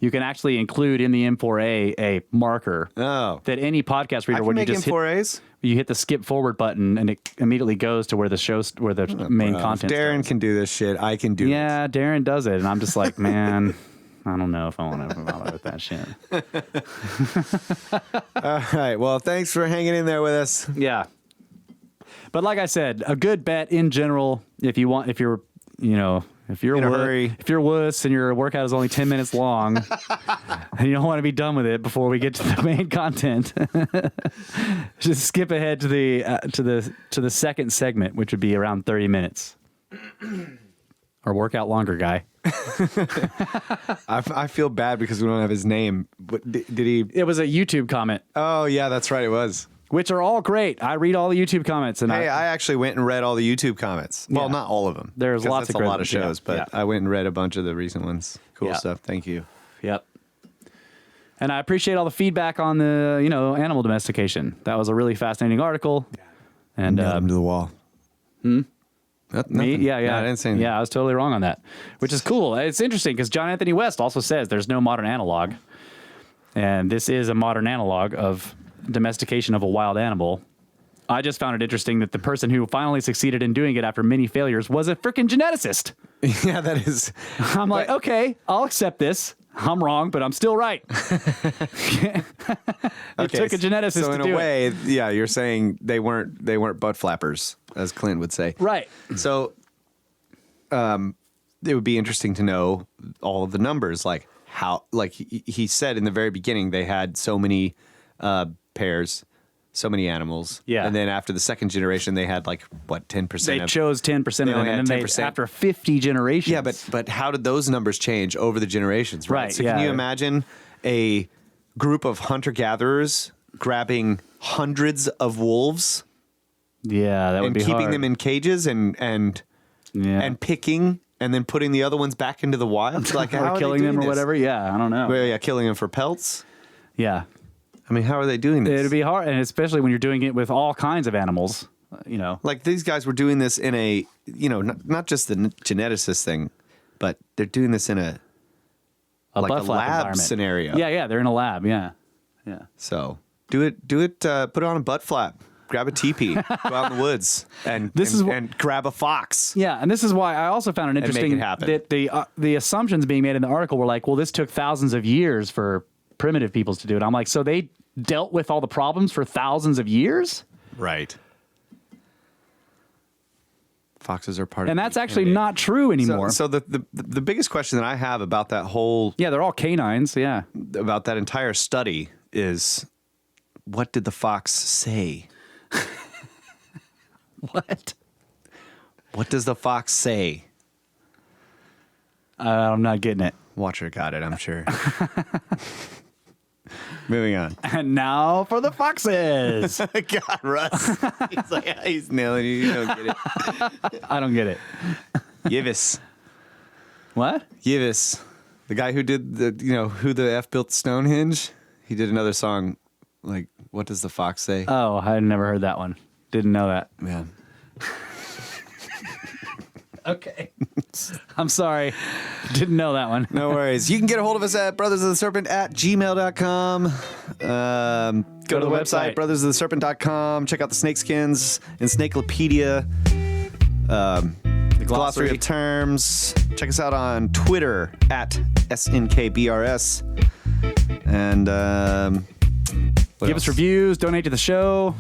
You can actually include in the M4A a marker that any podcast reader would just M4As. You hit the skip forward button and it immediately goes to where the main content. If Darren can do this shit, I can do it. Yeah, Darren does it, and I'm just like, man, I don't know if I want to bother with that shit. All right. Well, thanks for hanging in there with us. Yeah. But like I said, a good bet in general, if you're in a hurry. If you're wuss and your workout is only 10 minutes long and you don't want to be done with it before we get to the main content, just skip ahead to the second segment, which would be around 30 minutes. Or work out longer, guy. I feel bad because we don't have his name. Did he? It was a YouTube comment. Oh, yeah, that's right. It was. Which are all great. I read all the YouTube comments. And I actually went and read all the YouTube comments. Well, Yeah. not all of them. There's lots that's of a lot of great ones, shows, but yeah. I went and read a bunch of the recent ones. Cool Yeah. stuff. Thank you. Yep. And I appreciate all the feedback on the, animal domestication. That was a really fascinating article. And Nailed him to the wall. Me? Nothing. Yeah. No, I didn't say anything. Yeah, I was totally wrong on that, which is cool. It's interesting because John Anthony West also says there's no modern analog. And this is a modern analog of domestication of a wild animal. I just found it interesting that the person who finally succeeded in doing it after many failures was a freaking geneticist. Yeah, that is. I'm like, okay, I'll accept this. I'm wrong, but I'm still right. It took a geneticist so to in do a way, it. yeah, you're saying they weren't butt flappers, as Clint would say. Right. So, it would be interesting to know all of the numbers, like how, like he said in the very beginning, they had so many pairs, so many animals. Yeah. And then after the second generation, they had 10%. They chose 10% of them, only and had then 10%. after 50 generations. Yeah, but how did those numbers change over the generations? Right. Right, So yeah. can you imagine a group of hunter-gatherers grabbing hundreds of wolves Yeah, that would and be keeping hard. them in cages and picking and then putting the other ones back into the wild? Like, how are or they killing them doing or this? whatever. Yeah, I don't know. Well, yeah, killing them for pelts. Yeah. I mean, how are they doing this? It'd be hard, and especially when you're doing it with all kinds of animals. Like these guys were doing this in a, not just the geneticist thing, but they're doing this in a lab scenario. Yeah, they're in a lab. Yeah. So do it. Put it on a butt flap. Grab a teepee. Go out in the woods and grab a fox. Yeah, and this is why I also found it interesting that the assumptions being made in the article were like, well, this took thousands of years for primitive peoples to do it. I'm like, so they dealt with all the problems for thousands of years? Right. Foxes are part of and that's actually not true anymore. So the biggest question that I have about that whole... Yeah, they're all canines, yeah. About that entire study is, what did the fox say? What? What does the fox say? I'm not getting it. Watcher got it, I'm sure. Moving on. And now for the foxes. God, Russ. He's nailing you. You don't get it. I don't get it. Yivvis. What? Yivvis. The guy who did who the F built Stonehenge? He did another song like, what does the fox say? Oh, I had never heard that one. Didn't know that. Yeah. Okay. I'm sorry. Didn't know that one. No worries. You can get a hold of us at brothersoftheserpent@gmail.com. Go to the website, brothersoftheserpent.com. Check out the snakeskins, Encyclopedia, the glossary of terms. Check us out on Twitter at SNKBRS. And give us reviews, donate to the show,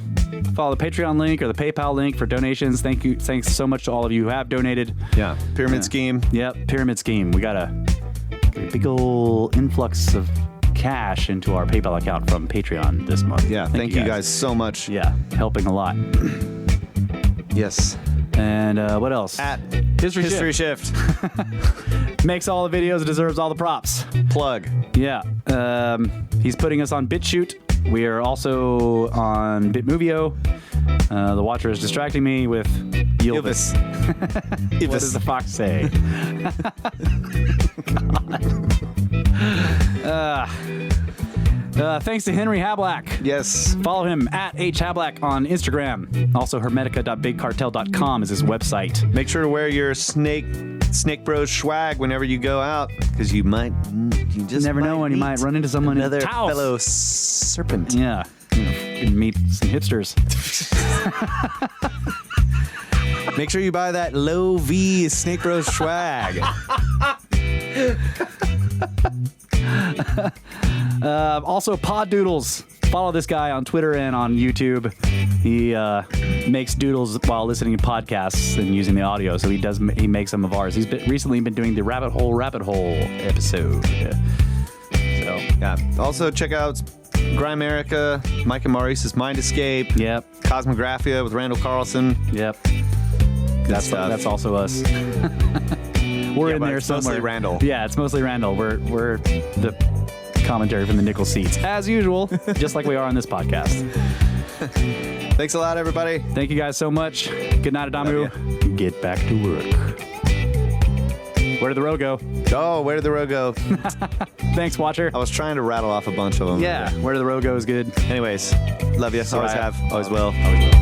follow the Patreon link or the PayPal link for donations. Thanks so much to all of you who have donated. Yeah. Pyramid scheme. Yep. Pyramid scheme. We got a big old influx of cash into our PayPal account from Patreon this month. Yeah. Thank you guys so much. Yeah. Helping a lot. Yes. And what else? At History Shift. Makes all the videos, deserves all the props. Plug. Yeah. He's putting us on BitChute. We are also on Bitmovio. The Watcher is distracting me with Yilvis. What does the fox say? Thanks to Henry Hablack. Yes. Follow him at HHablack on Instagram. Also, hermetica.bigcartel.com is his website. Make sure to wear your Snake Bros swag whenever you go out, because you just never know when you might run into someone in another Taos. fellow serpent. Yeah. You can meet some hipsters. Make sure you buy that low V Snake Bros swag. Also, Pod Doodles. Follow this guy on Twitter and on YouTube. He makes doodles while listening to podcasts and using the audio. So he makes some of ours. He's recently been doing the Rabbit Hole episode. So yeah. Also check out Grimerica, Mike and Maurice's Mind Escape. Yep. Cosmographia with Randall Carlson. Yep. That's also us. We're in there it's somewhere. Mostly Randall. Yeah, it's mostly Randall. We're the commentary from the nickel seats, as usual, just like we are on this podcast. Thanks a lot, everybody. Thank you guys so much. Good night, Adamu. Get back to work. Where did the row go? Oh, where did the row go? Thanks, Watcher. I was trying to rattle off a bunch of them. Yeah, where did the row go is good. Anyways, love you. Always have. Always will. Always will.